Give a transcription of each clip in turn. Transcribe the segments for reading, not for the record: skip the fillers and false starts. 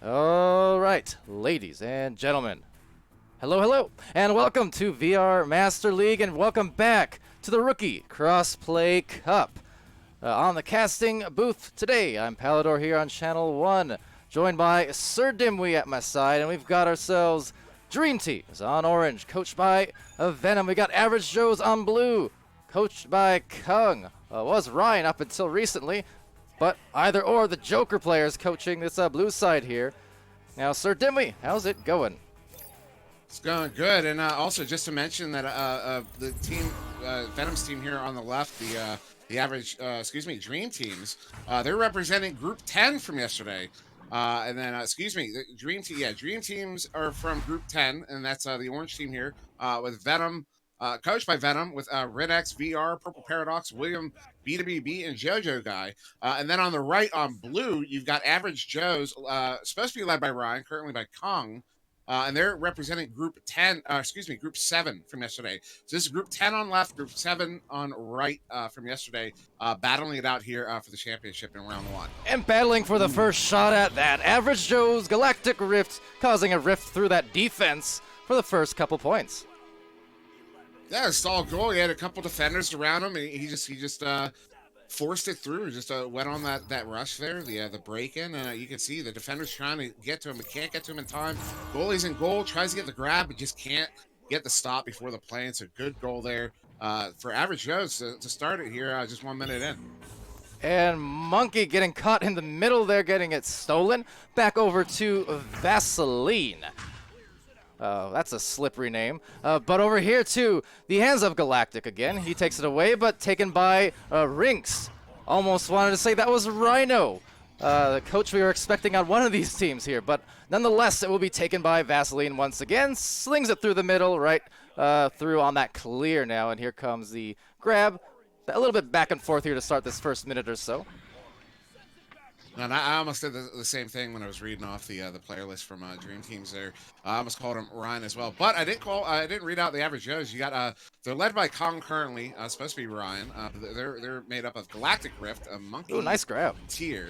All right, ladies and gentlemen, hello, and welcome to VR Master League, and welcome back to the Rookie Crossplay Cup. On the casting booth today, I'm Palidore here on Channel 1, joined by SirDimwi at my side, and we've got ourselves Dream Teams on orange, coached by Venom. We got Average Joes on blue, coached by Kung. Was Ryan up until recently, but either or, the Joker players coaching this blue side here. Now, SirDimwi, how's it going? It's going good, and also just to mention that the team, Venom's team here on the left, the average, Dream Teams, they're representing Group 10 from yesterday, and then the Dream Teams are from Group 10, and that's the orange team here with Venom. Coached by Venom with Red-X, VR, Purple Paradox, William, BWB, and JoJo Guy. And then on the right on blue, you've got Average Joe's, supposed to be led by Ryan, currently by Kong. And they're representing Group 7 from yesterday. So this is Group 10 on left, Group 7 on right from yesterday, battling it out here for the championship in round 1. And battling for the first shot at that, Average Joe's Galactic Rift, causing a rift through that defense for the first couple points. Yeah, stalled goal. He had a couple defenders around him, and he just forced it through. Just went on that rush there, the break-in. You can see the defender's trying to get to him, but can't get to him in time. Goalie's in goal, tries to get the grab, but just can't get the stop before the play. It's a good goal there for Average Joe's to start it here just 1 minute in. And Monkey getting caught in the middle there, getting it stolen. Back over to Vaseline. That's a slippery name. But over here, too, the hands of Galactic again. He takes it away, but taken by Rinks. Almost wanted to say that was Rhino, the coach we were expecting on one of these teams here. But nonetheless, it will be taken by Vaseline once again. Slings it through the middle, right through on that clear now. And here comes the grab. A little bit back and forth here to start this first minute or so. And I almost did the same thing when I was reading off the player list from Dream Teams there. I almost called him Ryan as well, but I didn't read out the Average Joes. You got they're led by Kong currently, supposed to be Ryan. They're made up of Galactic Rift, a Monkey, Ooh, nice grab, Tier,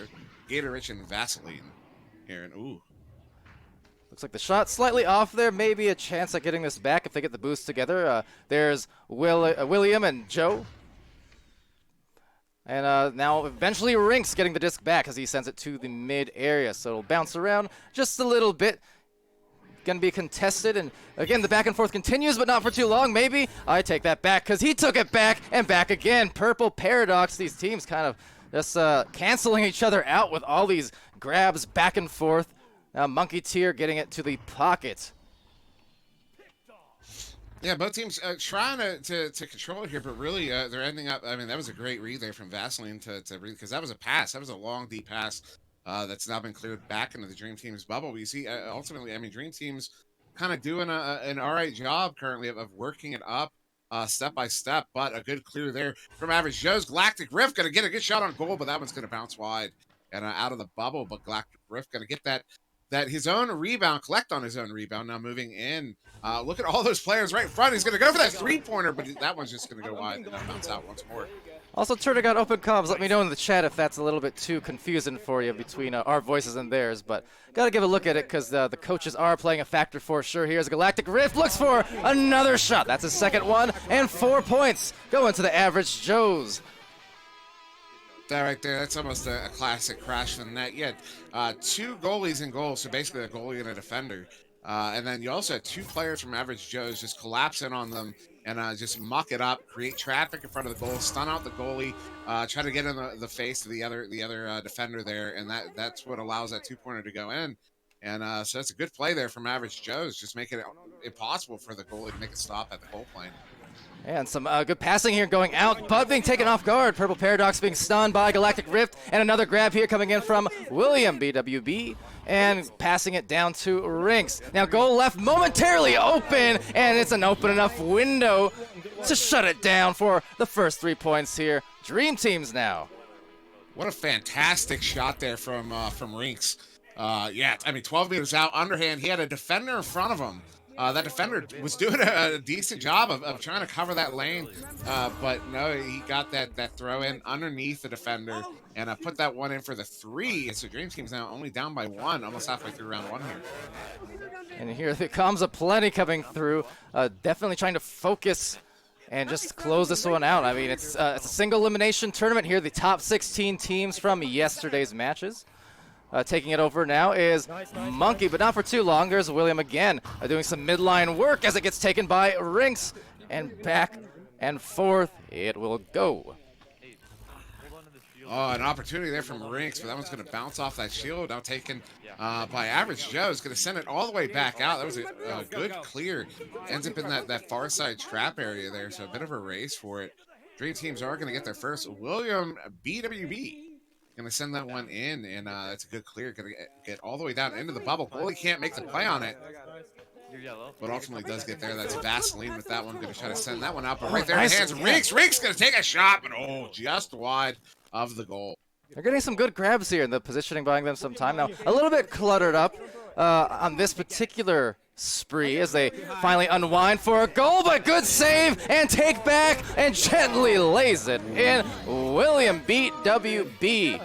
Gator Rich, and Vaseline here. And ooh, looks like the shot slightly off there. Maybe a chance at getting this back if they get the boost together. There's William and Joe. And now eventually Rinks getting the disc back as he sends it to the mid area. So it'll bounce around just a little bit. Going to be contested. And again, the back and forth continues, but not for too long. Maybe I take that back because he took it back and back again. Purple Paradox. These teams kind of just canceling each other out with all these grabs back and forth. Monkey Tier getting it to the pocket. Yeah, both teams trying to control it here, but really they're ending up. I mean, that was a great read there from Vaseline to read, because that was a pass. That was a long, deep pass that's now been cleared back into the Dream Team's bubble. But you see, ultimately, I mean, Dream Team's kind of doing an all right job currently of working it up step by step, but a good clear there from Average Joe's. Galactic Rift going to get a good shot on goal, but that one's going to bounce wide and out of the bubble. But Galactic Rift going to get that his own rebound, collect on his own rebound. Now moving in. Look at all those players right in front. He's going to go for that three-pointer, but that one's just going to go wide and then bounce out once more. Also, Turner got open comms. Let me know in the chat if that's a little bit too confusing for you between our voices and theirs. But got to give a look at it because the coaches are playing a factor for sure. Here's Galactic Rift. Looks for another shot. That's his second one. And 4 points going to the Average Joes. That right there, that's almost a classic crash from the net. You had 2 goalies in goal, so basically a goalie and a defender. And then you also had 2 players from Average Joe's just collapse in on them and just muck it up, create traffic in front of the goal, stun out the goalie, try to get in the face of the other defender there, and that's what allows that 2-pointer to go in. And so that's a good play there from Average Joe's, just making it impossible for the goalie to make a stop at the goal plane. And some good passing here going out, but being taken off guard. Purple Paradox being stunned by Galactic Rift, and another grab here coming in from William, BWB, and passing it down to Rinks. Now goal left momentarily open, and it's an open enough window to shut it down for the first 3 points here. Dream Teams now. What a fantastic shot there from Rinks. Yeah, I mean, 12 meters out, underhand. He had a defender in front of him. That defender was doing a decent job of trying to cover that lane, but no, he got that throw in underneath the defender and put that one in for the 3. So Dream Team's now only down by 1, almost halfway through round 1 here. And here there comes a plenty coming through. Definitely trying to focus and just close this one out. I mean, it's a single elimination tournament here. The top 16 teams from yesterday's matches. Taking it over now is Monkey, but not for too long. There's William again, doing some midline work as it gets taken by Rinks, and back and forth it will go. Oh, an opportunity there from Rinks, but that one's going to bounce off that shield. Now taken by Average Joe. Is going to send it all the way back out. That was a good clear. Ends up in that far side trap area there, so a bit of a race for it. Dream Teams are going to get their first. William BWB going to send that one in, and that's a good clear. Going to get all the way down into the bubble. Goalie can't make the play on it, but ultimately does get there. That's Vaseline with that one. Going to try to send that one out, but right there in the hands. Rinks going to take a shot, but just wide of the goal. They're getting some good grabs here, and the positioning buying them some time now. A little bit cluttered up on this particular spree as they finally unwind for a goal, but good save and take back and gently lays it in. William beat WB.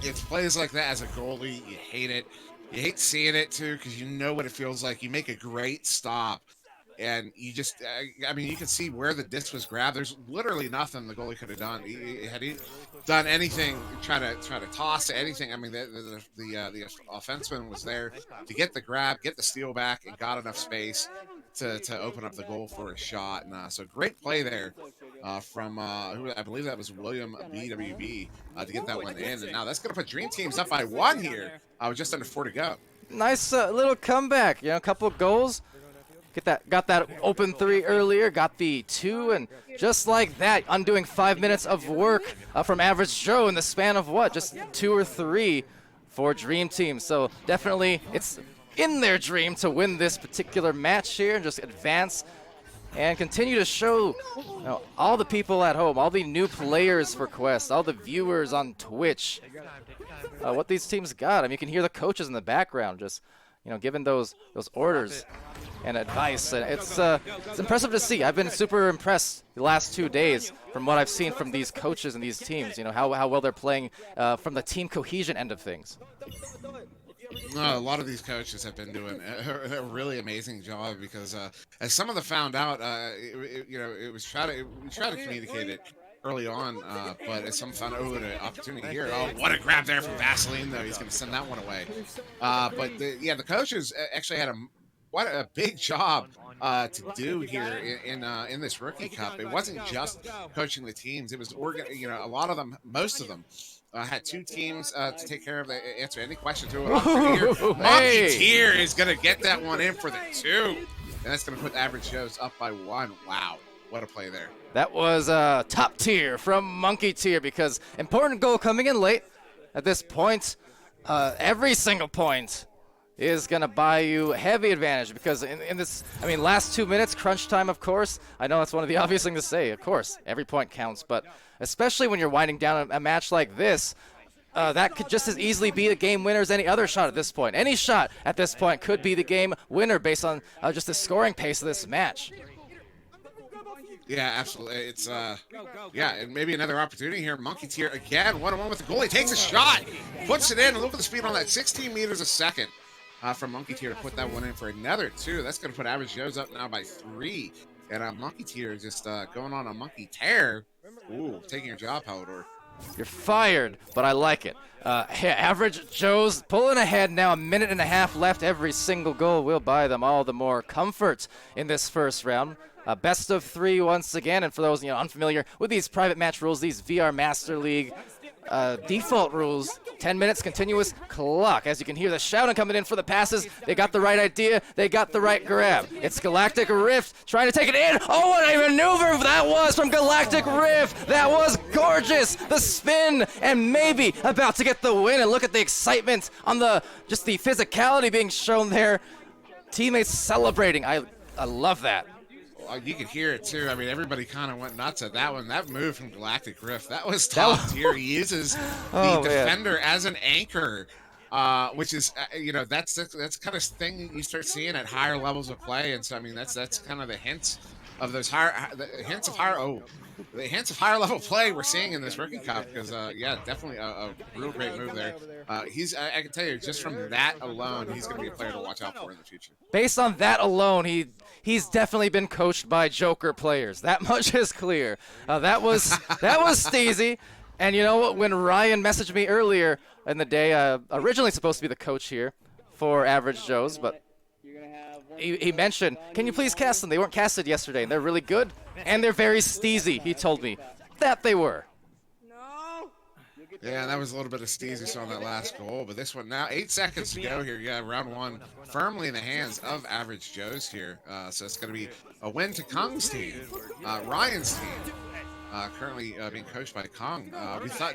It's plays like that as a goalie, you hate it. You hate seeing it too, because you know what it feels like. You make a great stop, and you just, I mean, you can see where the disc was grabbed. There's literally nothing the goalie could have done. Had he done anything, try to toss anything, I mean, the offenseman was there to get the grab, get the steal back, and got enough space to open up the goal for a shot. And so great play there from who I believe that was William BWB to get that one in. And now that's going to put Dream Teams up by 1 here with just under 4 to go. Nice little comeback, a couple of goals. Got that open 3 earlier, got the 2, and just like that, undoing 5 minutes of work from Average Joe in the span of what, just 2 or 3 for Dream Team. So definitely it's in their dream to win this particular match here and just advance and continue to show all the people at home, all the new players for Quest, all the viewers on Twitch, what these teams got. I mean, you can hear the coaches in the background just giving those orders and advice, and it's impressive to see. I've been super impressed the last 2 days from what I've seen from these coaches and these teams. How well they're playing from the team cohesion end of things. A lot of these coaches have been doing a really amazing job because, as some of them found out, we try to communicate it early on, but as some found out, an opportunity here. Oh, what a grab there from Vaseline, though. He's going to send that one away. But the coaches actually had what a big job to do here in this rookie cup. It wasn't just coaching the teams; it was a lot of them, most of them. Had 2 teams to take care of, answer any question to it. Monkey Tier is going to get that one in for the 2. And that's going to put Average Joe's up by 1. Wow, what a play there. That was top tier from Monkey Tier, because important goal coming in late. At this point, every single point is going to buy you heavy advantage, because in this, last 2 minutes, crunch time, of course. I know that's one of the obvious things to say. Of course, every point counts, but especially when you're winding down a match like this, that could just as easily be the game winner as any other shot at this point. Any shot at this point could be the game winner based on just the scoring pace of this match. Yeah, absolutely. It's and maybe another opportunity here. Monkey Tier again, 1-on-1 with the goalie, takes a shot, puts it in, and look at the speed on that, 16 meters a second from Monkey Tier to put that one in for another 2. That's going to put Average Joe's up now by 3. And Monkey Tier just going on a monkey tear. Ooh, taking your job, Palidore. You're fired, but I like it. Average Joe's pulling ahead now, 1.5 minutes left. Every single goal will buy them all the more comfort in this first round. Best of 3 once again, and for those unfamiliar with these private match rules, these VR Master League default rules, 10 minutes continuous clock. As you can hear the shouting coming in for the passes. They got the right idea. They got the right grab. It's Galactic Rift trying to take it in. Oh, what a maneuver that was from Galactic Rift. That was gorgeous. The spin, and maybe about to get the win. And look at the excitement on just the physicality being shown there. Teammates celebrating. I love that. You could hear it too. Everybody kind of went nuts at that one. That move from Galactic Rift, that was top tier. He uses the defender as an anchor which is that's the kind of thing you start seeing at higher levels of play. And so I mean that's kind of the hints of those the hints of higher level play we're seeing in this rookie cup. Because yeah, definitely a real great move there. I can tell you just from that alone, he's going to be a player to watch out for in the future. Based on that alone, he's definitely been coached by Joker players. That much is clear. That was Steezy. And you know what? When Ryan messaged me earlier in the day, originally supposed to be the coach here for Average Joes, but he mentioned, can you please cast them? They weren't casted yesterday, and they're really good, and they're very steezy, he told me. That they were. Yeah, that was a little bit of steezy on that last goal, but this one now, 8 seconds to go here. Yeah, round one firmly in the hands of Average Joes here. So it's going to be a win to Kong's team, Ryan's team. Currently being coached by Kong. I thought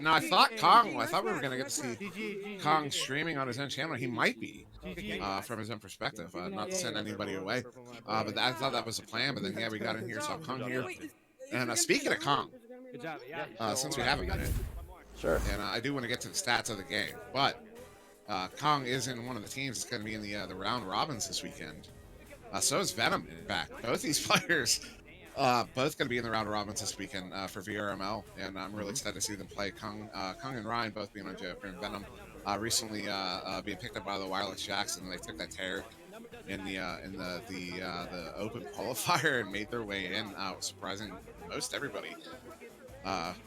we were going to get to see Kong streaming on his own channel. He might be from his own perspective, not to send anybody away. But I thought that was a plan. But then, yeah, we got in here, saw Kong here. And speaking of Kong, since we have a minute, sure. And I do want to get to the stats of the game, but Kong is in one of the teams that's going to be in the round robins this weekend. So is Venom, in fact. Both these players. Both going to be in the round robins this weekend for VRML, and I'm really excited to see them play. Kong and Ryan both being on Joker, and Venom recently being picked up by the Wireless Jacks, and they took that tear in the open qualifier and made their way in, surprising most everybody.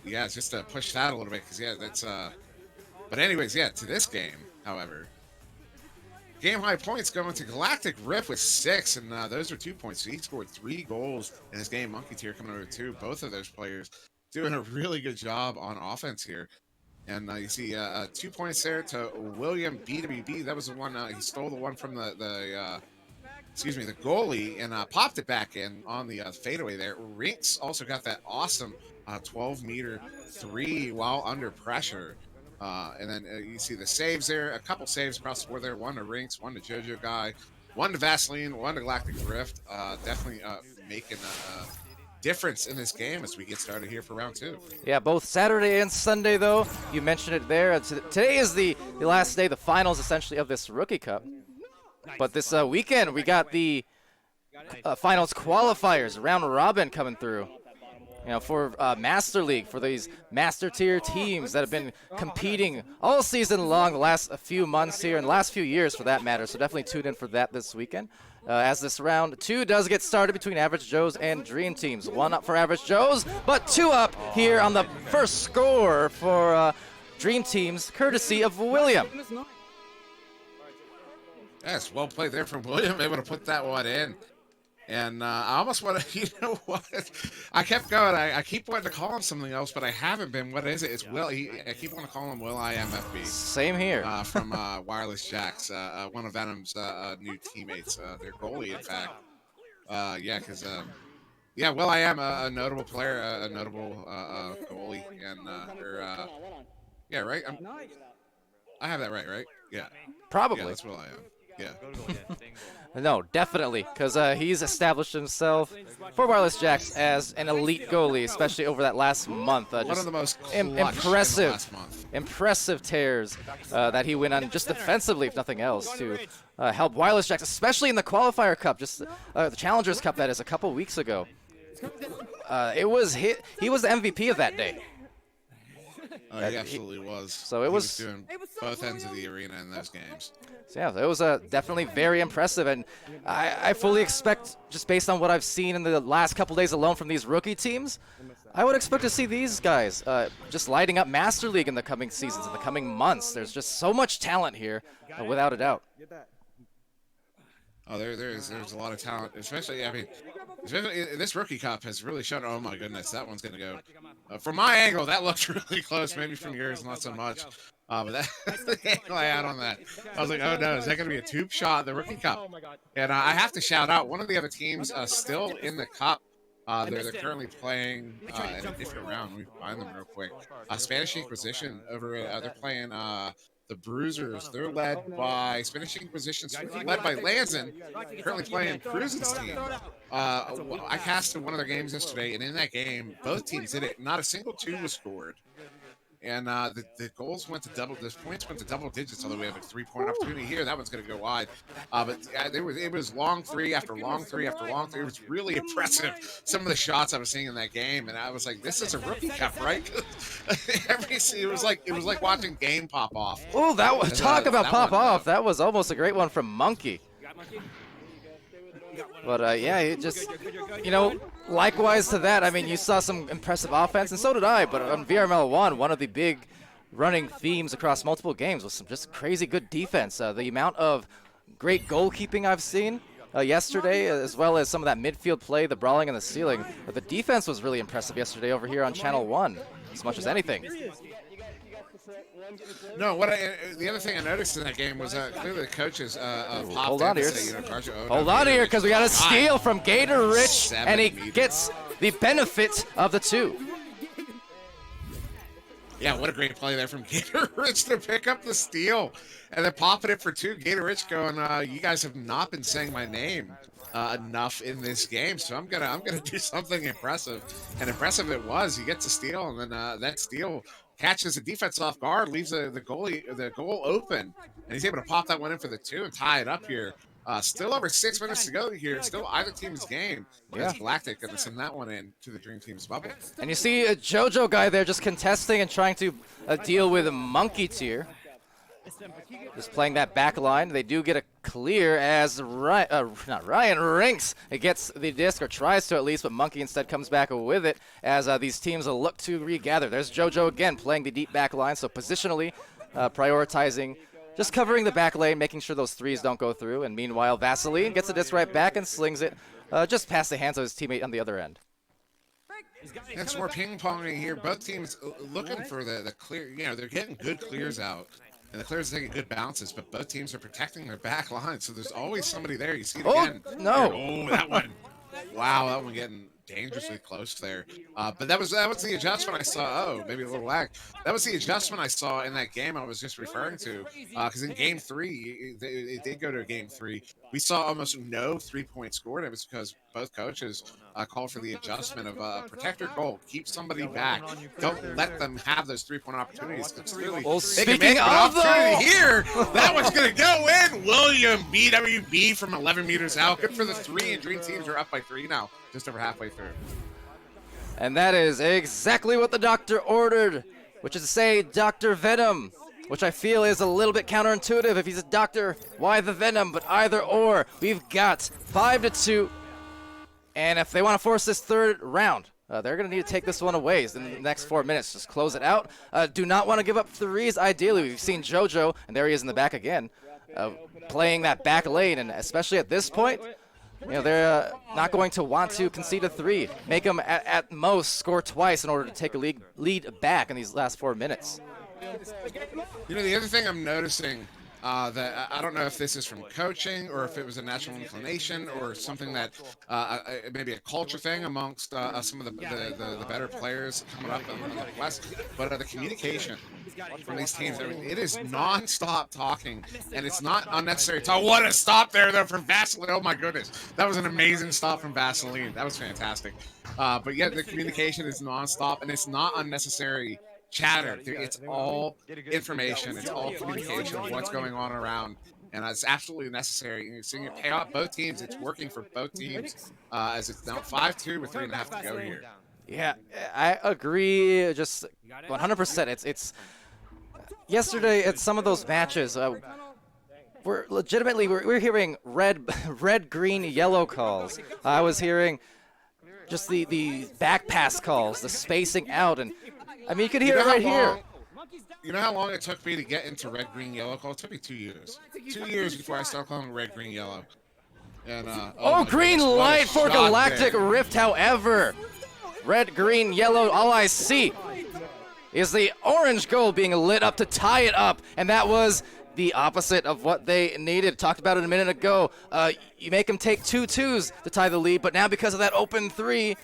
Yeah, just to push that a little bit, because yeah, that's. But anyways, yeah, to this game, however. Game high points going to Galactic Rift with 6, and those are 2 points. So he scored 3 goals in his game. Monkey Tier coming over 2. Both of those players doing a really good job on offense here. And you see 2 points there to William BWB. That was the one he stole the one from the goalie and popped it back in on the fadeaway there. Rinks also got that awesome 12-meter 3 while under pressure. And then you see the saves there, a couple saves across the board there. One to Rinks, one to JoJo Guy, one to Vaseline, one to Galactic Rift. Definitely making a difference in this game as we get started here for round 2. Yeah, both Saturday and Sunday, though. You mentioned it there. Today is the last day, the finals, essentially, of this Rookie Cup. But this weekend, we got the finals qualifiers, round robin coming through. You know, for Master League, for these Master Tier teams that have been competing all season long, the last few months here, and the last few years for that matter. So definitely tune in for that this weekend. As this round 2 does get started between Average Joes and Dream Teams. 1 up for Average Joes, but 2 up here on the first score for Dream Teams, courtesy of William. Yes, well played there from William, able to put that one in. And I almost want to, you know what? I kept going. I keep wanting to call him something else, but I haven't been. What is it? It's Will. I keep wanting to call him Will IMFB. Same here. From Wireless Jacks, one of Venom's new teammates, their goalie, in fact. Yeah, because yeah, Will I am a notable player, a notable goalie, and yeah, right. I have that right? Yeah. Probably. Yeah, that's Will I am. Yeah. No, definitely, because he's established himself for Wireless Jacks as an elite goalie, especially over that last month. One of the most impressive tears that he went on just defensively, if nothing else, to help Wireless Jacks, especially in the Qualifier Cup, just the Challengers Cup, that is, a couple weeks ago. He was the MVP of that day. He absolutely was. So it was doing both ends of the arena in those games. So yeah, it was definitely very impressive, and I fully expect, just based on what I've seen in the last couple days alone from these rookie teams, I would expect to see these guys just lighting up Master League in the coming seasons, in the coming months. There's just so much talent here, without a doubt. Oh, there's a lot of talent, especially, I mean, this Rookie Cup has really shown, oh my goodness, that one's going to go. From my angle, that looked really close, maybe from yours, not so much. But that's the angle I had on that. I was like, oh no, is that going to be a tube shot, the Rookie Cup? And I have to shout out, one of the other teams still in the Cup, they're currently playing in a different round. Let me find them real quick. Spanish Inquisition over they're playing the Bruisers. They're led by Spanish Inquisition, led by Lanzin, currently playing Cruisen's team. I casted one of their games yesterday, and in that game, both teams did it. Not a single 2 was scored. And the goals went to the points went to double digits, although we have a 3-point opportunity here. That one's going to go wide. But it was long three after long three after long three. It was really impressive, some of the shots I was seeing in that game. And I was like, this is a rookie cup, right? It was like watching game pop off. Oh, that was, talk about pop off. That was almost a great one from Monkey. But yeah, it just, you know, likewise to that, I mean, you saw some impressive offense, and so did I, but on VRML 1, one of the big running themes across multiple games was some just crazy good defense. The amount of great goalkeeping I've seen yesterday, as well as some of that midfield play, the brawling and the ceiling. But the defense was really impressive yesterday over here on Channel 1, as much as anything. No, the other thing I noticed in that game was clearly the coaches popped hold on here. Say, hold on here, because we got a steal from Gator Rich, and he gets the benefit of the 2. Yeah, what a great play there from Gator Rich to pick up the steal and then popping it for 2. Gator Rich going, you guys have not been saying my name enough in this game, so I'm gonna do something impressive. And impressive it was. He gets a steal, and then that steal catches the defense off guard, leaves the goal open, and he's able to pop that one in for the 2 and tie it up here. Still over 6 minutes to go here. Still either team's game. Yeah. Galactic going to send that one in to the Dream Team's bubble. And you see a JoJo guy there just contesting and trying to deal with a Monkey Tier. Just playing that back line. They do get a clear as Ryan Rinks. It gets the disc, or tries to at least, but Monkey instead comes back with it as these teams will look to regather. There's JoJo again playing the deep back line, so positionally prioritizing, just covering the back lane, making sure those threes don't go through. And meanwhile, Vaseline gets the disc right back and slings it just past the hands of his teammate on the other end. It's more ping-ponging here. Both teams looking for the clear. You know, they're getting good clears out. And the clears are taking good bounces, but both teams are protecting their back line, so there's always somebody there. You see it again. No. Oh, that one. Wow, that one getting dangerously close there. But that was the adjustment I saw. Oh, maybe a little lag. That was the adjustment I saw in that game I was just referring to. Because in Game 3, it did go to Game 3. We saw almost no 3-point scored. It was because both coaches called for the adjustment of protect your goal, keep somebody back, don't let them have those 3-point opportunities. Clearly, well, they can make an opportunity here. That one's going to go in. William BWB from 11 meters out. Good for the 3, and Dream Teams are up by 3 now, just over halfway through. And that is exactly what the doctor ordered, which is to say Dr. Venom, which I feel is a little bit counterintuitive. If he's a doctor, why the Venom? But either or, we've got 5-2. And if they want to force this third round, they're going to need to take this one away in the next 4 minutes. Just close it out. Do not want to give up threes, ideally. We've seen JoJo, and there he is in the back again, playing that back lane. And especially at this point, you know, they're not going to want to concede a 3. Make them, at most, score twice in order to take a lead back in these last 4 minutes. You know, the other thing I'm noticing, that I don't know if this is from coaching or if it was a natural inclination or something that maybe a culture thing amongst some of the better players coming up in the West, but the communication from these teams, I mean, it is non-stop talking, and it's not unnecessary talk. What a stop there, though, from Vaseline. Oh, my goodness. That was an amazing stop from Vaseline. That was fantastic. But yet the communication is non-stop, and it's not unnecessary chatter. It's all information. It's all communication of what's going on around, and it's absolutely necessary. And you're seeing it pay off both teams. It's working for both teams as it's now 5-2 with 3.5 to go here. Yeah, I agree. Just 100%. It's yesterday at some of those matches. We're legitimately we're hearing red, green, yellow calls. I was hearing just the back pass calls, the spacing out, and I mean, you could hear it right here. You know how long it took me to get into red, green, yellow call? It took me 2 years. 2 years before I started calling red, green, yellow. And oh green light for Galactic Rift, however. Red, green, yellow, all I see is the orange goal being lit up to tie it up, and that was the opposite of what they needed. Talked about it a minute ago. You make them take 2 twos to tie the lead, but now because of that open 3,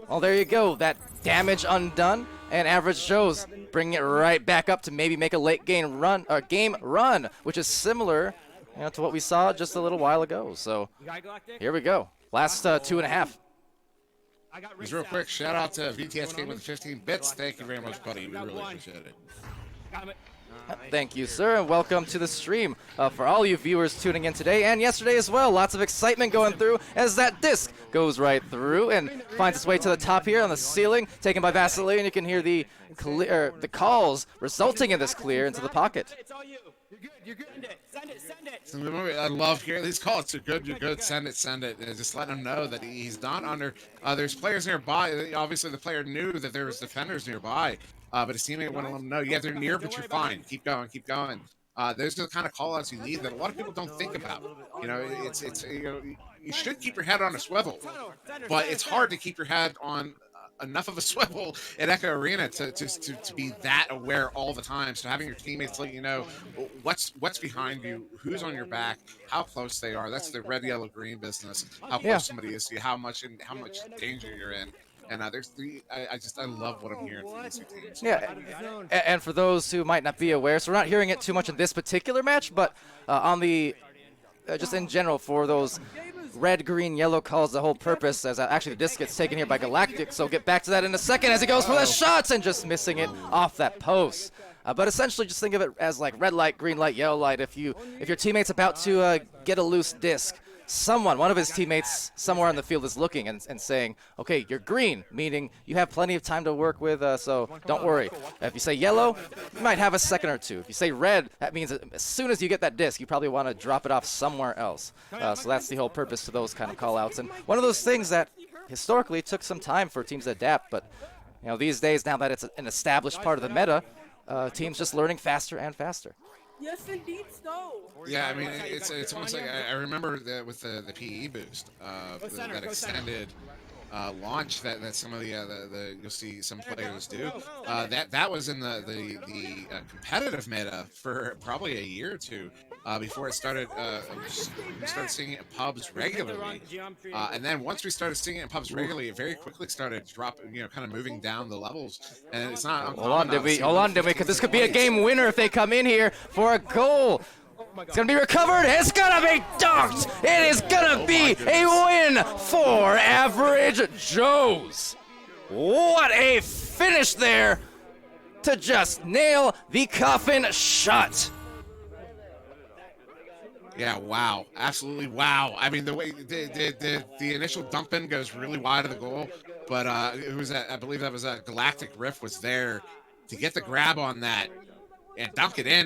well, there you go. That damage undone, and Average Joe's bringing it right back up to maybe make a late game run, which is similar, you know, to what we saw just a little while ago. So here we go. Last 2.5. Just real quick, shout out to VTSK with 15 bits. Thank you very much, buddy. We really appreciate it. Thank you, sir, and welcome to the stream for all you viewers tuning in today and yesterday as well. Lots of excitement going through as that disc goes right through and finds its way to the top here on the ceiling, taken by Vaseline. You can hear the calls resulting in this clear into the pocket. You're good. Send it. I love hearing these calls. You're good. Send it. And just letting him know that he's not under. There's players nearby. Obviously, the player knew that there was defenders nearby, but his teammate wouldn't let him know. Yeah, they're near, but you're fine. Keep going. Those are the kind of call-outs you need that a lot of people don't think about. You know, it's you should keep your head on a swivel, but it's hard to keep your head on enough of a swivel at Echo Arena to be that aware all the time. So having your teammates let you know what's behind you, who's on your back, how close they are. That's the red, yellow, green business. How close somebody is to you, how much danger you're in. And I love what I'm hearing from these two teams. Yeah, and for those who might not be aware, so we're not hearing it too much in this particular match, but on the just in general for those red, green, yellow calls, the whole purpose, as actually the disc gets taken here by Galactic, so we'll get back to that in a second as he goes for the shots and just missing it off that post. But essentially just think of it as like red light, green light, yellow light. If your teammate's about to get a loose disc, one of his teammates somewhere on the field is looking and saying, okay, you're green, meaning you have plenty of time to work with, so don't worry. If you say yellow, you might have a second or two. If you say red, that means that as soon as you get that disc, you probably want to drop it off somewhere else. So that's the whole purpose to those kind of call-outs. And one of those things that historically took some time for teams to adapt, but these days, now that it's an established part of the meta, teams just learning faster and faster. Yes, indeed, so. Yeah, I mean, it's almost like I remember that with the PE boost, that extended launch that some of the you'll see some players do. That was in the competitive meta for probably a year or two before it started. We started seeing it in pubs regularly, and then once we started seeing it in pubs regularly, it very quickly started dropping, kind of moving down the levels. And it's not. Hold on, Dimwi, because this could be a game winner if they come in here for a goal. It's going to be recovered. It's going to be dunked. It is going to be a win for Average Joes. What a finish there to just nail the coffin shut. Yeah, wow. Absolutely wow. I mean, the way the initial dump in goes really wide of the goal, but it was I believe that was Galactic Rift was there to get the grab on that and dunk it in.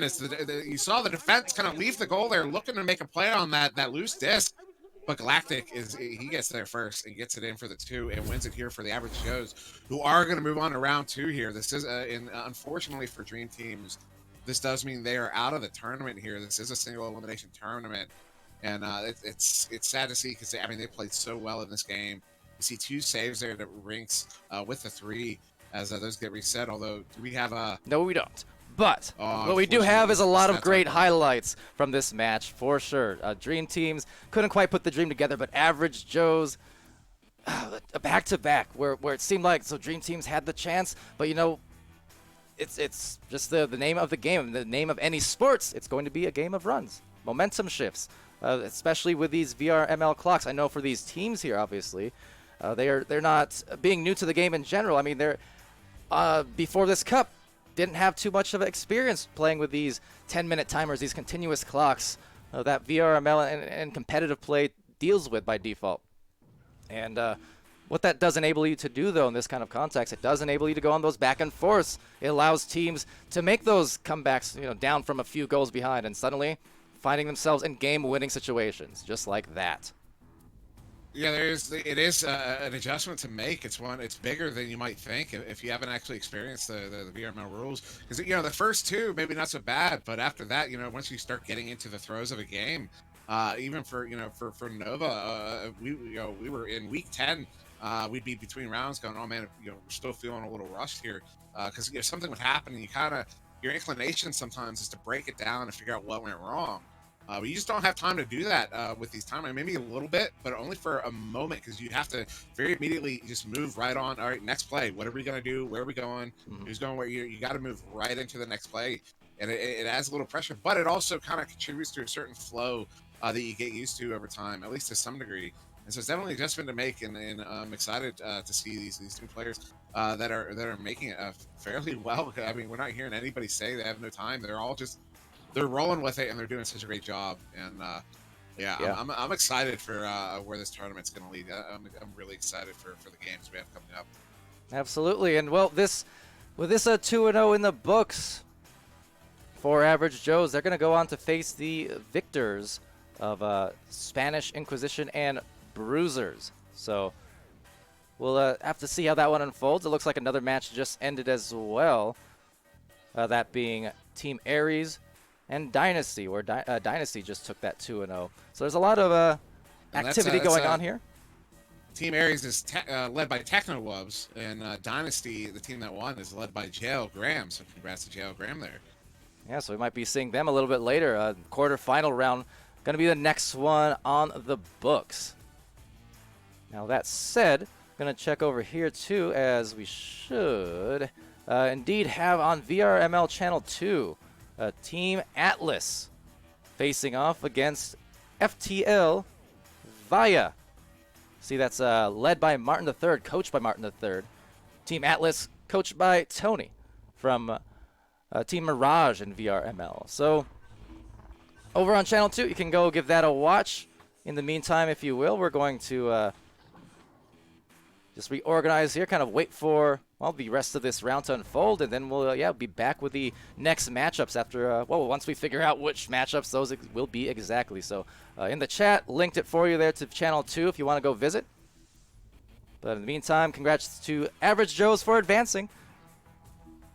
You saw the defense kind of leave the goal there looking to make a play on that loose disc, but Galactic he gets there first and gets it in for the 2 and wins it here for the Average Joes, who are going to move on to round 2 here. This is unfortunately for Dream Teams, this does mean they are out of the tournament here. This is a single elimination tournament, and it's sad to see because they played so well in this game. You see 2 saves there to Rinks with the 3 as those get reset. Although, do we have a? No, we don't. But what we do have is a lot of great highlights from this match, for sure. Dream Teams couldn't quite put the dream together, but Average Joes, back-to-back, where it seemed like Dream Teams had the chance, but it's just the name of the game, the name of any sports. It's going to be a game of runs, momentum shifts, especially with these VRML clocks. I know for these teams here, obviously, they're not being new to the game in general. I mean, they're before this cup, didn't have too much of experience playing with these 10-minute timers, these continuous clocks that VRML and competitive play deals with by default. And what that does enable you to do, though, in this kind of context, it does enable you to go on those back and forths. It allows teams to make those comebacks, down from a few goals behind and suddenly finding themselves in game-winning situations, just like that. Yeah, it is an adjustment to make. It's bigger than you might think if you haven't actually experienced the VRML rules. Because the first 2 maybe not so bad, but after that, once you start getting into the throes of a game, even for Nova, we were in week 10. We'd be between rounds going, oh man, we're still feeling a little rushed here, because something would happen and your inclination sometimes is to break it down and figure out what went wrong. But you just don't have time to do that with these timers. Maybe a little bit, but only for a moment, because you have to very immediately just move right on. All right, next play. What are we going to do? Where are we going? Who's going where? You got to move right into the next play. And it adds a little pressure, but it also kind of contributes to a certain flow that you get used to over time, at least to some degree. And so it's definitely an adjustment to make, and I'm excited to see these new players that are making it fairly well. I mean, we're not hearing anybody say they have no time. They're rolling with it, and they're doing such a great job. And yeah, Yeah. I'm excited for where this tournament's going to lead. I'm really excited for the games we have coming up. Absolutely. And well, with this 2-0 in the books for Average Joes, they're going to go on to face the victors of Spanish Inquisition and Bruisers. So we'll have to see how that one unfolds. It looks like another match just ended as well, that being Team Ares and Dynasty, where Dynasty just took that 2-0. So there's a lot of activity going on here. Team Ares is led by Technowubs, and Dynasty, the team that won, is led by Jail Graham. So congrats to Jail Graham there. Yeah, so we might be seeing them a little bit later. Quarterfinal round going to be the next one on the books. Now that said, going to check over here too, as we should indeed have on VRML Channel 2, Team Atlas facing off against FTL Via. See, that's led by Martin III, coached by Martin III. Team Atlas, coached by Tony from Team Mirage in VRML. So over on Channel 2, you can go give that a watch. In the meantime, if you will, we're going to just reorganize here, kind of wait for, well, the rest of this round to unfold, and then we'll be back with the next matchups after, once we figure out which matchups those will be exactly. So in the chat, linked it for you there to Channel 2 if you want to go visit. But in the meantime, congrats to Average Joes for advancing.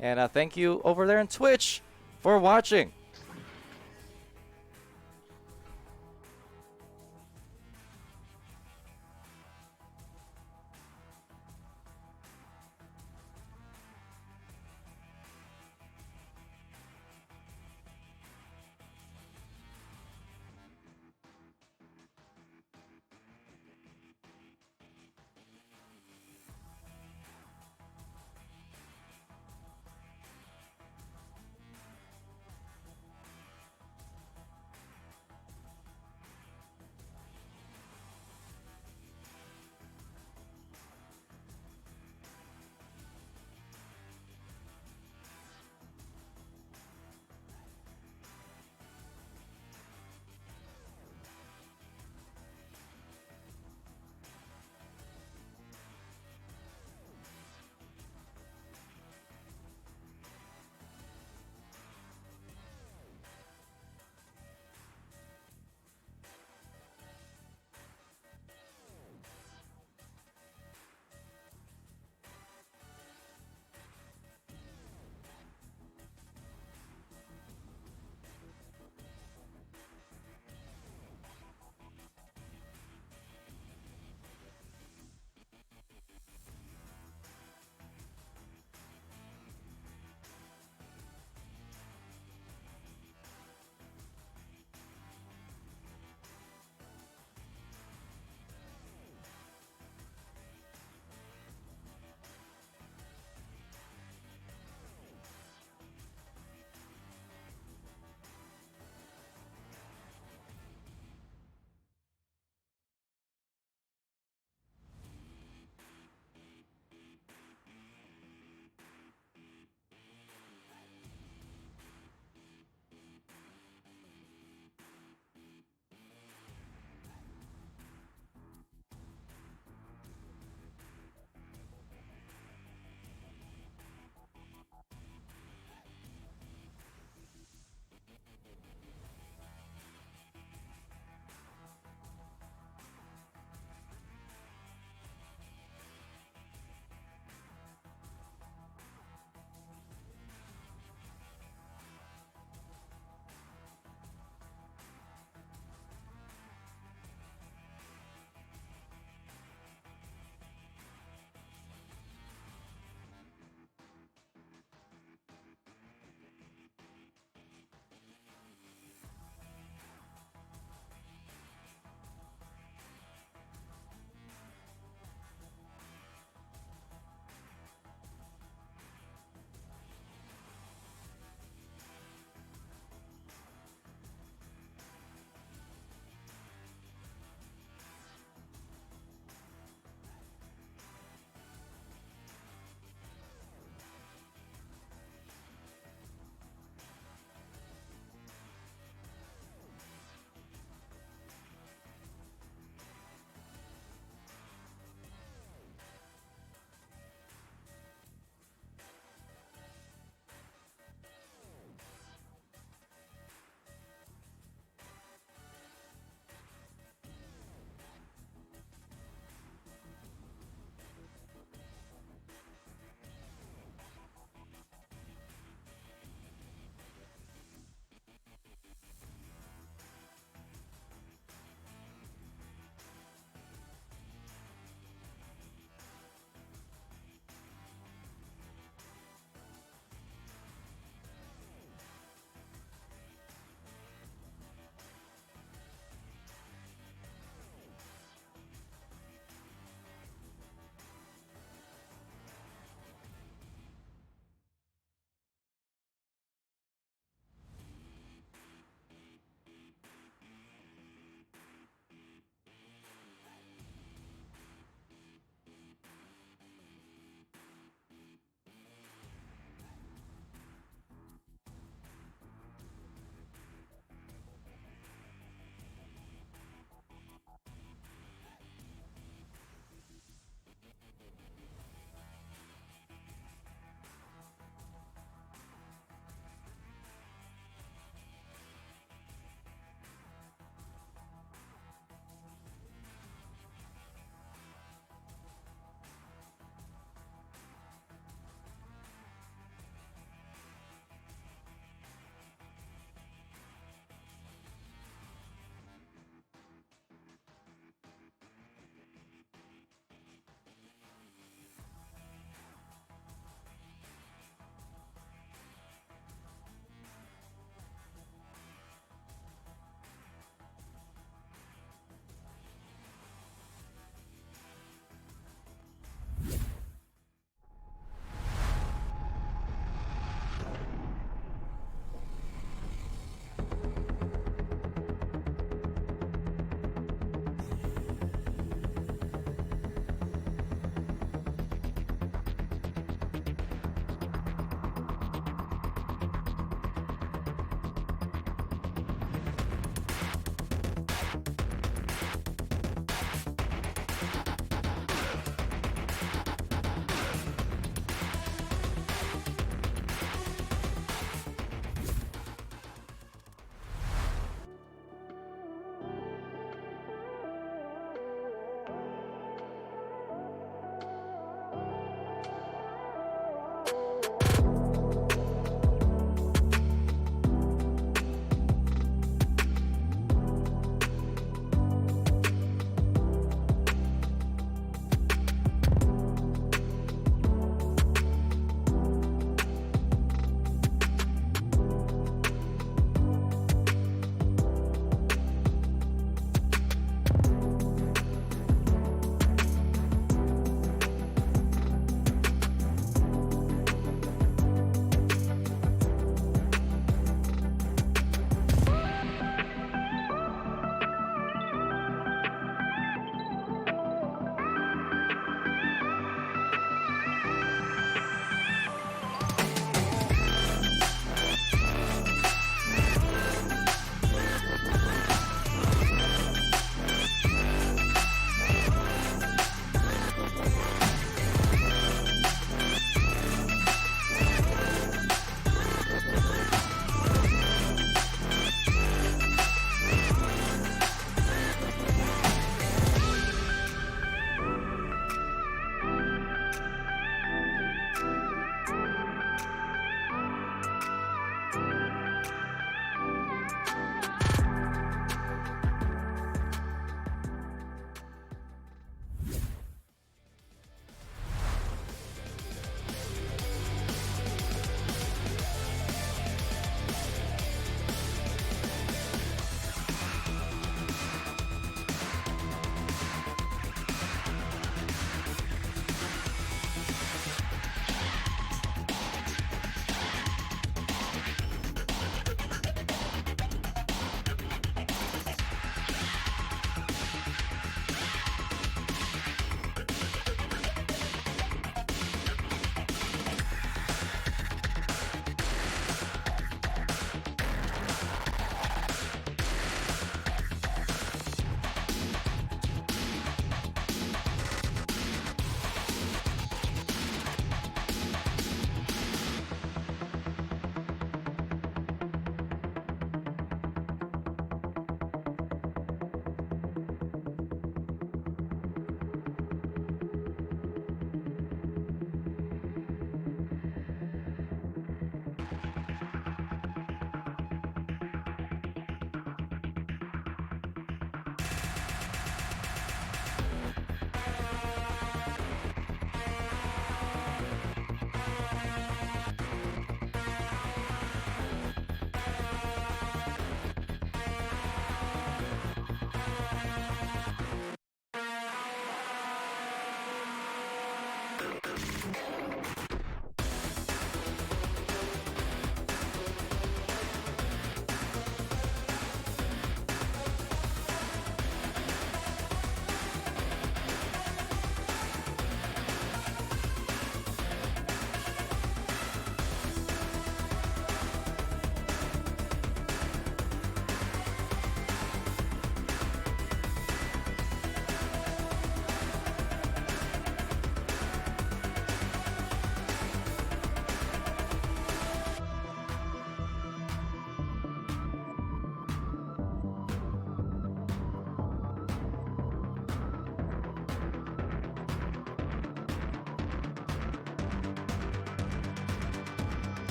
And thank you over there on Twitch for watching.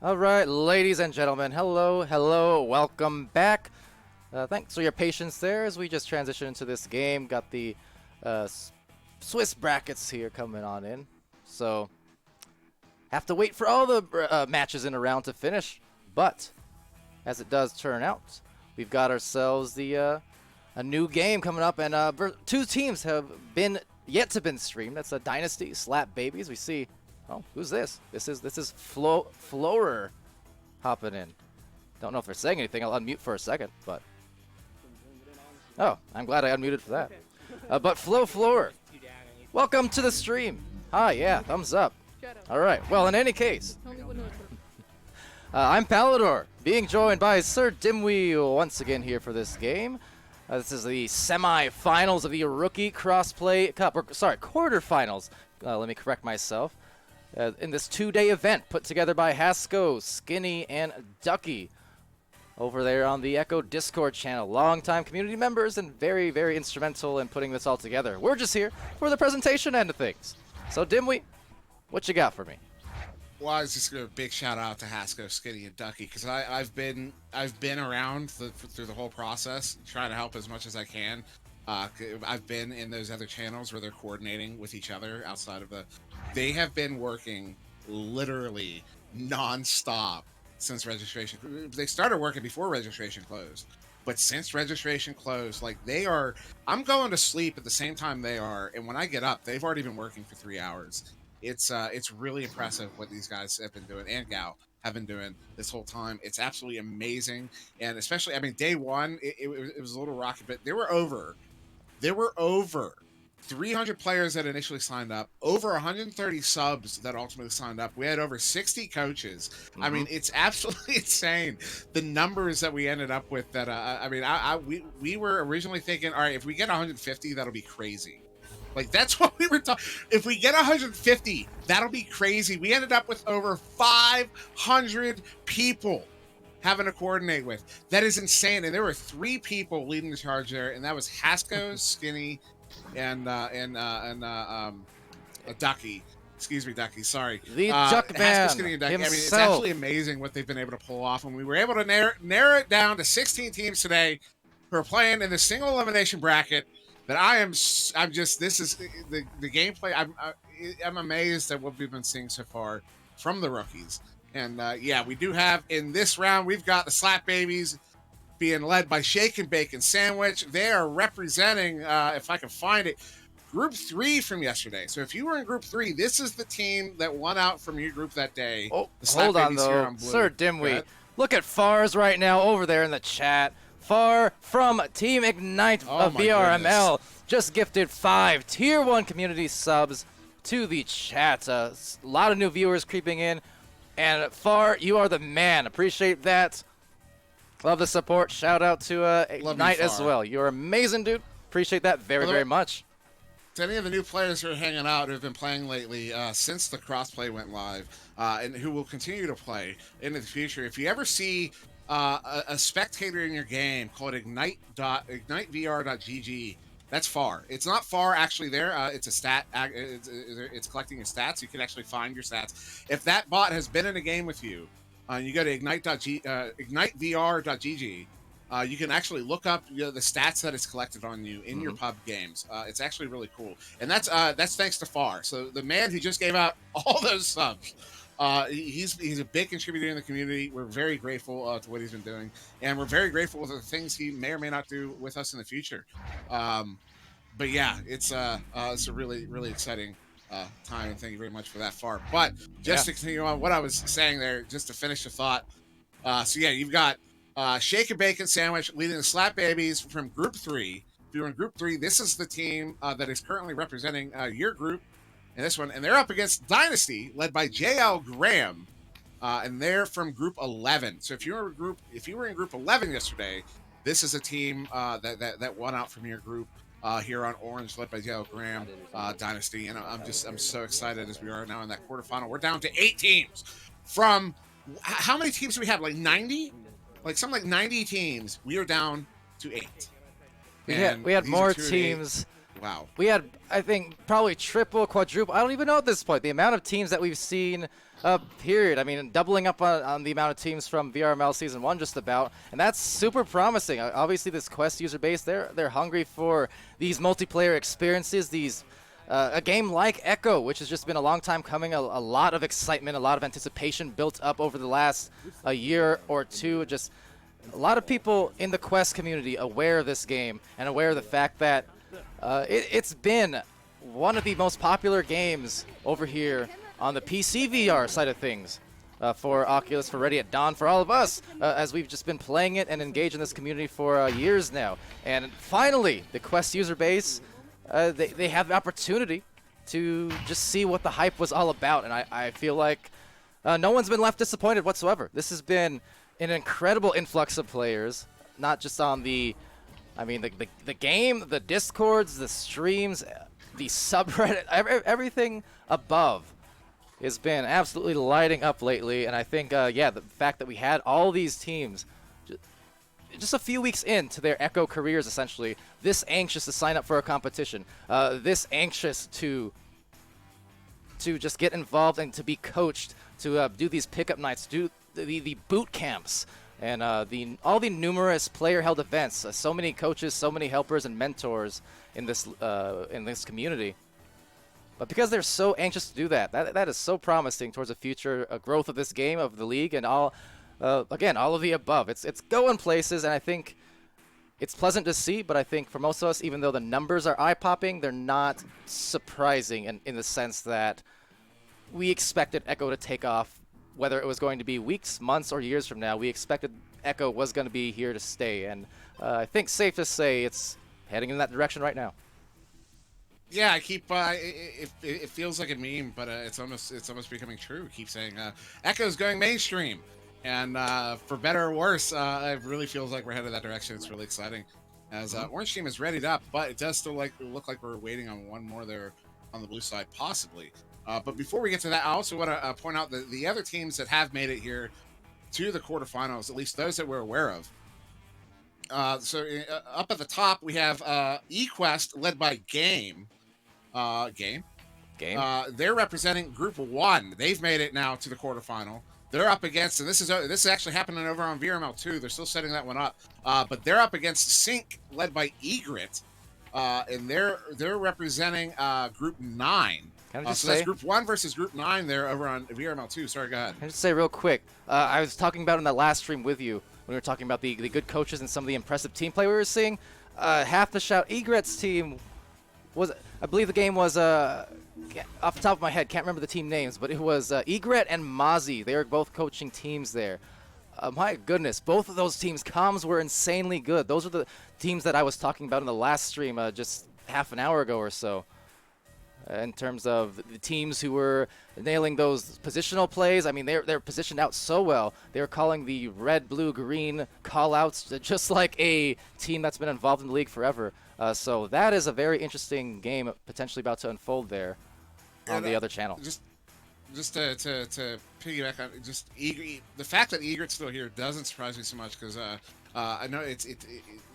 All right, ladies and gentlemen, hello, welcome back. Thanks for your patience there as we just transition into this game. Got the Swiss brackets here coming on in, so have to wait for all the matches in a round to finish. But as it does turn out, we've got ourselves the a new game coming up, and two teams have been yet to been streamed. That's a Dynasty Slap Babies. We see. Oh, who's this? This is Florer hopping in. Don't know if they're saying anything. I'll unmute for a second, but oh, I'm glad I unmuted for that. But Florer, welcome to the stream. Hi, yeah, thumbs up. All right. Well, in any case, I'm Palidore, being joined by SirDimwi once again here for this game. This is the semi-finals of the Rookie Crossplay Cup, or sorry, quarterfinals. Let me correct myself. In this two-day event put together by Hasko, Skinny, and Ducky over there on the Echo Discord channel. Longtime community members and very, very instrumental in putting this all together. We're just here for the presentation end of things. So, Dimwi, what you got for me? Well, I was just gonna big shout out to Hasko, Skinny, and Ducky because I've been around through the whole process, trying to help as much as I can. I've been in those other channels where they're coordinating with each other outside of the. They have been working literally non-stop since registration. They started working before registration closed, but since registration closed, like they are. I'm going to sleep at the same time they are, and when I get up, they've already been working for 3 hours. It's really impressive what these guys have been doing, and Gal have been doing this whole time. It's absolutely amazing, and especially, I mean, day one, it was a little rocky, but there were over 300 players that initially signed up, over 130 subs that ultimately signed up. We had over 60 coaches. Mm-hmm. I mean, it's absolutely insane the numbers that we ended up with. That we were originally thinking, all right, if we get 150, that'll be crazy. Like, that's what we were talking. If we get 150, that'll be crazy. We ended up with over 500 people having to coordinate with. That is insane. And there were 3 people leading the charge there, and that was Hasko, Skinny, and Ducky. Excuse me, Ducky. Sorry. The Duck Man Hasko, Skinny, and Ducky. himself. I mean, it's absolutely amazing what they've been able to pull off, and we were able to narrow it down to 16 teams today who are playing in the single elimination bracket. That I'm just, this is the gameplay. I'm amazed at what we've been seeing so far from the rookies. And yeah, we do have in this round, we've got the Slap Babies being led by Shake and Bacon Sandwich. They are representing, if I can find it, Group 3 from yesterday. So if you were in Group 3, this is the team that won out from your group that day. Oh, hold on though, SirDimwi. Look at Fars right now over there in the chat. Far from Team Ignite of VRML just gifted 5 Tier 1 community subs to the chat. A lot of new viewers creeping in. And Far, you are the man. Appreciate that. Love the support. Shout out to Ignite as well. You're amazing, dude. Appreciate that very much. To any of the new players who are hanging out who have been playing lately since the crossplay went live and who will continue to play into the future, if you ever see a spectator in your game called ignitevr.gg. That's Far. It's not Far actually there. It's a stat. It's collecting your stats. You can actually find your stats. If that bot has been in a game with you, you go to ignitevr.gg. You can actually look up the stats that it's collected on you in your pub games. It's actually really cool, and that's thanks to Far. So the man who just gave out all those subs. He's a big contributor in the community. We're very grateful to what he's been doing, and we're very grateful for the things he may or may not do with us in the future. But yeah, it's a really, really exciting time, and thank you very much for that, Far. But just to continue on what I was saying there, just to finish the thought. So yeah, you've got Shake and Bacon Sandwich leading the Slap Babies from Group 3. If you're in Group 3, this is the team that is currently representing your group. In this one, and they're up against Dynasty, led by JL Graham, and they're from Group 11. So if you were in Group 11 yesterday, this is a team that won out from your group here on Orange, led by JL Graham, Dynasty. And I'm so excited as we are now in that quarterfinal. We're down to 8 teams from how many teams do we have? Like 90, like something like 90 teams. We are down to 8. We had more teams. Wow. We had, I think, probably triple, quadruple. I don't even know at this point. The amount of teams that we've seen period. I mean, doubling up on the amount of teams from VRML Season 1 just about, and that's super promising. Obviously, this Quest user base, they're hungry for these multiplayer experiences, these a game like Echo, which has just been a long time coming, a lot of excitement, a lot of anticipation built up over the last a year or two. Just a lot of people in the Quest community aware of this game and aware of the fact that it's been one of the most popular games over here on the PC VR side of things for Oculus, for Ready at Dawn, for all of us, as we've just been playing it and engaged in this community for years now. And finally, the Quest user base, they have the opportunity to just see what the hype was all about. And I feel like no one's been left disappointed whatsoever. This has been an incredible influx of players, not just on the game, the Discords, the streams, the subreddit, everything above has been absolutely lighting up lately. And I think, yeah, the fact that we had all these teams just a few weeks into their Echo careers, essentially, this anxious to sign up for a competition, this anxious to just get involved and to be coached, to do these pickup nights, do the boot camps, and all the numerous player-held events. So many coaches, so many helpers and mentors in this community. But because they're so anxious to do that is so promising towards the future growth of this game, of the league, and all, again, all of the above. It's going places, and I think it's pleasant to see, but I think for most of us, even though the numbers are eye-popping, they're not surprising in the sense that we expected Echo to take off, whether it was going to be weeks, months, or years from now. We expected Echo was going to be here to stay, and I think safe to say it's heading in that direction right now. Yeah, I keep it feels like a meme, but it's almost becoming true. Keep saying Echo's going mainstream, and for better or worse, it really feels like we're headed that direction. It's really exciting, as Orange Team is readied up, but it does still look like we're waiting on one more there on the blue side, possibly. But before we get to that, I also want to point out that the other teams that have made it here to the quarterfinals, at least those that we're aware of. So up at the top, we have eQuest, led by Game. They're representing Group 1. They've made it now to the quarterfinal. They're up against, and this is actually happening over on VRML 2. They're still setting that one up. But they're up against Sync, led by Egret. And they're representing Group 9. So that's Group 1 versus Group 9 there over on VRML 2. Sorry, go ahead. Can I just say real quick, I was talking about in that last stream with you, when we were talking about the good coaches and some of the impressive team play we were seeing. Have to shout, Egret's team was, I believe the game was, off the top of my head, can't remember the team names, but it was Egret and Mozzie. They were both coaching teams there. My goodness, both of those teams' comms were insanely good. Those are the teams that I was talking about in the last stream just half an hour ago or so. In terms of the teams who were nailing those positional plays, I mean, they're positioned out so well. They were calling the red, blue, green call-outs just like a team that's been involved in the league forever. So that is a very interesting game potentially about to unfold there on the other channel. Just to piggyback on just the fact that Egret's still here doesn't surprise me so much, because I know it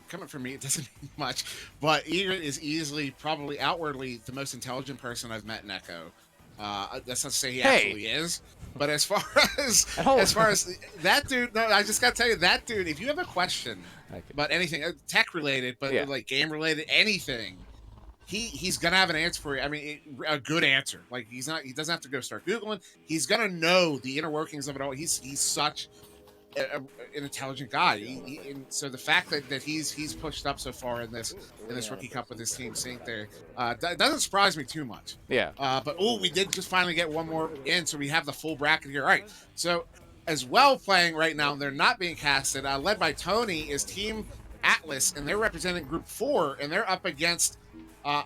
coming from me, it doesn't mean much, but Egret is easily, probably outwardly, the most intelligent person I've met in Echo. That's not to say he actually is, but as far as that dude, no, I just gotta tell you, that dude, if you have a question about anything tech related, but like game related, anything, he's gonna have an answer for you. I mean, a good answer. Like he doesn't have to go start Googling. He's gonna know the inner workings of it all. He's such an intelligent guy, and so the fact that he's pushed up so far in this rookie cup with his team Sync there doesn't surprise me too much. Yeah. But we did just finally get one more in, so we have the full bracket here. All right. So as well playing right now, they're not being casted. Led by Tony is Team Atlas, and they're representing Group 4, and they're up against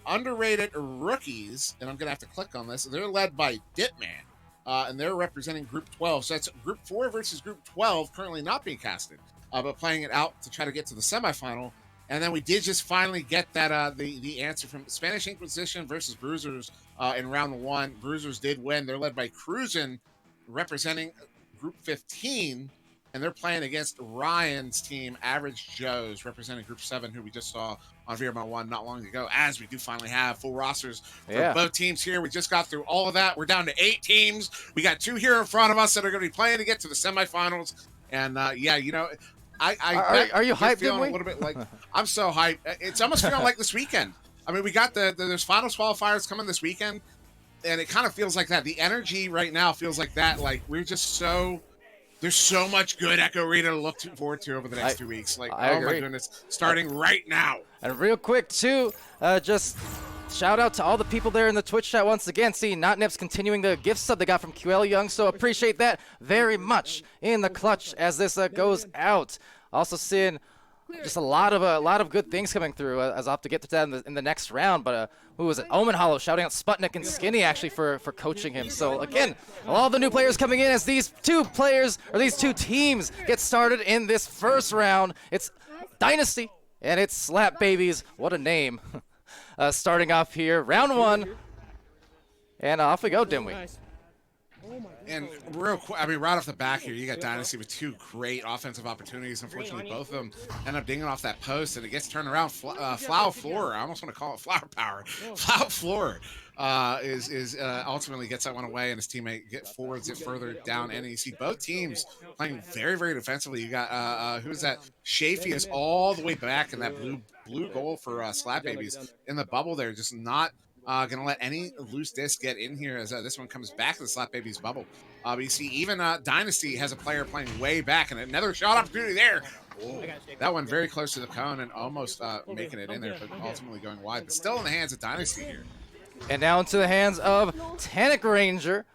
underrated rookies. And I'm gonna have to click on this. They're led by Ditman. And they're representing Group 12. So that's Group 4 versus Group 12, currently not being casted, but playing it out to try to get to the semifinal. And then we did just finally get that the answer from Spanish Inquisition versus Bruisers in round 1. Bruisers did win. They're led by Cruisin, representing Group 15, and they're playing against Ryan's team, Average Joes, representing Group 7, who we just saw on VRML 1 not long ago, as we do finally have full rosters for Yeah. both teams here. We just got through all of that. We're down to 8 teams. We got 2 here in front of us that are going to be playing to get to the semifinals. And yeah, you know, Are you hyped, feeling Dimwi? a little bit like I'm so hyped. It's almost feeling like this weekend. I mean, we got there's finals qualifiers coming this weekend, and it kind of feels like that. The energy right now feels like that. Like we're just there's so much good Echo Arena to look forward to over the next 2 weeks. Like, I oh agree. my goodness, starting right now. And real quick, too, just shout out to all the people there in the Twitch chat once again. See, Not Nips continuing the gift sub they got from QL Young, so appreciate that very much in the clutch as this goes out. Also seeing just a lot of good things coming through, as I'll have to get to that in the next round. But who was it? Omen Hollow shouting out Sputnik and Skinny actually for coaching him. So again, all the new players coming in as these two teams get started in this first round. It's Dynasty and it's Slap Babies. What a name! Starting off here, round 1, and off we go, Dimwi. And real quick, I mean, right off the back here, you got Dynasty with 2 great offensive opportunities. Unfortunately, both of them end up dinging off that post, and it gets turned around. Flower Floor, I almost want to call it Flower Power. Flower Floor is ultimately gets that one away, and his teammate forwards it further down. And you see both teams playing very, very defensively. You got who is that? Shafee is all the way back in that blue goal for Slap Babies in the bubble there, just not going to let any loose disc get in here as this one comes back to the Slap Babies bubble. But you see even Dynasty has a player playing way back, and another shot opportunity there. Oh, that one very close to the cone and almost making it in there, but ultimately going wide. But still in the hands of Dynasty here. And now into the hands of Tanic Ranger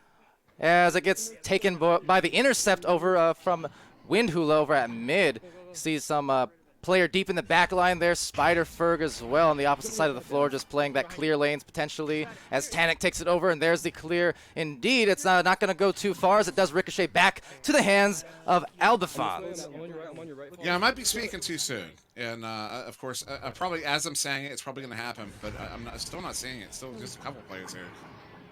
as it gets taken by the intercept over from Wind Hula over at mid. You see some player deep in the back line there, Spider Ferg as well on the opposite side of the floor, just playing that clear lanes potentially as Tanic takes it over, and there's the clear. Indeed, it's not going to go too far as it does ricochet back to the hands of Aldefons. Yeah, I might be speaking too soon. And, of course, probably as I'm saying it, it's probably going to happen, but still not seeing it. Still just a couple players here.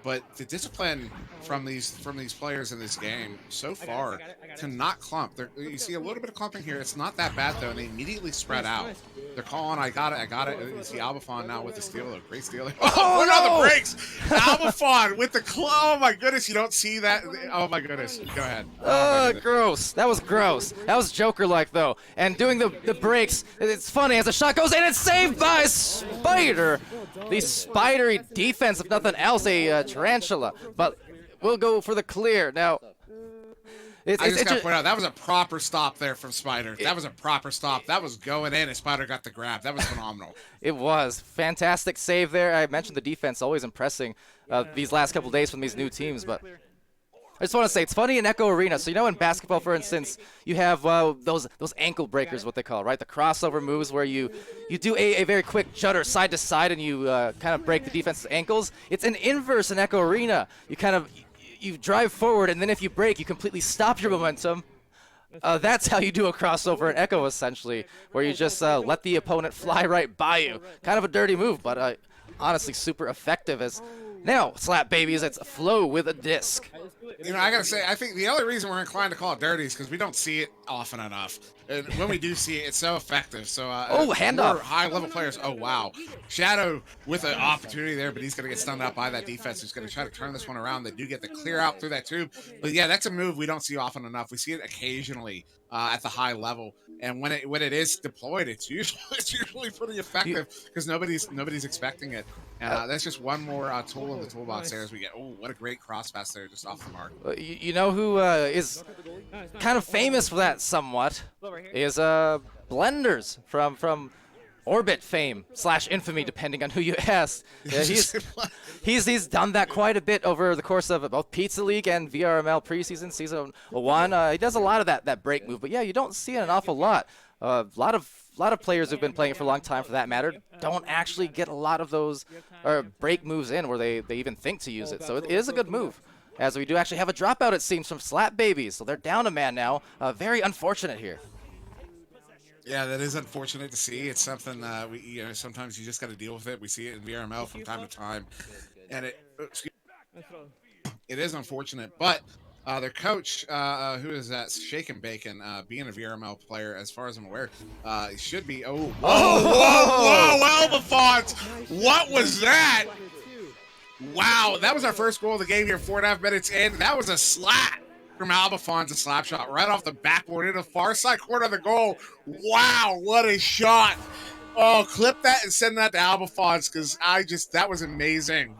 But the discipline from these players in this game so far to not clump. You see a little bit of clumping here. It's not that bad, though, and they immediately spread out. They're calling, I got it. You see Albafon now with the steal, a great steal. Oh, what on the brakes? Albafon with the claw. Oh, my goodness. You don't see that? Oh, my goodness. Go ahead. Gross. That was gross. That was Joker-like, though. And doing the breaks, it's funny as the shot goes in, it's saved by Spider. The spidery defense, if nothing else, a tarantula. But we'll go for the clear. Now, I just got to point out, that was a proper stop there from Spider. That was a proper stop. That was going in, and Spider got the grab. That was phenomenal. It was. Fantastic save there. I mentioned the defense always impressing these last couple days from these new teams, but I just want to say, it's funny in Echo Arena. So, you know, in basketball, for instance, you have those ankle breakers, what they call, right? The crossover moves where you do a very quick judder side to side and you kind of break the defense's ankles. It's an inverse in Echo Arena. You drive forward, and then if you break, you completely stop your momentum. That's how you do a crossover in Echo, essentially, where you just let the opponent fly right by you. Kind of a dirty move, but honestly super effective as... Now, Slap Babies, it's a flow with a disc. You know, I gotta say, I think the other reason we're inclined to call it dirty is because we don't see it often enough. And when we do see it, it's so effective. So, handoff. High-level players. Oh, wow. Shadow with an opportunity there, but he's going to get stunned out by that defense. He's going to try to turn this one around. They do get the clear out through that tube. But, yeah, that's a move we don't see often enough. We see it occasionally at the high level. And when it is deployed, it's usually pretty effective because nobody's expecting it. And that's just one more tool in the toolbox there as we get. Oh, what a great cross pass there, just off the mark. You know who is kind of famous for that somewhat is Blenders from Orbit fame / infamy, depending on who you ask. He's done that quite a bit over the course of both Pizza League and VRML preseason, season 1. He does a lot of that break move, but yeah, you don't see it an awful lot. A lot of players who've been playing it for a long time, for that matter, don't actually get a lot of those break moves in where they even think to use it. So it is a good move, as we do actually have a dropout, it seems, from Slap Babies. So they're down a man now. Very unfortunate here. Yeah, that is unfortunate to see. It's something sometimes you just got to deal with it. We see it in VRML from time to time, and it is unfortunate. But Their coach, who is that? Shake and Bacon, being a VRML player, as far as I'm aware, he should be. Oh, whoa, Albafons! What was that? Wow, that was our first goal of the game here, 4.5 minutes in. That was a slap from Albafons, a slap shot right off the backboard into the far side corner of the goal. Wow, what a shot! Oh, clip that and send that to Albafons, because that was amazing.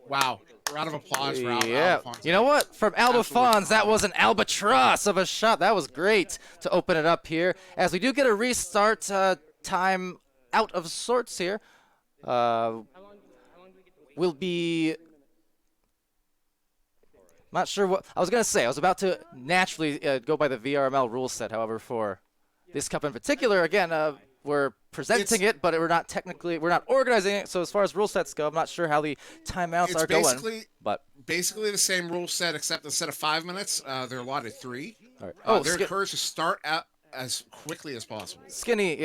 Wow. Round of applause for Albafons. You know what? From Albafons, that was an albatross of a shot. That was great to open it up here. As we do get a restart time out of sorts here. We'll be... Not sure what... I was going to say, I was about to naturally go by the VRML rule set. However, for this cup in particular, again, we're presenting it, but we're not organizing it. So as far as rule sets go, I'm not sure how the timeouts are going. But basically the same rule set, except instead of 5 minutes, they're allotted 3. All right. They're encouraged to start out as quickly as possible. Skinny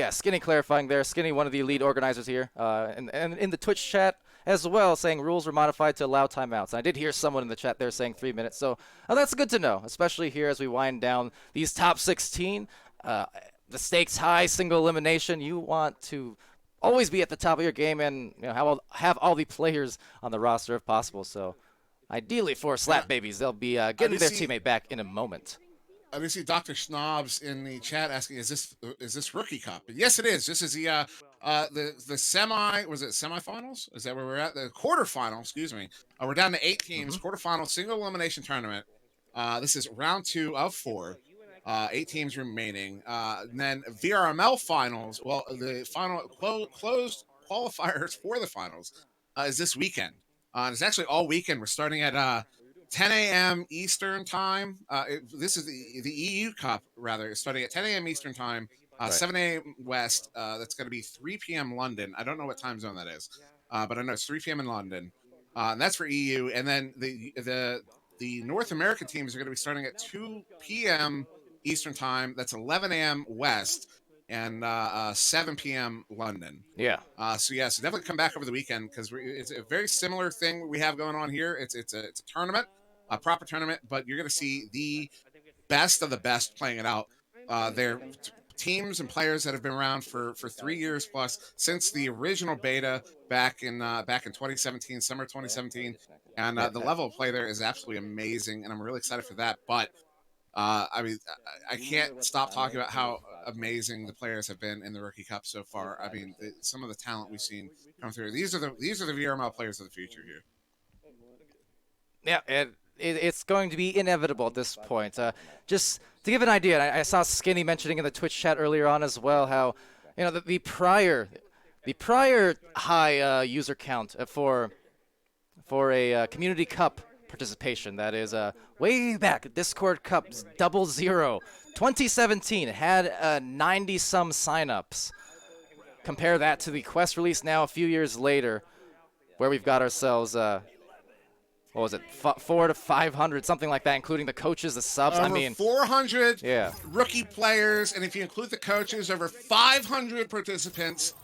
clarifying there. Skinny, one of the lead organizers here, and in the Twitch chat as well, saying rules were modified to allow timeouts. And I did hear someone in the chat there saying 3 minutes. So that's good to know, especially here as we wind down these top 16. The stakes high, single elimination. You want to always be at the top of your game and have all the players on the roster if possible. So ideally for Slap Babies, they'll be getting their teammate back in a moment. I see Dr. Schnobs in the chat asking, is this Rookie Cup? And yes, it is. This is the semifinals? Is that where we're at? The quarterfinal, excuse me. We're down to 8 teams, quarterfinal, single elimination tournament. This is round 2 of 4. 8 teams remaining. And then VRML finals. Well, the final closed qualifiers for the finals is this weekend. It's actually all weekend. We're starting at 10 a.m. Eastern time. This is the EU Cup, rather. It's starting at 10 a.m. Eastern time, 7 a.m. West. That's going to be 3 p.m. London. I don't know what time zone that is, but I know it's 3 p.m. in London. And that's for EU. And then the North American teams are going to be starting at 2 p.m. Eastern time. That's 11 a.m. West and 7 p.m. London. Yeah. So definitely come back over the weekend, because it's a very similar thing we have going on here. It's a tournament, a proper tournament, but you're going to see the best of the best playing it out. They're teams and players that have been around for 3 years plus, since the original beta back in 2017, summer 2017, and the level of play there is absolutely amazing, and I'm really excited for that. But I can't stop talking about how amazing the players have been in the Rookie Cup so far. I mean, some of the talent we've seen come through. These are the VRML players of the future here. Yeah, it's going to be inevitable at this point. Just to give an idea, I saw Skinny mentioning in the Twitch chat earlier on as well how the prior high user count for a Community Cup participation, that is way back at Discord Cup 00 2017, it had 90 some signups. Compare that to the Quest release now a few years later, where we've got ourselves what was it, 400 to 500, something like that, including the coaches, the subs. Over I mean, 400 rookie players, and if you include the coaches, over 500 participants.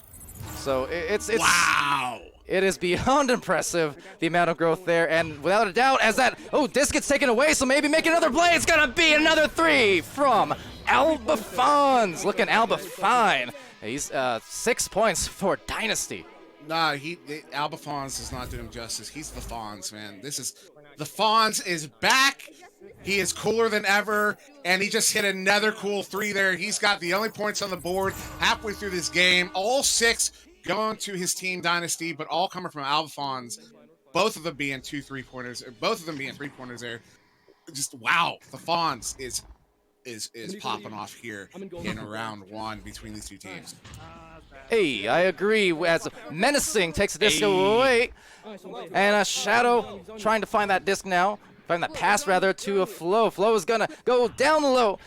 So it's wow. It is beyond impressive, the amount of growth there, and without a doubt, as that, disc gets taken away, so maybe make another play. It's gonna be another 3 from Albafons. Looking Alba fine. He's 6 points for Dynasty. Nah, Albafons is not doing him justice. He's the Fonz, man. The Fonz is back. He is cooler than ever, and he just hit another cool 3 there. He's got the only points on the board halfway through this game. All 6 going to his team Dynasty, but all coming from Albafons. Both of them being 2 3-pointers, both of them being 3-pointers there. Just wow, the Fonz is popping off here in round 1 between these 2 teams. Hey, I agree. As Menacing takes the disc away, and Shadow trying to find that disc now. Find that pass, rather, to a Flow. Flow is going to go down low,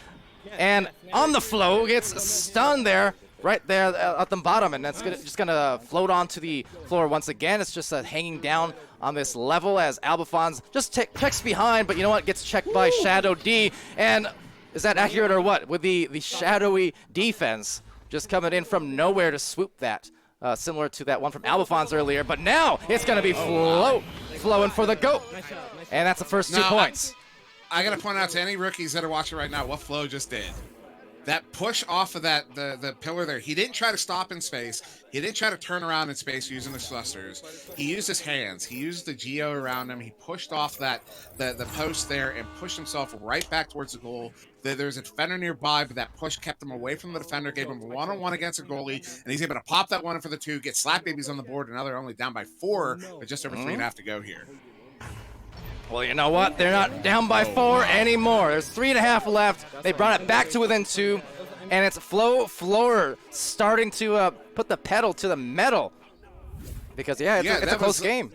and on the Flow, gets stunned there, right there at the bottom, and that's just going to float onto the floor once again. It's just hanging down on this level as Albafons just checks behind, but you know what? Gets checked by Shadow D, and is that accurate or what? With the shadowy defense just coming in from nowhere to swoop that. Similar to that one from Albafons earlier, but now it's going to be flowing for the GOAT. And that's the first 2 points. I gotta point out to any rookies that are watching right now what Flo just did. That push off of the pillar there. He didn't try to stop in space. He didn't try to turn around in space using the thrusters. He used his hands. He used the geo around him. He pushed off the post there and pushed himself right back towards the goal. There's a defender nearby, but that push kept him away from the defender, gave him one-on-one against a goalie, and he's able to pop that one in for the 2, get slap babies on the board, and now they're only down by 4, with just over 3.5 to go here. Well, you know what? They're not down by 4 anymore. There's 3.5 left. They brought it back to within 2, and it's Floor starting to put the pedal to the metal. Because, it's a close game.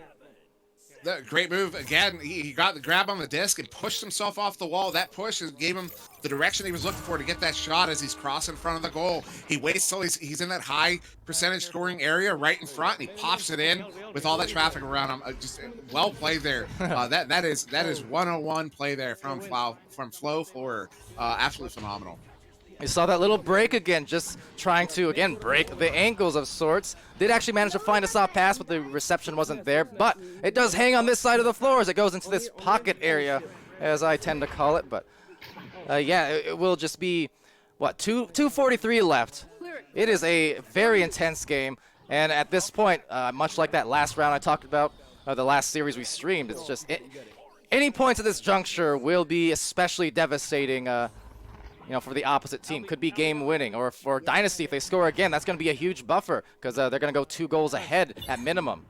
Great move. Again, he got the grab on the disc and pushed himself off the wall. That push gave him the direction he was looking for to get that shot as he's crossing in front of the goal. He waits till he's in that high percentage scoring area right in front, and he pops it in with all that traffic around him. Just well played there. That is 101 play there from Floor. Absolutely phenomenal. You saw that little break again, just trying to, again, break the ankles of sorts. Did actually manage to find a soft pass, but the reception wasn't there. But it does hang on this side of the floor as it goes into this pocket area, as I tend to call it. But, it will just be, 2:43 left. It is a very intense game. And at this point, much like that last round I talked about, the last series we streamed, it's just any points at this juncture will be especially devastating for the opposite team. Could be game-winning, or for Dynasty, if they score again, that's going to be a huge buffer because they're going to go 2 goals ahead at minimum.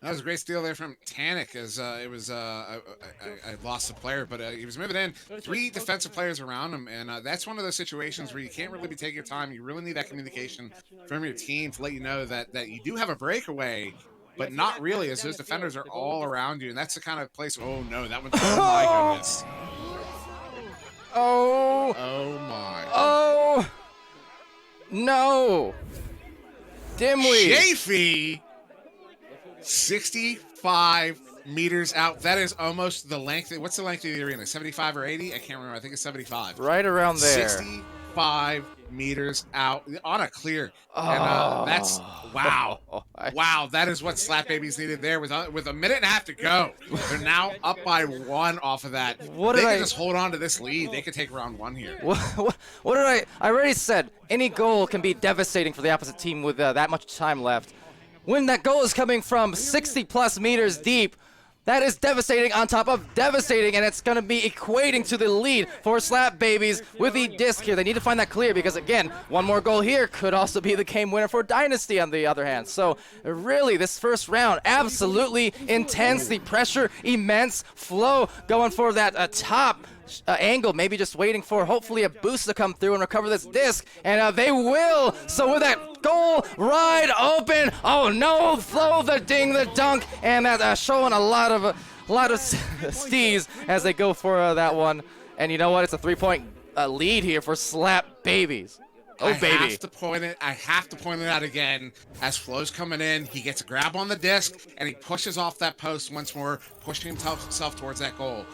That was a great steal there from Tanik, as it was I lost the player, but he was moving in. 3 defensive players around him, and that's one of those situations where you can't really be taking your time. You really need that communication from your team to let you know that you do have a breakaway, but not really, as those defenders are all around you, and that's the kind of place. Oh no, that one's oh my goodness. Oh. Oh my. Oh. No. Dimwi. Chafee. 65 meters out. That is almost the length. What's the length of the arena? 75 or 80? I can't remember. I think it's 75. Right around there. 65 meters out on a clear. Oh. And that's wow. Wow, that is what Slap Babies needed there with a minute and a half to go. They're now up by 1 off of that. They can just hold on to this lead. They could take round 1 here. What did I already said, any goal can be devastating for the opposite team with that much time left. When that goal is coming from 60+ meters deep, that is devastating on top of devastating, and it's going to be equating to the lead for Slap Babies with the disc here. They need to find that clear because, again, 1 more goal here could also be the game winner for Dynasty on the other hand. So, really, this first round, absolutely intense. The pressure, immense. Flow going for that top angle, maybe just waiting for hopefully a boost to come through and recover this disc, and they will. So with that goal wide open, oh no, Flow the ding, the dunk, and that showing a lot of stees as they go for that one. And you know what? It's a 3-point lead here for Slap Babies. Oh, baby. I have to point it out again. As Flow's coming in, he gets a grab on the disc, and he pushes off that post once more, pushing himself towards that goal.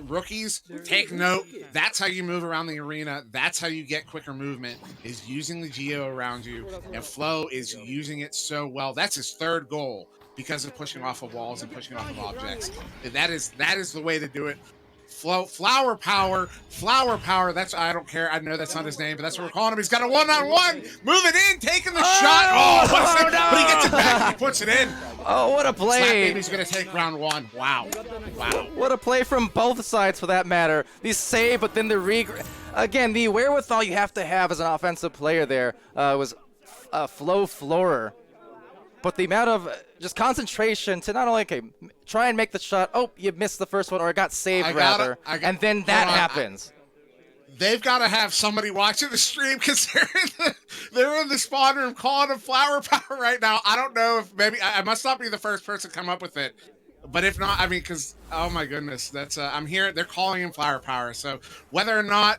Rookies, take note. That's how you move around the arena. That's how you get quicker movement, is using the geo around you. And Flow is using it so well. That's his 3rd goal because of pushing off of walls and pushing off of objects. That is the way to do it. Flower power. That's, I don't care. I know that's not his name, but that's what we're calling him. He's got a 1-on-1, moving in, taking the shot. No. But he gets it back and he puts it in. Oh, what a play. Slap Baby's going to take round 1. Wow. What a play from both sides for that matter. The save, but then the again, the wherewithal you have to have as an offensive player there was Floor. But the amount of just concentration to not only try and make the shot. Oh, you missed the first one, or it got saved and then that happens. They've got to have somebody watching the stream because they're in the spawn room calling him Flower Power right now. I don't know if maybe I must not be the first person to come up with it, but if not, I mean, because oh my goodness, that's I'm hearing they're calling him Flower Power. So whether or not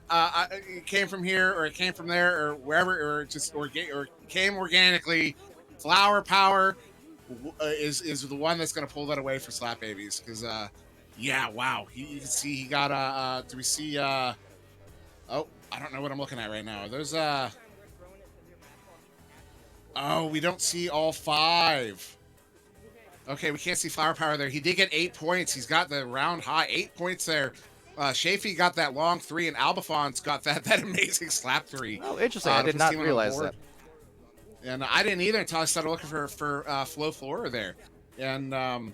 it came from here or it came from there or wherever or came organically. Flower Power is the one that's going to pull that away for Slap Babies because, yeah, wow. You can see he got, do we see, oh, I don't know what I'm looking at right now. Are those, oh, we don't see all 5. Okay, we can't see Flower Power there. He did get 8 points. He's got the round high 8 points there. Shafee got that long 3, and Albafon's got that amazing slap 3. Oh, interesting. I did not realize that. And I didn't either until I started looking for Flo Flora there. And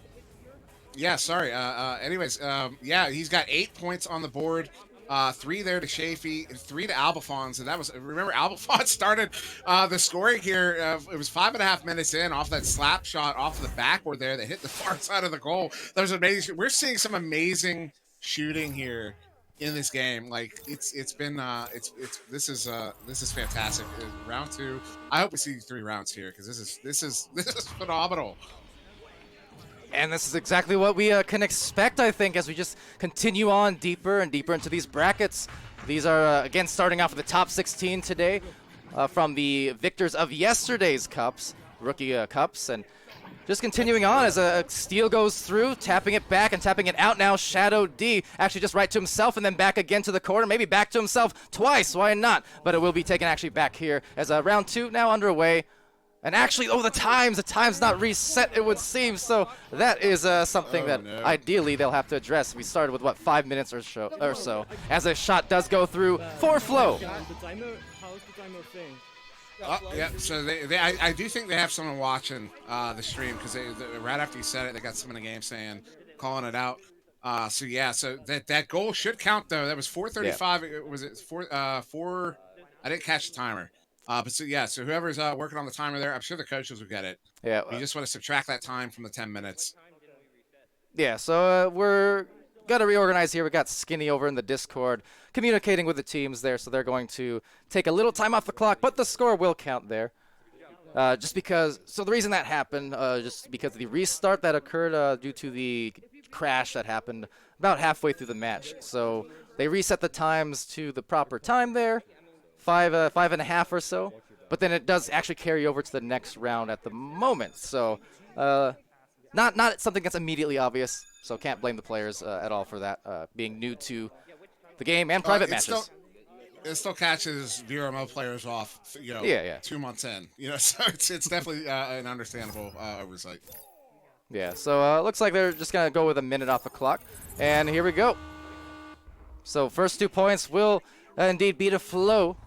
yeah, sorry. Anyways, yeah, he's got 8 points on the board. 3 there to Shafee, 3 to Albafons, and that was, remember, Albafon started the scoring here. It was 5.5 minutes in off that slap shot off the backboard there that hit the far side of the goal. That was amazing. We're seeing some amazing shooting here in this game. Like this is fantastic. Round 2. I hope we see 3 rounds here because this is phenomenal. And this is exactly what we can expect, I think, as we just continue on deeper and deeper into these brackets. These are, again, starting off with the top 16 today from the victors of yesterday's cups, rookie cups. And just continuing on as a steal goes through, tapping it back and tapping it out now. Shadow D actually just right to himself and then back again to the corner. Maybe back to himself twice. Why not? But it will be taken actually back here as round 2 now underway. And actually, the time's not reset, it would seem. So that is something that ideally they'll have to address. We started with, what, 5 minutes or so, as a shot does go through for Flo. Yeah, so I do think they have someone watching the stream because right after you said it, they got someone in the game saying, calling it out. So yeah, so that goal should count though. That was 4:35. Yeah. Was it 4? I didn't catch the timer. But so yeah, so whoever's working on the timer there, I'm sure the coaches will get it. Yeah. You just want to subtract that time from the 10 minutes. Yeah, so we're gonna reorganize here. We got Skinny over in the Discord communicating with the teams there, so they're going to take a little time off the clock, but the score will count there. Just because, so the reason that happened, just because of the restart that occurred due to the crash that happened about halfway through the match. So they reset the times to the proper time there. 5.5 or so, but then it does actually carry over to the next round at the moment. So, not something that's immediately obvious. So can't blame the players at all for that being new to the game and private matches. It still catches VRML players off, you know, 2 months in, you know, so it's definitely an understandable oversight. Yeah. So looks like they're just gonna go with a minute off the clock, and here we go. So first 2 points will indeed beat a Flo.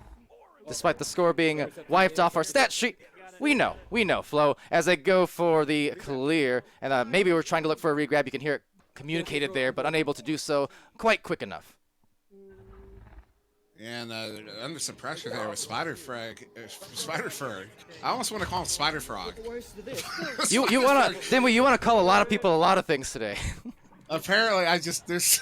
Despite the score being wiped off our stat sheet, we know, Flo, as they go for the clear. And maybe we're trying to look for a regrab. You can hear it communicated there, but unable to do so quite quick enough. And under some pressure there with Spider Frog. I almost want to call him Spider Frog. you want to call a lot of people a lot of things today. Apparently, there's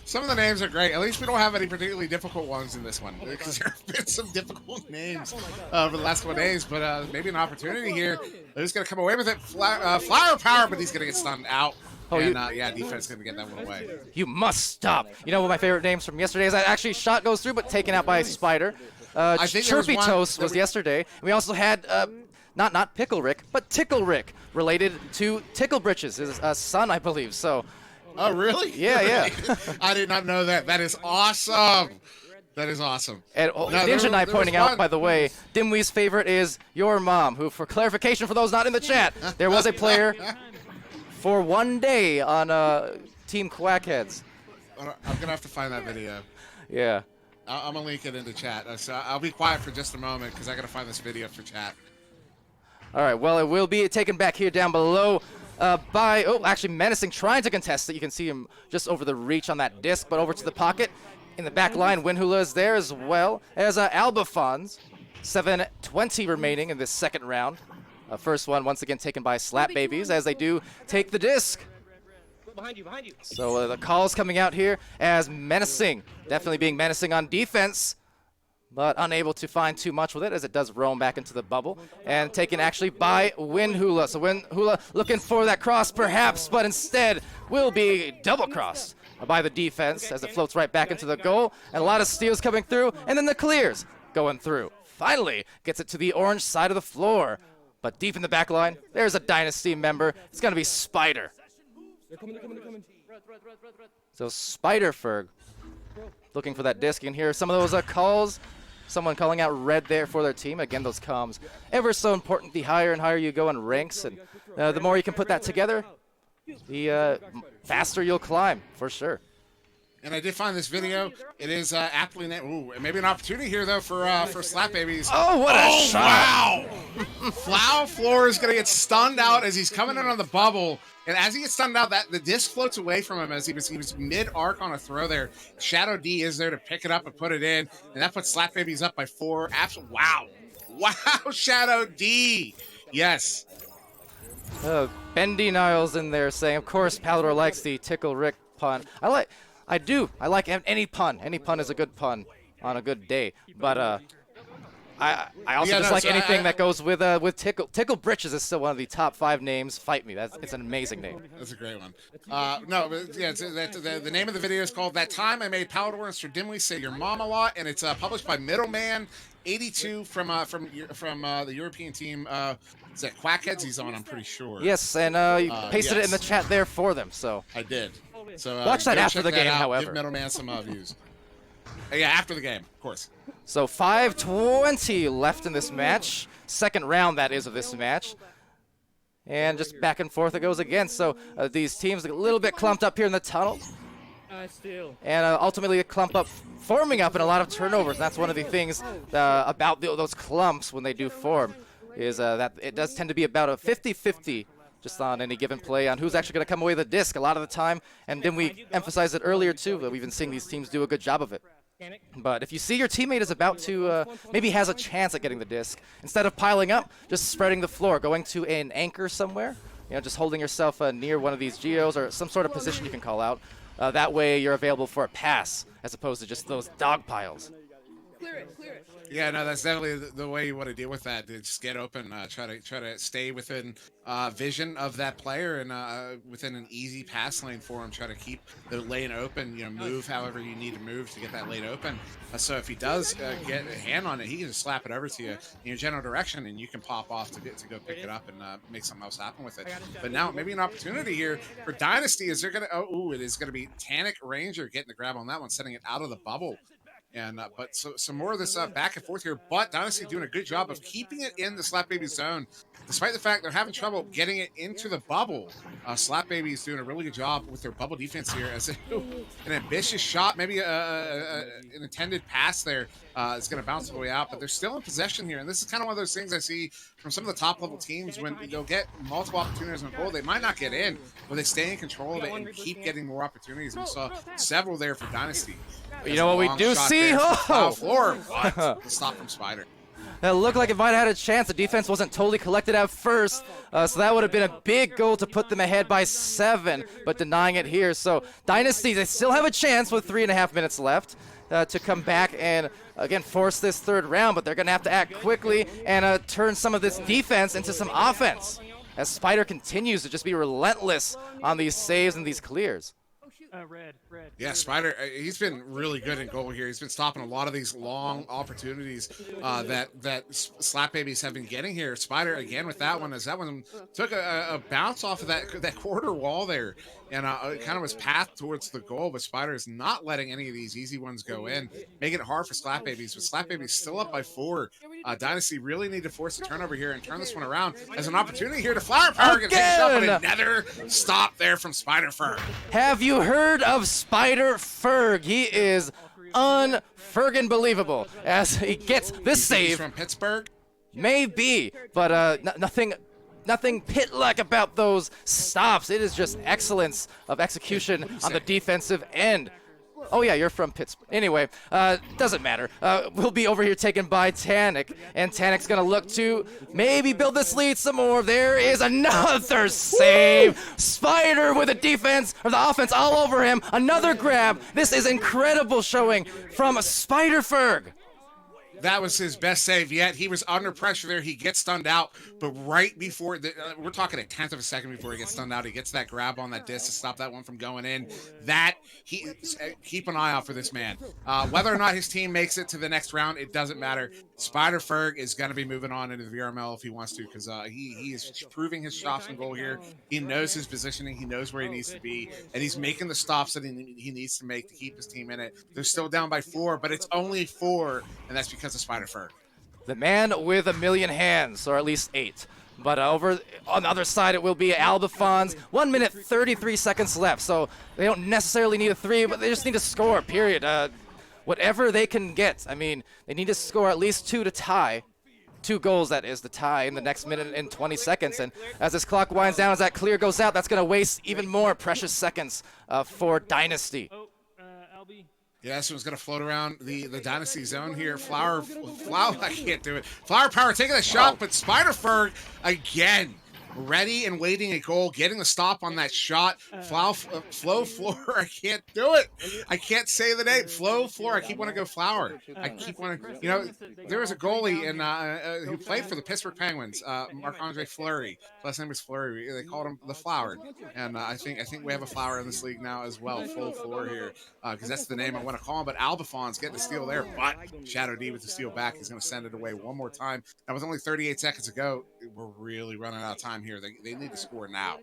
some of the names are great. At least we don't have any particularly difficult ones in this one, because there have been some difficult names over the last couple of days. But maybe an opportunity here. They're just gonna come away with it. Flower Power, but he's gonna get stunned out. Yeah, defense gonna get that one away. You must stop. You know what my favorite names from yesterday is? That actually shot goes through, but taken out by Spider. Chirpy Toast was yesterday. We also had. Not Pickle Rick, but Tickle Rick, related to Tickle Britches, his son, I believe. So. Oh, really? Yeah. I did not know that. That is awesome. That is awesome. And Ninja and I pointing out, by the way, Dimwi's favorite is your mom, who, for clarification for those not in the chat, there was a player for 1 day on Team Quackheads. I'm going to have to find that video. Yeah. I'm going to link it into chat. So I'll be quiet for just a moment because I got to find this video for chat. All right, well, it will be taken back here down below by, actually Menacing trying to contest it. You can see him just over the reach on that disc, but over to the pocket. In the back line, Winhula is there as well as Albafons. 7:20 remaining in this second round. First one, once again, taken by Slap Babies as they do take the disc. Behind you. So the calls coming out here as Menacing, definitely being menacing on defense, but unable to find too much with it as it does roam back into the bubble. And taken actually by Winhula. So Winhula looking for that cross perhaps, but instead will be double crossed by the defense as it floats right back into the goal. And a lot of steals coming through, and then the clears going through. Finally gets it to the orange side of the floor. But deep in the back line, there's a Dynasty member. It's going to be Spider. They're coming. So Spider-Ferg looking for that disc. You can hear some of those calls. Someone calling out red there for their team. Again, those comms ever so important. The higher and higher you go in ranks, and the more you can put that together, the faster you'll climb, for sure. And I did find this video. It is aptly named. Ooh, maybe an opportunity here though for Slap Babies. Oh, what a shot! Wow! Flower Floor is gonna get stunned out as he's coming in on the bubble, and as he gets stunned out, that the disc floats away from him as he was mid arc on a throw there. Shadow D is there to pick it up and put it in, and that puts Slap Babies up by 4. Absolutely, wow, Shadow D, yes. Bendy Niles in there saying, of course, Palidore likes the Tickle Rick pun. I like any pun. Any pun is a good pun on a good day. But I also just like anything that goes with Tickle. Tickle Britches is still one of the top 5 names. Fight me. It's an amazing name. That's a great one. No, but yeah, the name of the video is called "That Time I Made Palidore and SirDimwi Say Your Mom a Lot," and it's published by Middleman 82 from the European team. Is that Quackheads he's on? I'm pretty sure. Yes, and you pasted it in the chat there for them. So I did. So watch that after the game, however. Give Middleman some views. Yeah, after the game, of course. So 5:20 left in this match. Second round, that is, of this match. And just back and forth it goes again. So these teams a little bit clumped up here in the tunnel. And ultimately a clump up, forming up in a lot of turnovers. And that's one of the things about those clumps when they do form, is that it does tend to be about a 50-50 just on any given play on who's actually going to come away with the disc a lot of the time. And then we emphasized it earlier, too, that we've been seeing these teams do a good job of it. But if you see your teammate is about to, maybe has a chance at getting the disc, instead of piling up, just spreading the floor, going to an anchor somewhere, just holding yourself near one of these geos or some sort of position you can call out. That way you're available for a pass as opposed to just those dog piles. Clear it. Yeah, no, that's definitely the way you want to deal with that. To just get open, try to stay within vision of that player and within an easy pass lane for him. Try to keep the lane open. Move however you need to move to get that lane open. So if he does get a hand on it, he can just slap it over to you in your general direction, and you can pop off to go pick it up and make something else happen with it. But now maybe an opportunity here for Dynasty. Is they're gonna? It is gonna be Tannic Ranger getting the grab on that one, setting it out of the bubble. And but some more of this back and forth here, but Dynasty doing a good job of keeping it in the Slap Baby zone, despite the fact they're having trouble getting it into the bubble. Slap Baby is doing a really good job with their bubble defense here, as an ambitious shot, maybe an intended pass there is going to bounce the way out, but they're still in possession here. And this is kind of one of those things I see from some of the top level teams when they'll get multiple opportunities on goal. They might not get in, but they stay in control of it and keep getting more opportunities. And we saw several there for Dynasty. You know what we do see? Floor, but stop from Spider. It looked like it might have had a chance. The defense wasn't totally collected at first, so that would have been a big goal to put them ahead by 7, but denying it here. So Dynasty, they still have a chance with 3.5 minutes left to come back and, again, force this third round, but they're going to have to act quickly and turn some of this defense into some offense, as Spider continues to just be relentless on these saves and these clears. Red. Yeah, Spider, he's been really good in goal here. He's been stopping a lot of these long opportunities that Slap Babies have been getting here. Spider, again, with that one, as that one took a bounce off of that quarter wall there, and it kind of was path towards the goal, but Spider is not letting any of these easy ones go in, making it hard for Slap Babies, but Slap Babies still up by 4. Dynasty really need to force a turnover here and turn this one around as an opportunity here to Flower Power get up, and another stop there from Spider Ferg. Have you heard of Spider Ferg? He is un-Fergin believable as he gets this save. He's from Pittsburgh? Maybe, but nothing pit-like about those stops. It is just excellence of execution on the defensive end. Oh yeah, you're from Pittsburgh. Anyway, doesn't matter. We'll be over here taken by Tannic, and Tannic's gonna look to maybe build this lead some more. There is another save. Spider with the defense, or the offense all over him. Another grab. This is incredible showing from Spider Ferg. That was his best save yet. He was under pressure there. He gets stunned out, but right before, we're talking a 10th of a second before he gets stunned out, he gets that grab on that disc to stop that one from going in. Keep an eye out for this man. Whether or not his team makes it to the next round, it doesn't matter. Spider Ferg is going to be moving on into the VRML if he wants to, because he is proving his shots and goal here. He knows his positioning. He knows where he needs to be, and he's making the stops that he needs to make to keep his team in it. They're still down by 4, but it's only 4, and that's because of Spider Ferg. The man with a million hands, or at least 8. But over on the other side, it will be Albifons. 1 minute, 33 seconds left. So they don't necessarily need a 3, but they just need to score, period. Whatever they can get. I mean, they need to score at least 2 to tie. 2 goals, that is, the tie in the next minute and 20 seconds. And as this clock winds down, as that clear goes out, that's going to waste even more precious seconds for Dynasty. Oh, Albie. Yeah, this one's going to float around the Dynasty zone here. Flower, I can't do it. Flower Power taking a shot, but Spiderferg again. Ready and waiting a goal, getting the stop on that shot. Flow Floor, I can't do it. I can't say the name. Flow Floor, I keep wanting to go Flower. I keep wanting, there was a goalie who played for the Pittsburgh Penguins, Marc-Andre Fleury. Last name was Fleury. They called him the Flower. And I think we have a Flower in this league now as well. Flow Floor here, because that's the name I want to call him. But Albifon's getting the steal there, but Shadow D with the steal back. He's going to send it away one more time. Now with only 38 seconds to go, we're really running out of time here. They need to score now.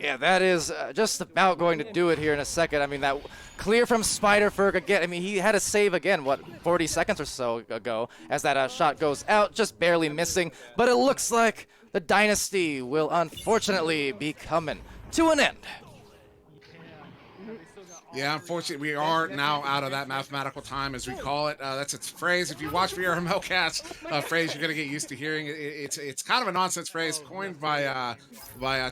Yeah, that is just about going to do it here in a second. I mean, that clear from Spiderferg again. I mean, he had a save again, 40 seconds or so ago, as that shot goes out, just barely missing. But it looks like the Dynasty will unfortunately be coming to an end. Yeah, unfortunately, we are now out of that mathematical time, as we call it. That's its phrase. If you watch VRML cast, phrase you're going to get used to hearing. It's kind of a nonsense phrase coined by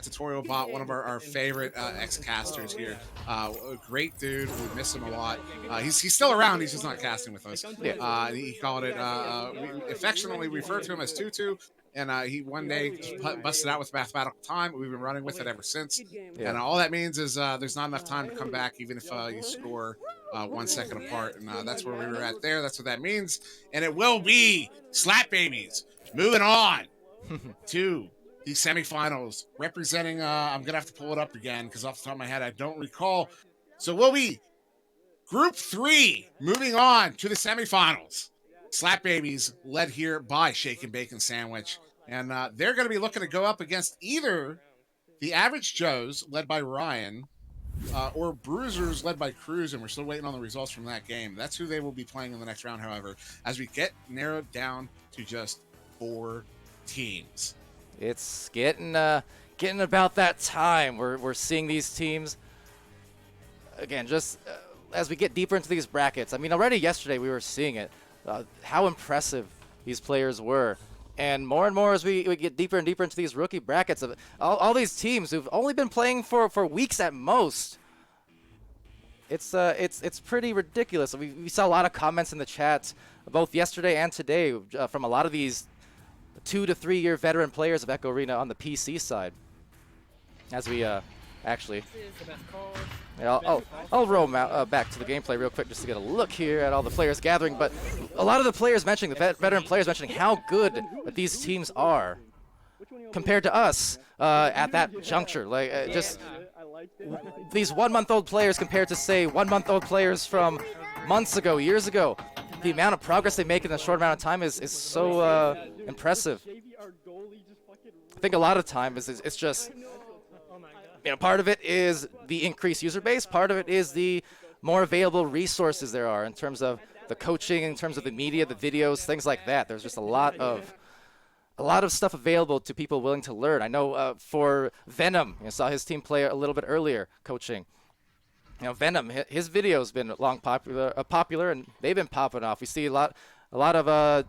Tutorial Bot, one of our favorite ex-casters here. A great dude. We miss him a lot. He's still around. He's just not casting with us. Yeah. He called it, we affectionately refer to him as Tutu. And he one day just busted out with mathematical time. We've been running with it ever since. Yeah. And all that means is there's not enough time to come back, even if you score 1 second apart. And that's where we were at there. That's what that means. And it will be Slap Babies moving on to the semifinals. Representing, I'm going to have to pull it up again because off the top of my head, I don't recall. So we'll be Group 3 moving on to the semifinals. Slap Babies led here by Shake and Bacon Sandwich. And they're going to be looking to go up against either the Average Joes, led by Ryan, or Bruisers, led by Cruz. And we're still waiting on the results from that game. That's who they will be playing in the next round, however, as we get narrowed down to just 4 teams. It's getting about that time. We're seeing these teams, again, just as we get deeper into these brackets. I mean, already yesterday we were seeing it. How impressive these players were. And more as we get deeper and deeper into these rookie brackets, of all these teams who've only been playing for weeks at most. It's pretty ridiculous. We saw a lot of comments in the chat, both yesterday and today, from a lot of these 2 to 3 year veteran players of Echo Arena on the PC side. As we actually, yeah, I'll roam out, back to the gameplay real quick just to get a look here at all the players gathering. But a lot of the players mentioning, the veteran players mentioning how good these teams are compared to us at that juncture. Like just these 1-month-old players compared to, say, 1-month-old players from months ago, years ago. The amount of progress they make in a short amount of time is so impressive. I think a lot of time it's just, part of it is the increased user base. Part of it is the more available resources there are in terms of the coaching, in terms of the media, the videos, things like that. There's just a lot of stuff available to people willing to learn. I know for Venom, I saw his team play a little bit earlier, coaching. Venom, his video's been long popular, and they've been popping off. We see a lot of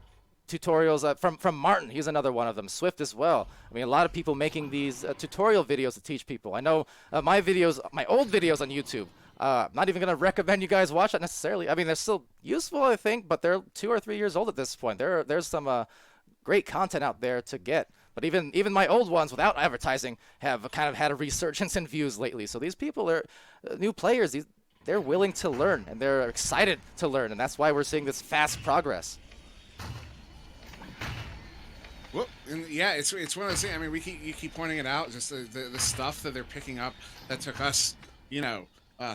tutorials from Martin. He's another one of them. Swiift as well. I mean, a lot of people making these tutorial videos to teach people. I know my old videos on YouTube. I'm not even going to recommend you guys watch that necessarily. I mean, they're still useful, I think, but they're 2 or 3 years old at this point. There's some great content out there to get. But even my old ones without advertising have kind of had a resurgence in views lately. So these people are new players. They're willing to learn, and they're excited to learn, and that's why we're seeing this fast progress. Well, and yeah, it's one of those things. I mean, you keep pointing it out, just the stuff that they're picking up that took us,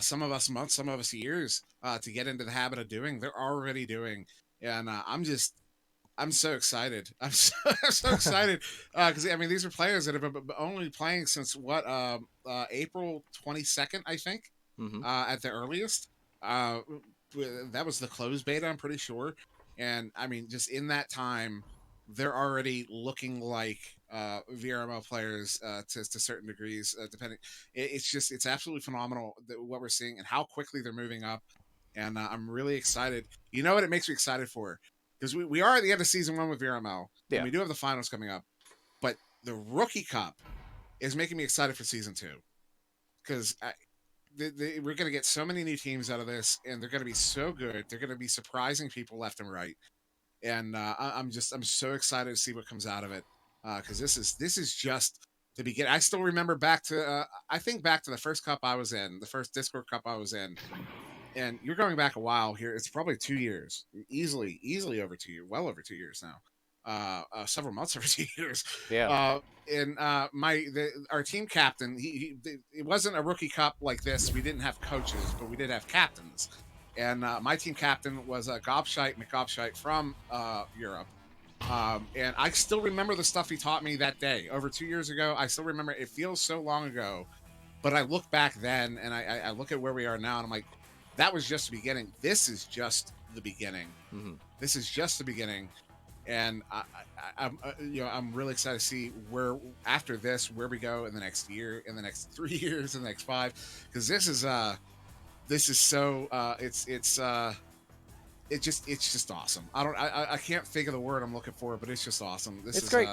some of us months, some of us years to get into the habit of doing. They're already doing, and I'm so excited. I'm so excited because I mean, these are players that have been only playing since April 22nd, I think, at the earliest. That was the closed beta, I'm pretty sure. And I mean, just in that time, they're already looking like VRML players to certain degrees, depending. It's absolutely phenomenal what we're seeing and how quickly they're moving up. And I'm really excited. You know what it makes me excited for? Because we are at the end of season 1 with VRML, Yeah. and we do have the finals coming up. But the Rookie Cup is making me excited for season 2. Because we're going to get so many new teams out of this, and they're going to be so good. They're going to be surprising people left and right. And I'm so excited to see what comes out of it. Because this is just the beginning. I still remember back to I think back to the first cup I was in, the first Discord cup I was in. And you're going back a while here. It's probably 2 years, easily over 2 years, well over 2 years now. Several months over 2 years. Yeah. And our team captain, it wasn't a rookie cup like this. We didn't have coaches, but we did have captains. And my team captain was a McFabulous from Europe. And I still remember the stuff he taught me that day over 2 years ago. I still remember. It feels so long ago, but I look back then and I look at where we are now, and I'm like, that was just the beginning. This is just the beginning. Mm-hmm. This is just the beginning. And I'm really excited to see where after this, where we go in the next year, in the next 3 years, in the next 5, because this is so it's just awesome. I can't think of the word I'm looking for, but it's just awesome. It's great.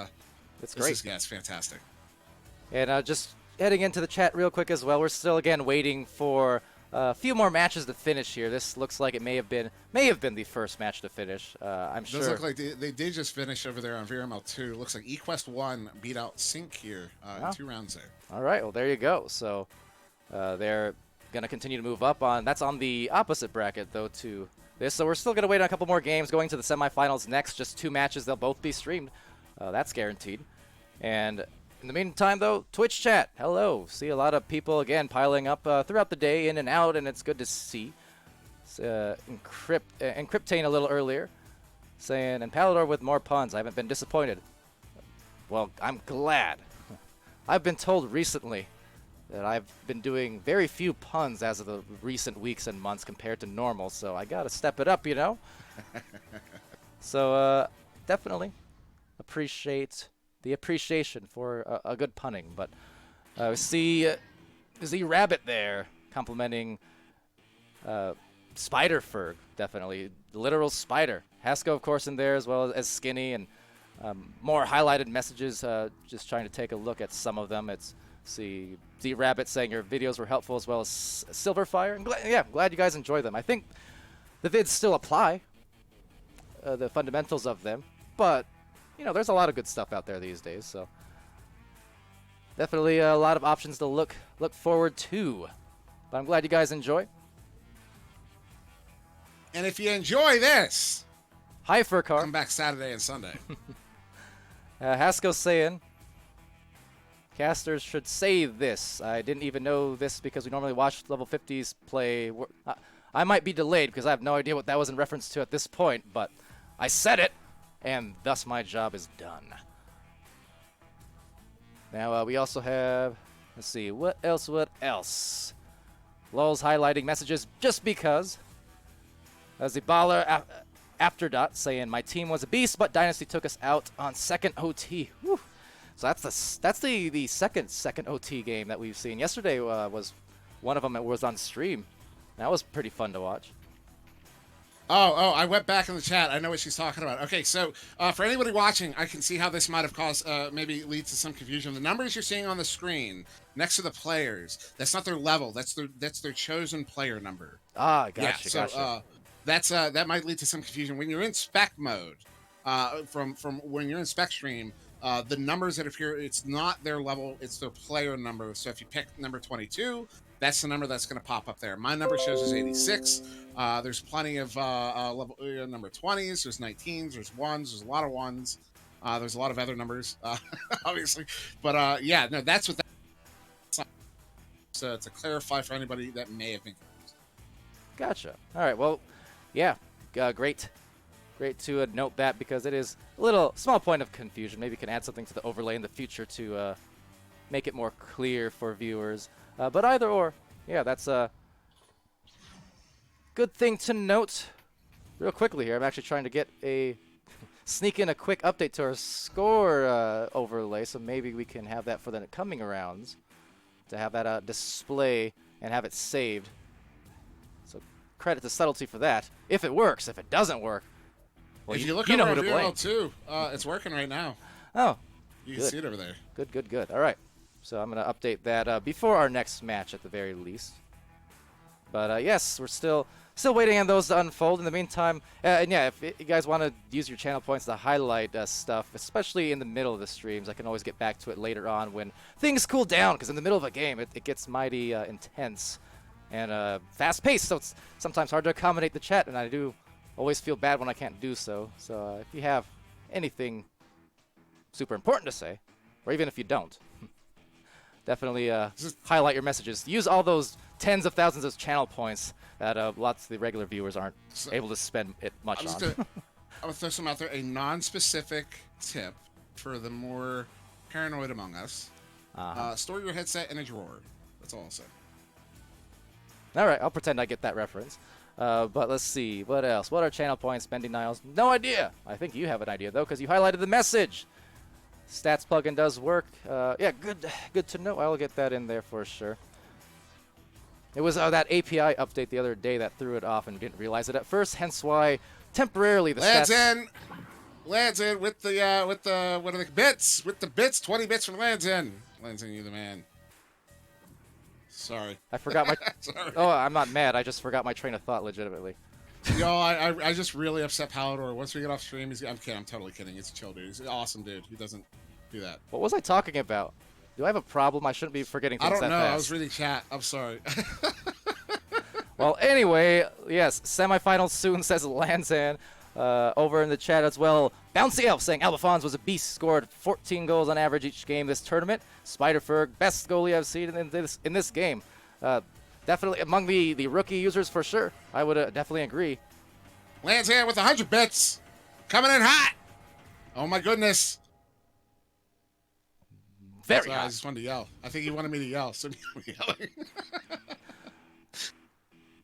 It's great. Yeah, it's fantastic. And just heading into the chat real quick as well. We're still again waiting for a few more matches to finish here. This looks like it may have been the first match to finish. I'm sure. Does look like they did just finish over there on VRML 2. Looks like eQuest 1 beat out Sync here in 2 rounds there. All right, well there you go. So they're gonna continue to move up on. That's on the opposite bracket though to this. So we're still gonna wait on a couple more games going to the semifinals next. Just 2 matches. They'll both be streamed. That's guaranteed. And in the meantime, though, Twitch chat, hello. See a lot of people, again, piling up throughout the day, in and out, and it's good to see. Encryptane a little earlier, saying, and Palidore with more puns. I haven't been disappointed. Well, I'm glad. I've been told recently that I've been doing very few puns as of the recent weeks and months compared to normal, so I got to step it up, you know? So, definitely appreciate the appreciation for a good punning, but see Z Rabbit there complimenting Spider Ferg, definitely literal spider. Hasko, of course, in there as well as Skinny, and more highlighted messages. Just trying to take a look at some of them. It's see Z Rabbit saying your videos were helpful as well as Silverfire. And I'm glad you guys enjoy them. I think the vids still apply, the fundamentals of them, but you know, there's a lot of good stuff out there these days, so definitely a lot of options to look forward to. But I'm glad you guys enjoy. And if you enjoy this, hi Furcar. Come back Saturday and Sunday. Hasko saying, casters should say this. I didn't even know this because we normally watch level 50s play. I might be delayed because I have no idea what that was in reference to at this point, but I said it. And thus my job is done. Now we also have, let's see, what else? Lul's highlighting messages just because. Zibala after dot saying my team was a beast, but Dynasty took us out on second OT. Whew. So that's the second OT game that we've seen. Yesterday was one of them that was on stream. That was pretty fun to watch. Oh, I went back in the chat. I know what she's talking about. Okay, so for anybody watching, I can see how this might have caused, maybe lead to some confusion. The numbers you're seeing on the screen next to the players, that's not their level. That's their chosen player number. Ah, gotcha, yeah, so, gotcha. That might lead to some confusion. When you're in spec mode, from when you're in spec stream, the numbers that appear, it's not their level, it's their player number. So if you pick number 22, that's the number that's going to pop up there. My number shows is 86. There's plenty of level number 20s. There's 19s. There's 1s. There's a lot of 1s. There's a lot of other numbers, obviously. But yeah, no, that's what that's. So to clarify for anybody that may have been confused. Gotcha. All right. Well, yeah, great to note that because it is a little small point of confusion. Maybe you can add something to the overlay in the future to make it more clear for viewers. But either or, yeah, that's a good thing to note. Real quickly here, I'm actually trying to get a sneak in a quick update to our score overlay, so maybe we can have that for the coming rounds, to have that display and have it saved. So credit to Subtlety for that. If it works, if it doesn't work, well, if you look you know over who to blame. VRML too, it's working right now. Oh, You can good. see it over there. Good, good, good. All right. So I'm going to update that before our next match at the very least. But yes, we're still waiting on those to unfold. In the meantime, and yeah, if you guys want to use your channel points to highlight stuff, especially in the middle of the streams, I can always get back to it later on when things cool down, because in the middle of a game, it gets mighty intense and fast-paced, so it's sometimes hard to accommodate the chat, and I do always feel bad when I can't do so. So if you have anything super important to say, or even if you don't, definitely highlight your messages. Use all those tens of thousands of channel points that lots of the regular viewers aren't able to spend it much on. I'm gonna throw some out there. A non-specific tip for the more paranoid among us: store your headset in a drawer. That's all I'll say. All right, I'll pretend I get that reference. But let's see, what else? What are channel points, spend denials? No idea. I think you have an idea though, because you highlighted the message. Stats plugin does work. Yeah, good to know. I'll get that in there for sure. It was that API update the other day that threw it off and didn't realize it at first. Hence why temporarily the stats. Lands in with the what are the bits? With the bits, 20 bits from Lands in. Lands in, you the man. Sorry. I forgot my. Sorry. Oh, I'm not mad. I just forgot my train of thought legitimately. Yo, I just really upset Palidore. Once we get off stream, I'm kidding. I'm totally kidding. He's a chill dude. He's an awesome dude. He doesn't do that. What was I talking about? Do I have a problem? I shouldn't be forgetting things I don't that know. fast. I was reading chat. I'm sorry. Well, anyway, yes, semifinals soon, says Lanzan. Over in the chat as well, Bouncy Elf saying Albafons was a beast, scored 14 goals on average each game this tournament. Spiderferg, best goalie I've seen in this game. Definitely among the rookie users for sure. I would definitely agree. Lands here with 100 bits. Coming in hot. Oh my goodness. Very I hot. just wanted to yell. I think he wanted me to yell, so I'm yelling.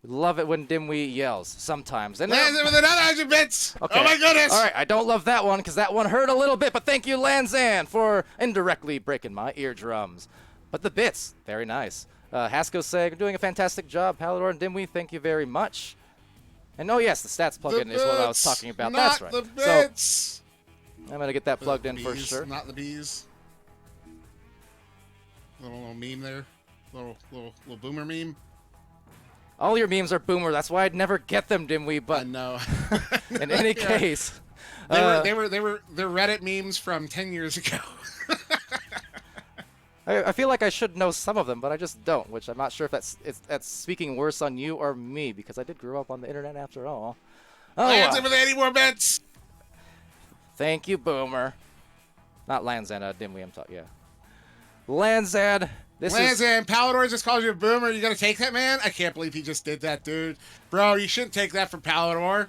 Love it when Dimwi yells sometimes. And Lands in with another 100 bits. Okay. Oh my goodness. All right, I don't love that one because that one hurt a little bit, but thank you, Lanzan, for indirectly breaking my eardrums. But the bits, very nice. Hasko saying, doing a fantastic job. Palidore and Dimwi, thank you very much. And oh yes, the stats plugin is what I was talking about. That's right. The bits. So I'm gonna get that plugged in for bees, sure. Not the bees. Little meme there. Little boomer meme. All your memes are boomer. That's why I'd never get them, Dimwi. I But know. in any case, They're Reddit memes from 10 years ago. I feel like I should know some of them, but I just don't. Which I'm not sure if that's speaking worse on you or me, because I did grow up on the internet after all. Oh, Lands in with 80 more bits. thank you, boomer. Not Lanzan, Dimwi. I'm talking. Yeah, Lanzan. Lands in. Palidore just called you a boomer. You gonna take that, man? I can't believe he just did that, dude. Bro, you shouldn't take that from Palidore.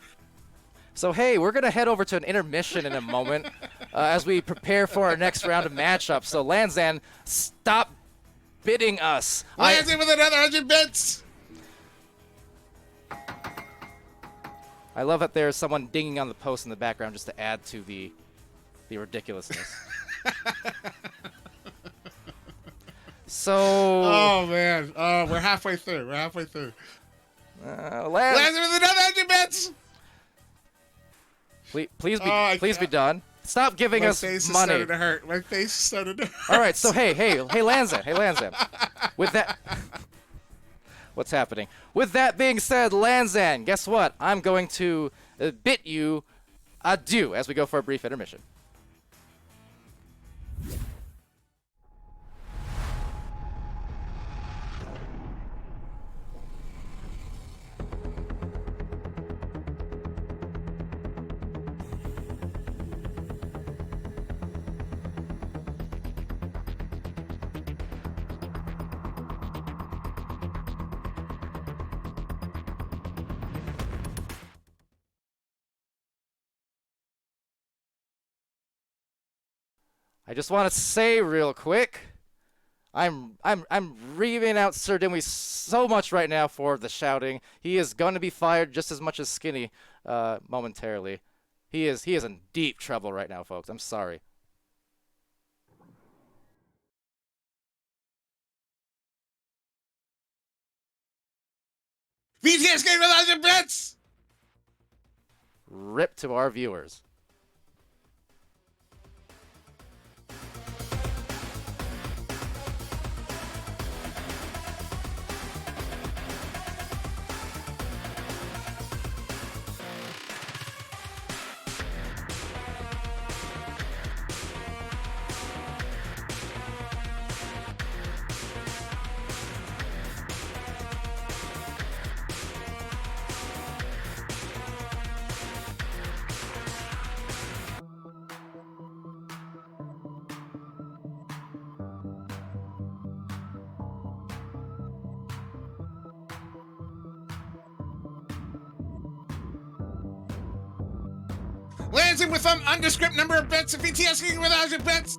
So hey, we're gonna head over to an intermission in a moment as we prepare for our next round of matchups. So Lanzan, stop bidding us. Lands in with another 100 bits. I love that there's someone dinging on the post in the background just to add to the ridiculousness. So. Oh man. We're halfway through. Lands Lands in with another 100 bits. Please be done. Stop giving My us face is money. starting to hurt. My face is starting to hurt. All right, so hey, Lanzan. With that, what's happening? With that being said, Lanzan, guess what? I'm going to bid you adieu as we go for a brief intermission. I just want to say real quick, I'm reaming out SirDimwi so much right now for the shouting. He is going to be fired just as much as Skinny momentarily. He is in deep trouble right now, folks. I'm sorry. VTS game 1,000 bits! Rip to our viewers. Lands him with some undescript number of bits. VTS game 1,000 bits!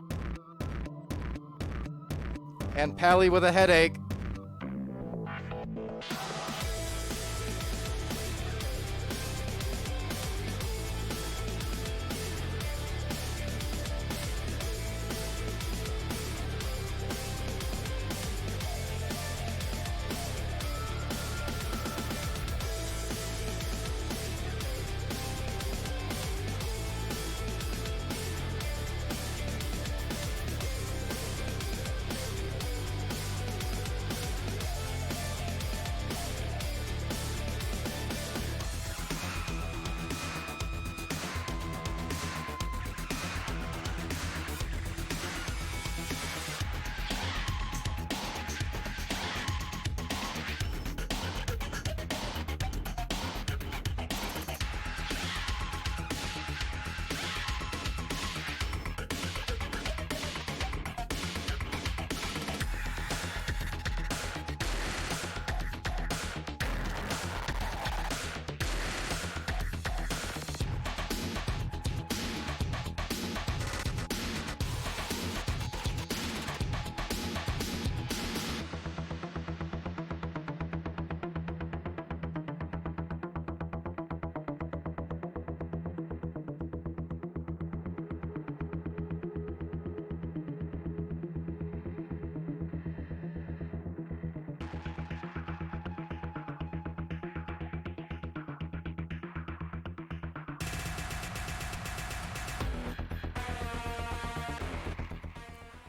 And Pally with a headache.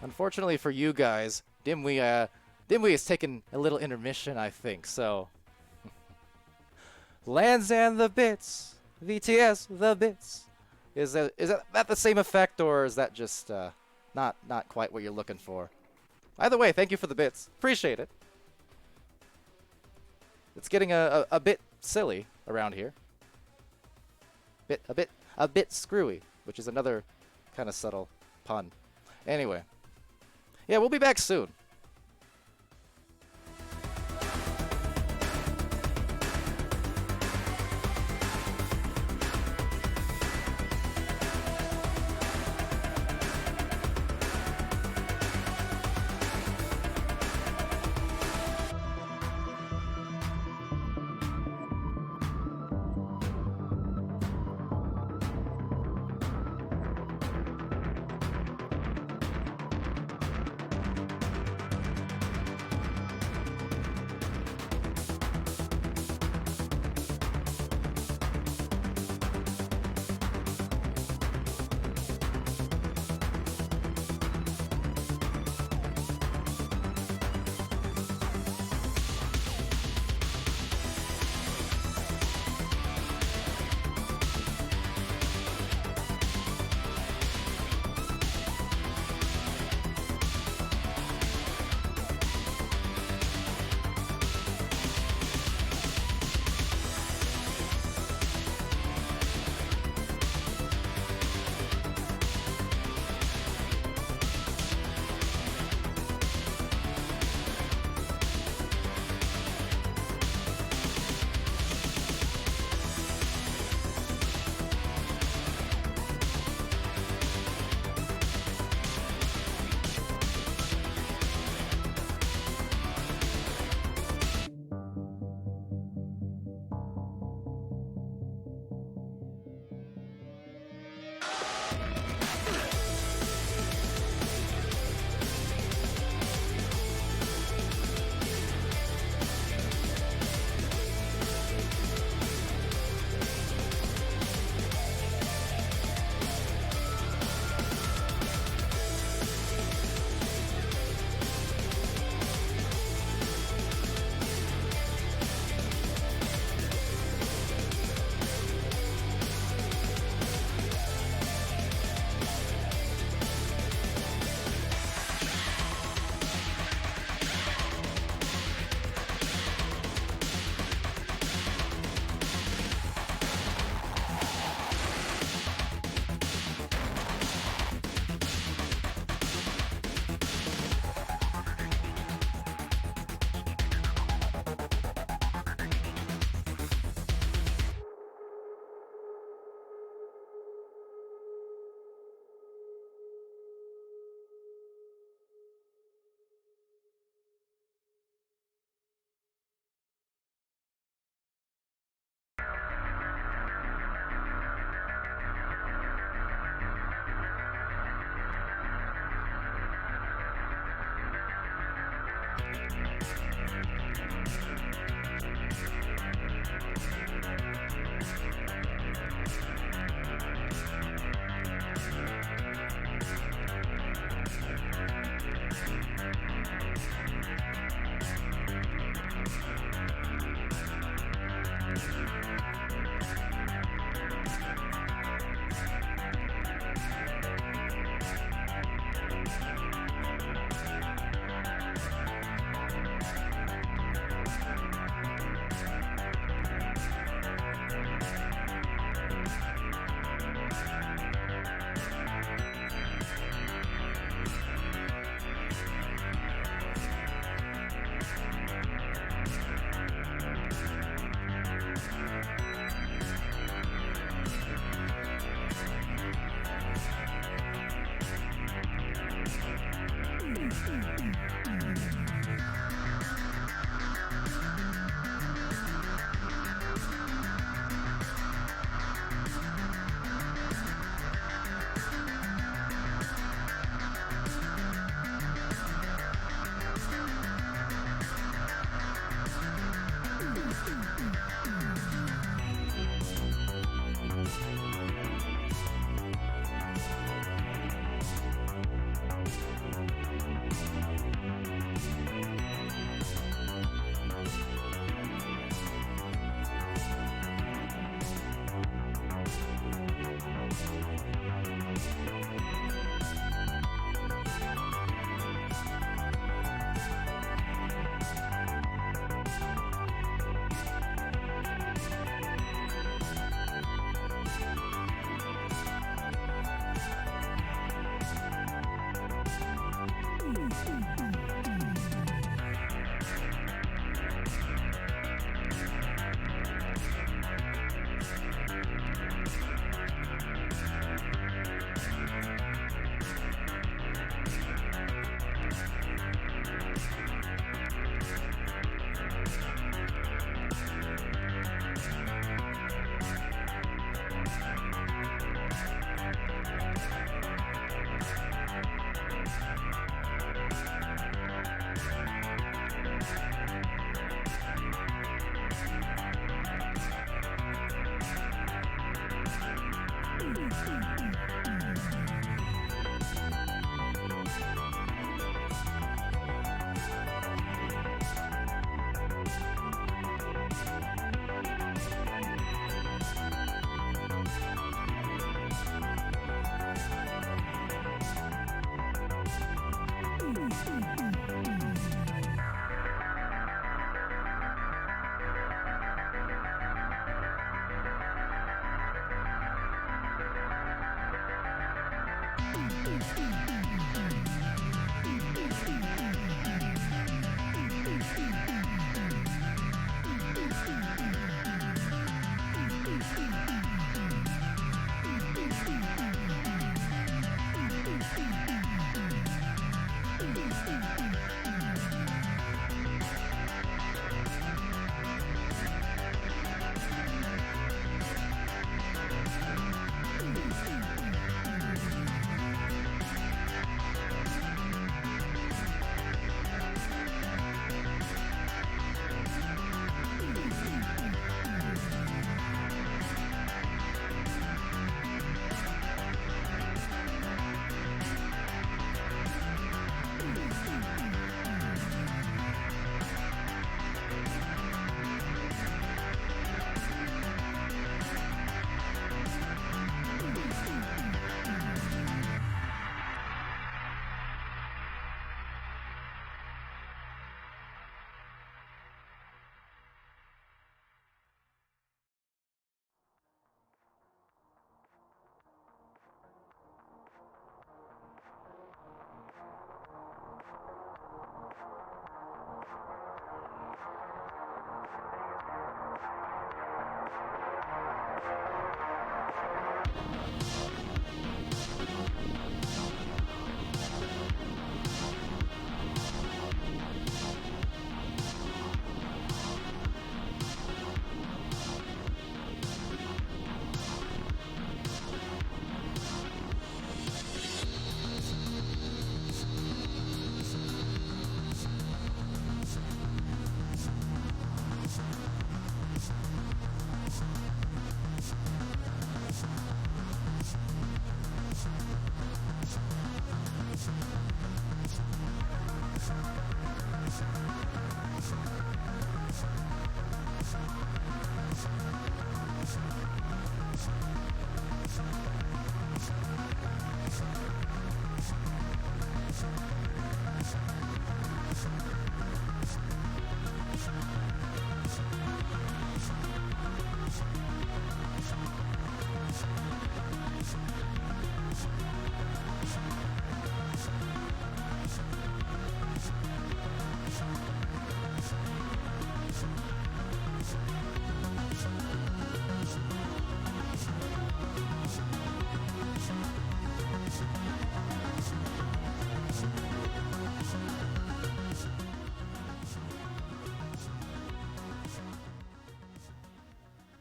Unfortunately for you guys, Dimwi has taken a little intermission, I think, so. Lands and the bits. VTS, the bits. Is that the same effect, or is that just not quite what you're looking for? Either way, thank you for the bits. Appreciate it. It's getting a bit silly around here. A bit screwy, which is another kind of subtle pun. Anyway. Yeah, we'll be back soon.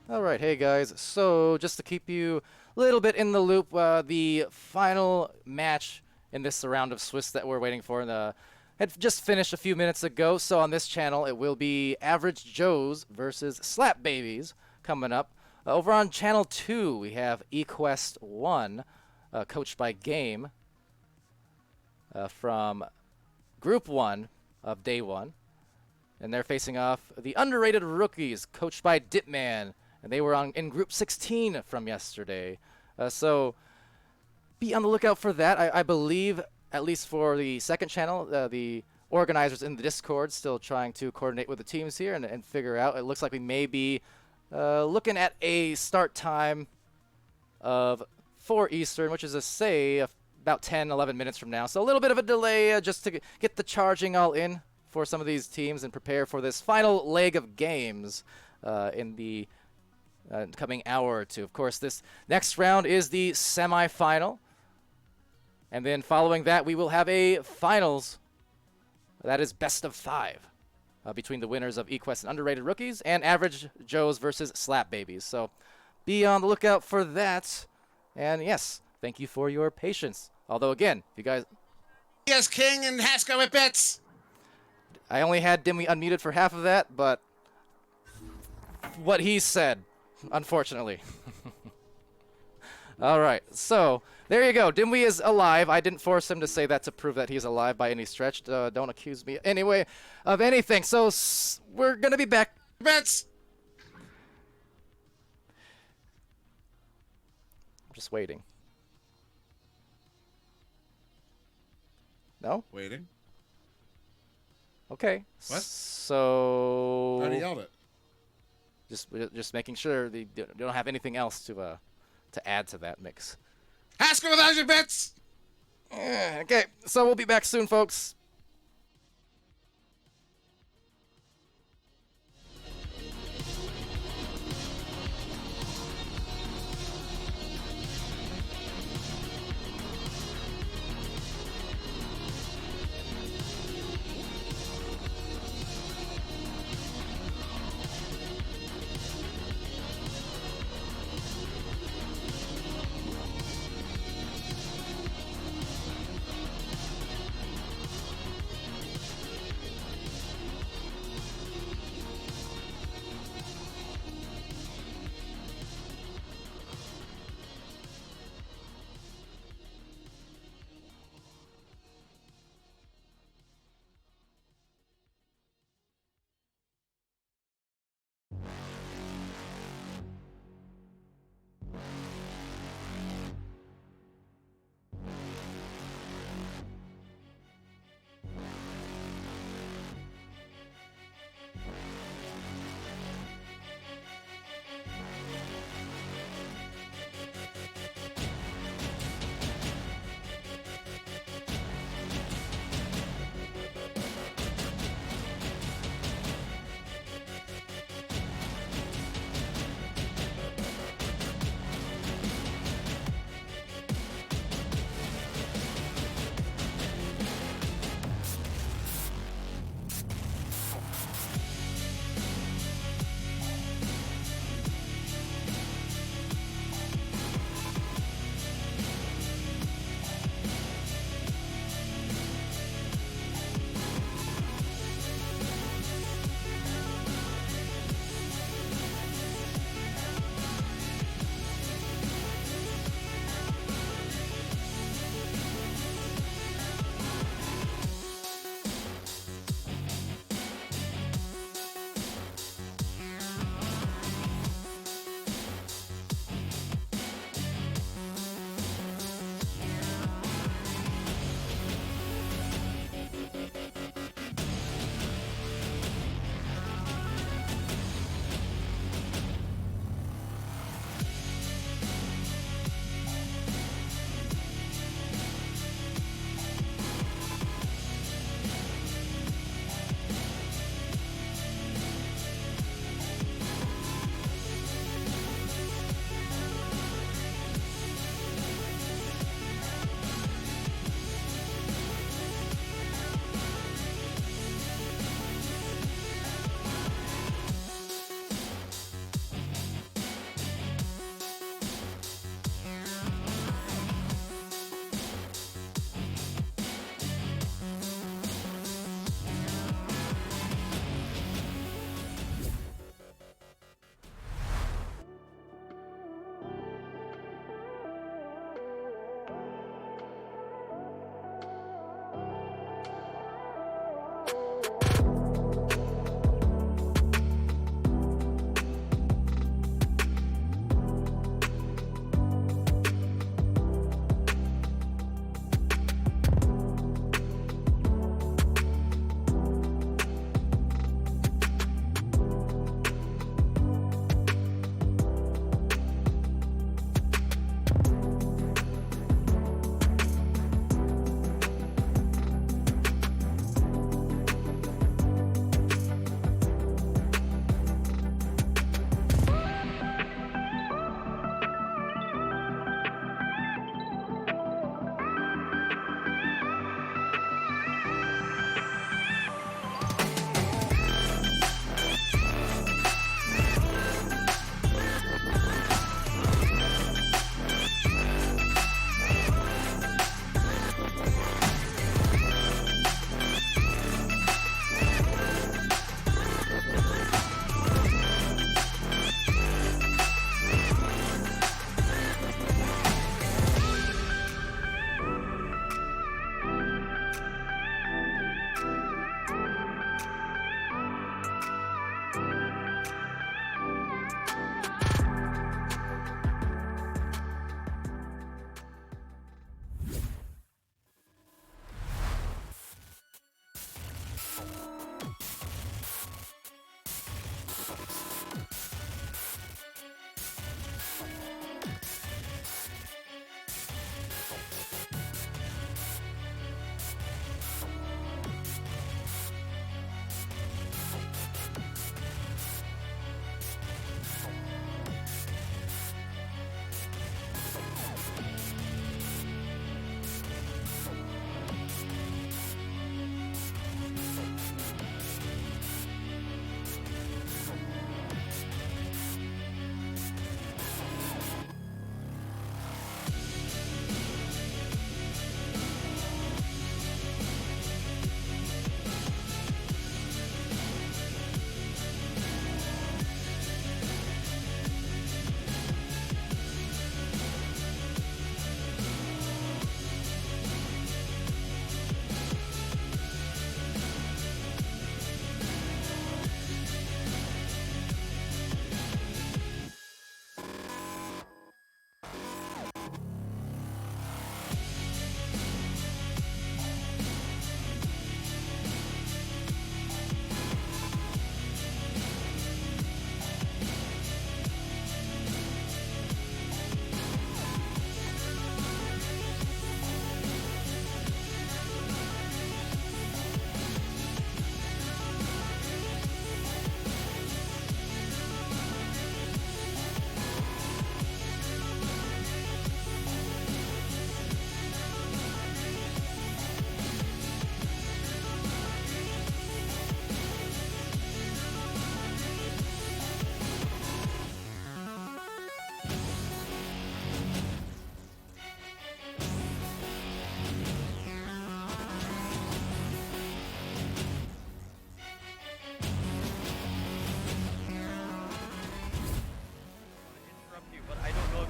Alright, hey guys, so just to keep you a little bit in the loop, the final match in this round of Swiss that we're waiting for had just finished a few minutes ago, so on this channel it will be Average Joes versus Slap Babies coming up. Over on channel 2 we have eQuest 1, coached by Game, from Group 1 of Day 1. And they're facing off the Underrated Rookies, coached by Dipman. And they were in Group 16 from yesterday. So be on the lookout for that. I believe, at least for the second channel, the organizers in the Discord still trying to coordinate with the teams here and figure out. It looks like we may be looking at a start time of 4 Eastern, which is about 10, 11 minutes from now. So a little bit of a delay just to get the charging all in for some of these teams and prepare for this final leg of games in the coming hour or two. Of course, this next round is the semifinal. And then following that, we will have a finals. That is best of 5 between the winners of eQuest and Underrated Rookies and Average Joes versus Slap Babies. So be on the lookout for that. And yes, thank you for your patience. Although, again, if you guys... Yes, King and Haska with bits! I only had Dimwi unmuted for half of that, but what he said, unfortunately. All right, so there you go. Dimwi is alive. I didn't force him to say that to prove that he's alive by any stretch. Don't accuse me anyway of anything. So we're gonna be back. Bets. I'm just waiting. No? Waiting. Okay. What? So. I already yelled it. Just making sure that you don't have anything else to add to that mix. Haskell with 100 bits. Okay, so we'll be back soon, folks.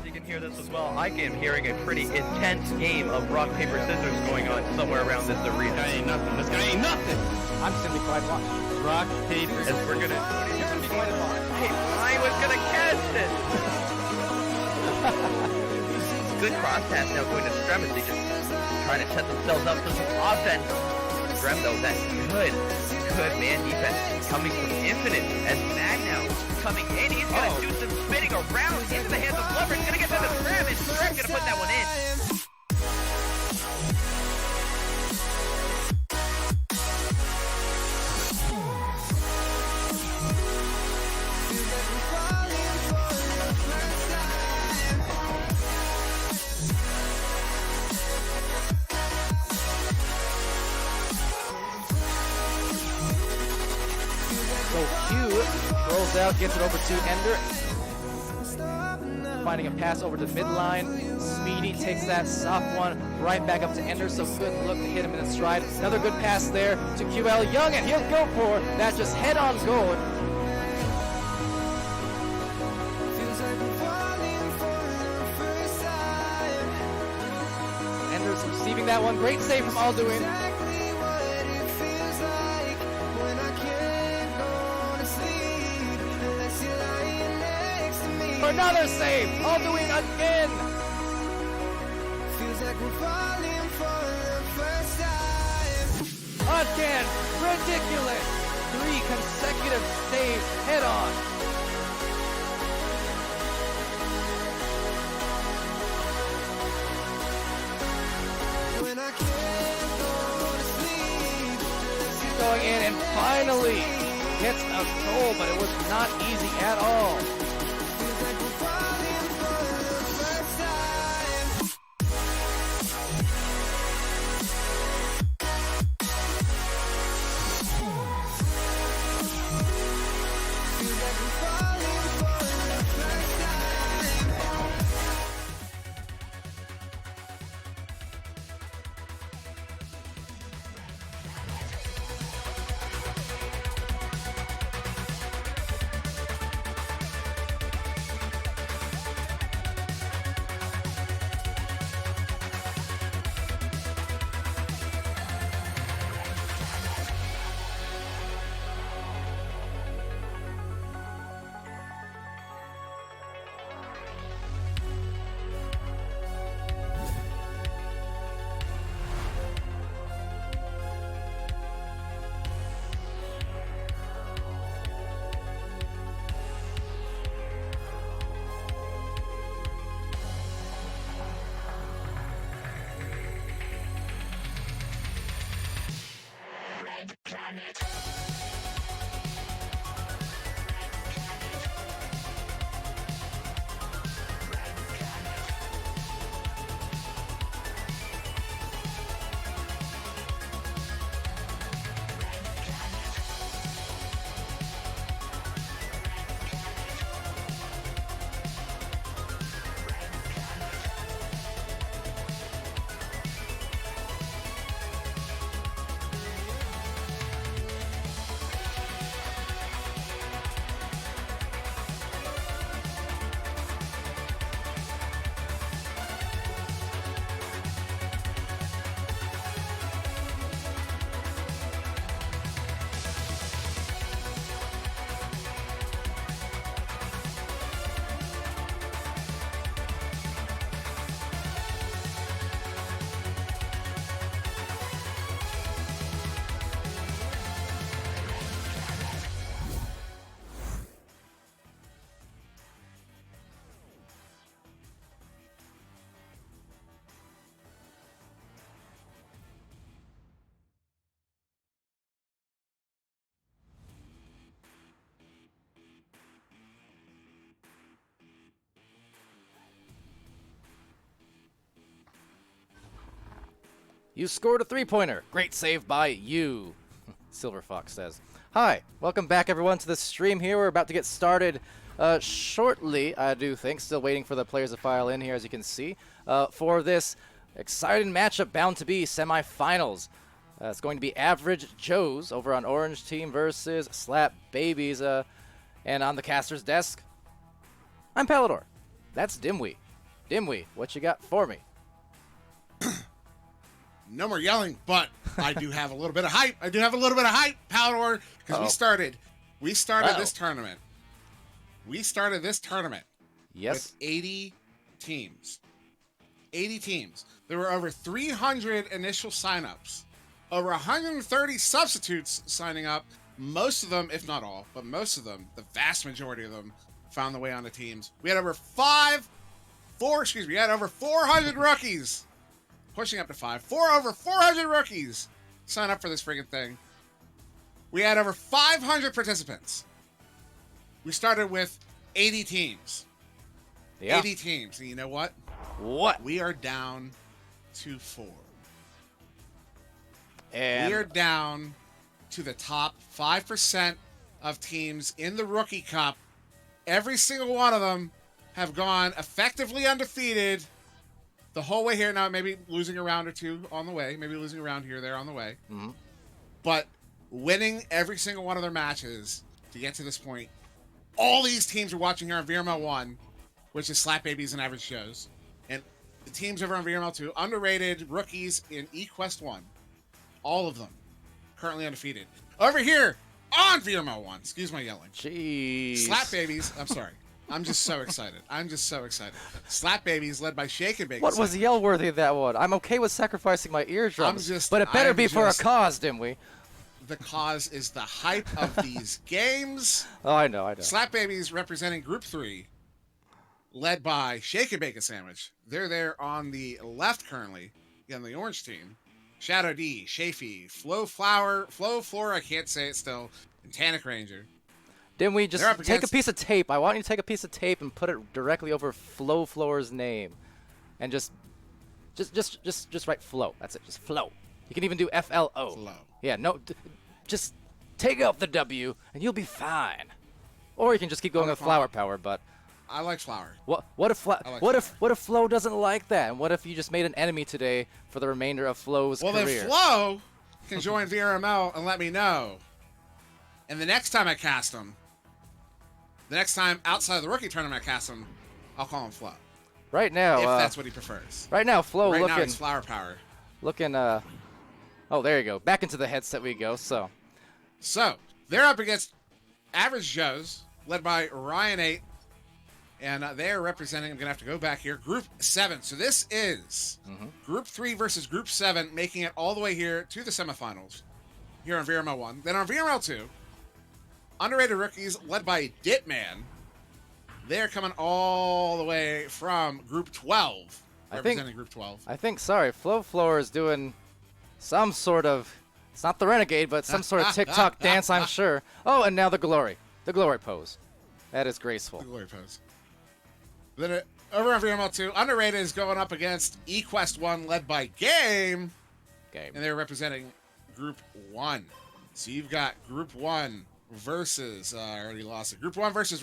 you can hear this as well, I am hearing a pretty intense game of rock, paper, scissors going on somewhere around this arena. This guy ain't nothing. This guy ain't nothing. I'm simply quiet and watch. Rock, paper, and we're gonna. Hey, I was gonna cast it. Good cross pass now going to Strem as they just trying to set themselves up for some offense. Strem though, that's good man defense coming from Infinite as Mag now coming in. He's gonna do some spinning around into the hands of Blubber. He's gonna get to the Strem, and Strem's gonna put that one in. Rolls out, gets it over to Ender. Finding a pass over to midline. Speedy takes that soft one right back up to Ender, so good look to hit him in his stride. Another good pass there to QL Young, and he'll go for that just head-on goal. Ender's receiving that one. Great save from Alduin. Another save! Alduin again! Feels like we're falling for the first time. Again! Ridiculous! 3 consecutive saves head on. When I can't go to sleep. He's going in and finally gets a goal, but it was not easy at all. You scored a 3-pointer. Great save by you, Silver Fox says. Hi, welcome back everyone to the stream here. We're about to get started shortly, I do think. Still waiting for the players to file in here, as you can see, for this exciting matchup bound to be semifinals. It's going to be Average Joes over on Orange Team versus Slap Babies. And on the caster's desk, I'm Palidore. That's Dimwi. Dimwi, what you got for me? No more yelling, but I do have a little bit of hype. Palidore, because we started Uh-oh. this tournament. We started this tournament Yes. with 80 teams. 80 teams. There were over 300 initial signups, over 130 substitutes signing up. Most of them, if not all, but most of them, the vast majority of them, found the way onto teams. We had over 400 rookies, pushing up to over 400 rookies sign up for this friggin' thing. We had over 500 participants. We started with 80 teams. Yeah. 80 teams. And you know what? What? We are down to 4. And We are down to the top 5% of teams in the Rookie Cup. Every single one of them have gone effectively undefeated the whole way here. Now, maybe losing a round or two on the way. Maybe losing a round here or there on the way. Mhm. But winning every single one of their matches to get to this point. All these teams are watching here on VRML 1, which is Slap Babies and Average Shows. And the teams over on VRML 2, underrated rookies in eQuest 1. All of them currently undefeated. Over here on VRML 1, excuse my yelling. jeez. Slap Babies, I'm sorry. I'm just so excited. Slap Babies led by Shake and Bake. What was yell worthy of that one? I'm okay with sacrificing my eardrums, I'm just- but it better I'm be for a just- cause, Dimwi. The cause is the hype of these games. Oh, I know. Slap Babies representing Group 3, led by Shake and Bake a Sandwich. They're there on the left currently, on the orange team. Shadow D, Shafee, Flow Floor, I can't say it still, and Tannic Ranger. Dimwi, just They're up take a against- piece of tape. I want you to take a piece of tape and put it directly over Flo Floor's name, and just write Flo. That's it. Just Flo. You can even do FLO. Flow. Yeah, no, just take out the W and you'll be fine. Or you can just keep going with Flower Power. But I like Flower. what if I like what if Flo doesn't like that? And what if you just made an enemy today for the remainder of Flo's Well, career? then Flo can join VRML and let me know. And the next time I cast him, the next time outside of the rookie tournament I cast him, I'll call him Flo. Right now, If that's what he prefers. right now, Flo Right now looking it's Flower Power. Oh, there you go. Back into the headset we go. So So, they're up against Average Joes, led by Ryan 8. And they're representing, I'm going to have to go back here, Group 7. So this is Group 3 versus Group 7, making it all the way here to the semifinals here on VRML 1. Then on VRML 2, underrated rookies led by Ditman. They're coming all the way from Group 12, representing Group 12. I think, Flo Floor is doing some sort of, it's not the Renegade, but some sort of TikTok dance, I'm sure. Oh, and now the glory pose. That is graceful. The glory pose. Then over on VRML 2, underrated is going up against eQuest 1, led by Game. Game. And they're representing Group 1. So you've got Group 1 versus, I already lost it. Group 1 versus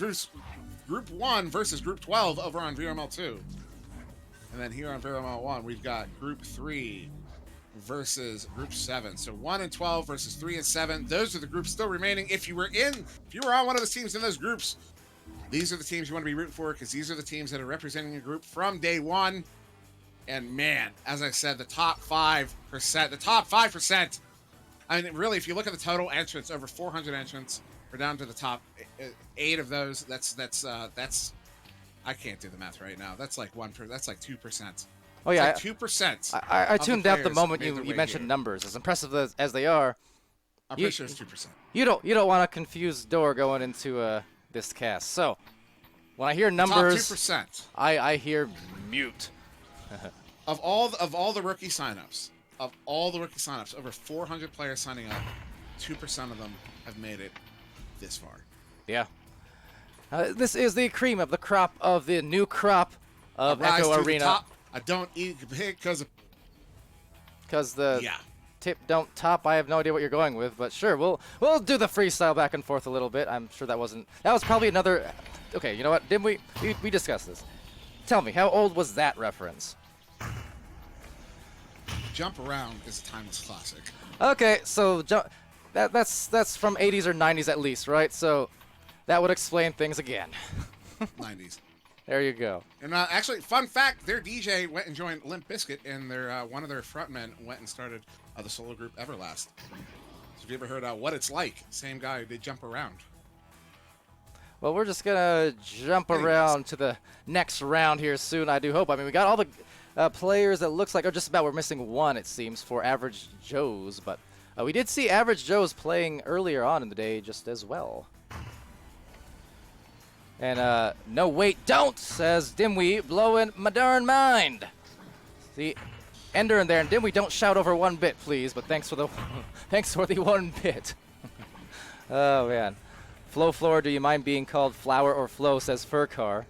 Group 12 over on VRML 2. And then here on VRML 1, we've got Group 3 versus Group 7. So 1 and 12 versus 3 and 7. Those are the groups still remaining. If you were on one of the teams in those groups, these are the teams you want to be rooting for, because these are the teams that are representing your group from day one. And man, as I said, the top 5%. I mean, really, if you look at the total entrants, over 400 entrants, we're down to the top 8 of those. That's I can't do the math right now. That's like 1%. That's like 2%. Oh yeah, It's like 2%. I tuned out the players moment made you their way mentioned here. numbers. As impressive as they are, I'm pretty sure it's 2%. you don't want to confuse Door going into this cast. So when I hear numbers, Top 2%. I hear mute. Of all the rookie signups, over 400 players signing up, 2% of them have made it this far. Yeah. This is the cream of the crop of the new crop of Rise Echo to the Arena. top. I don't eat because The yeah. tip don't top. I have no idea what you're going with, but sure, we'll do the freestyle back and forth a little bit. I'm sure that was probably another. Okay, you know what? Didn't we discussed this? Tell me, how old was that reference? Jump Around is a timeless classic. Okay, so that's from 80s or 90s at least, right? So that would explain things again. 90s. There you go. And actually, fun fact, their DJ went and joined Limp Bizkit, and their one of their frontmen went and started the solo group Everlast. So have you ever heard What It's Like? Same guy, they jump around. Well, we're just going to jump around to the next round here soon, I do hope. I mean, we got all the players that looks like, or just about, we're missing one, it seems, for Average Joe's. But we did see Average Joe's playing earlier on in the day just as well. And no, wait, don't, says Dimwi, blowing my darn mind. See, Ender in there, and Dimwi, don't shout over 1 bit, please. But thanks for the, thanks for the 1 bit. Oh man, Flo Floor, do you mind being called Flower or Flo? Says Furcar.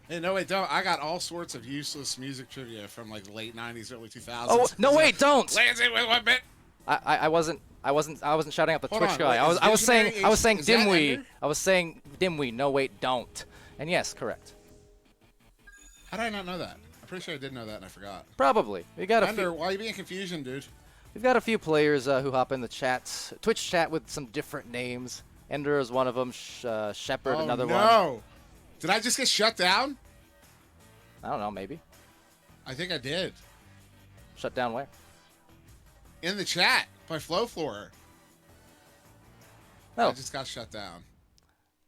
Hey, no, wait, don't. I got all sorts of useless music trivia from like the late '90s, early 2000s. Oh no, wait, don't. Lansing with 1 bit. I wasn't shouting out the Hold Twitch on, guy. wait, I was saying is that Dimwi. Ender? I was saying Dimwi. No, wait, don't. And yes, correct. How did I not know that? I'm pretty sure I did know that and I forgot. Probably. We got a Ender, few, why are you being confusion, dude? we've got a few players who hop in the chat, Twitch chat with some different names. Ender is one of them. Shepard, another one. No. Did I just get shut down? I don't know, maybe. I think I did. Shut down where? In the chat by Flo Floor. Oh, I just got shut down.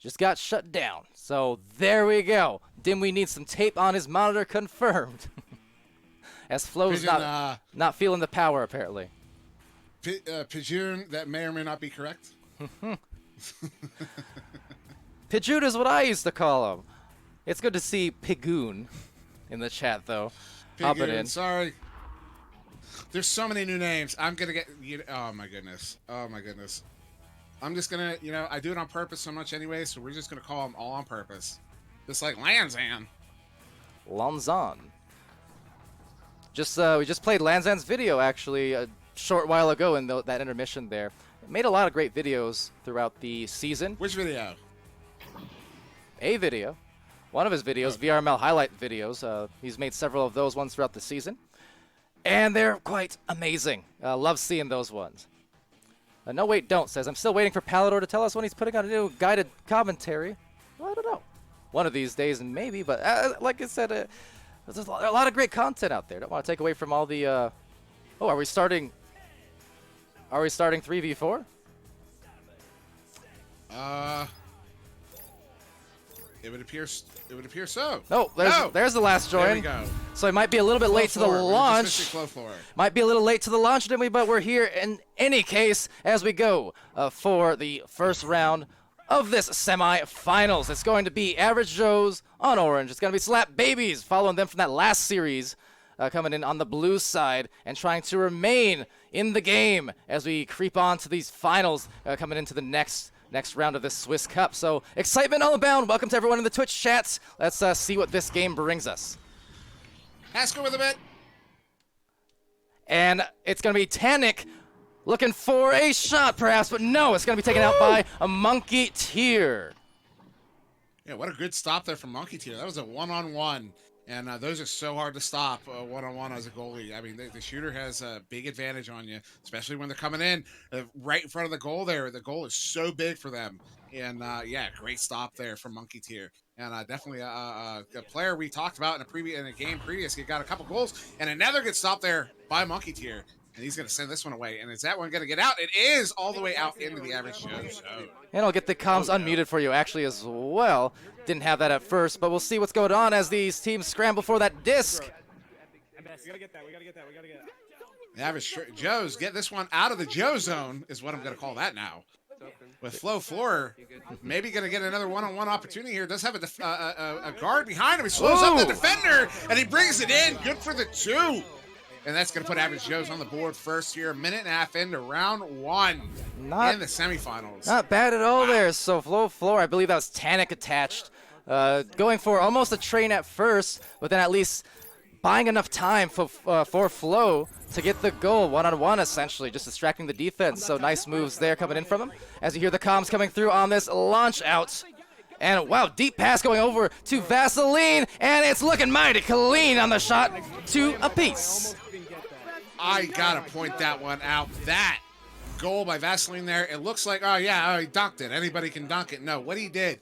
just got shut down. So there we go. Dimwi needs some tape on his monitor, confirmed. As Flo's Pigeon, not feeling the power, apparently. Pigeon, that may or may not be correct. Pijoon is what I used to call him. It's good to see Pigoon in the chat, though. Hopping Pigeon, in. sorry. There's so many new names. I'm gonna get. Oh my goodness. Oh my goodness. I'm just gonna. I do it on purpose so much anyway. So we're just gonna call them all on purpose. Just like Lanzan. Lanzan. We just played Lanzan's video actually a short while ago in that intermission there. Made a lot of great videos throughout the season. Which video? A video. One of his videos, VRML highlight videos. He's made several of those ones throughout the season. And they're quite amazing. Love seeing those ones. No, wait, don't, says, I'm still waiting for Palidore to tell us when he's putting out a new guided commentary. Well, I don't know. One of these days, maybe, but like I said, there's a lot of great content out there. Don't want to take away from all the... Oh, are we starting 3v4? It would appear so. No, there's the last join. There we go. So it might be a little bit late to the launch. Might be a little late to the launch, didn't we? But we're here in any case as we go for the first round of this semi-finals. It's going to be Average Joe's on orange. It's going to be Slap Babies following them from that last series, coming in on the blue side and trying to remain in the game as we creep on to these finals coming into the next round of this Swiss Cup. So excitement all abound. Welcome to everyone in the Twitch chats. Let's see what this game brings us. Ask her with a bit. And it's going to be Tannic looking for a shot perhaps, but no, it's going to be taken out by a Monkey Tier. Yeah, what a good stop there from Monkey Tier. That was a one-on-one. And those are so hard to stop one-on-one as a goalie. I mean, the shooter has a big advantage on you, especially when they're coming in right in front of the goal there. The goal is so big for them. And, yeah, great stop there from Monkey Tier. And definitely a player we talked about in a game previous. He got a couple goals. And another good stop there by Monkey Tier. And he's going to send this one away. And is that one going to get out? It is all the way out into the Average Joe. So. And I'll get the comms unmuted for you actually as well. Didn't have that at first, but we'll see what's going on as these teams scramble for that disc. We gotta get that. The Average Joe's get this one out of the Joe zone is what I'm going to call that now. With Flo Floor, maybe going to get another one-on-one opportunity here. Does have a guard behind him. He slows up the defender, and he brings it in. Good for the 2. And that's going to put Average Joe's on the board first here. A minute and a half into round 1 in the semifinals. Not bad at all there. So Flo Floor, I believe that was Tannic attached. Going for almost a train at first, but then at least buying enough time for Flo to get the goal, one-on-one essentially, just distracting the defense. So nice moves there coming in from him. As you hear the comms coming through on this launch out. And wow, deep pass going over to Vaseline, and it's looking mighty clean on the shot, 2 apiece. I gotta point that one out. That goal by Vaseline there. It looks like, oh yeah, oh, he dunked it. Anybody can dunk it. No, what he did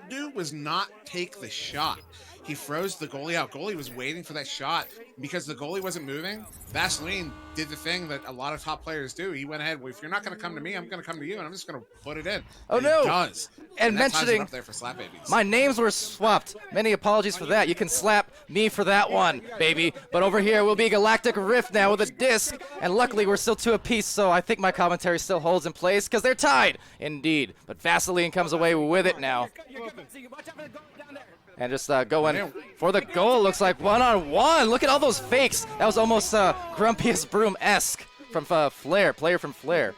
do was not take the shot. He froze the goalie out. Goalie was waiting for that shot. Because the goalie wasn't moving, Vaseline did the thing that a lot of top players do. He went ahead, well, if you're not going to come to me, I'm going to come to you, and I'm just going to put it in. Oh, and no. He does. And that ties it mentioning up there for slap babies. my names were swapped. Many apologies for that. You can slap me for that one, baby. But over here will be Galactic Rift now with a disc. And luckily, we're still 2 apiece, so I think my commentary still holds in place because they're tied. Indeed. But Vaseline comes away with it now. And just going for the goal. Looks like one-on-one. Look at all those fakes. That was almost Grumpiest Broom-esque from Flair, player from Flair.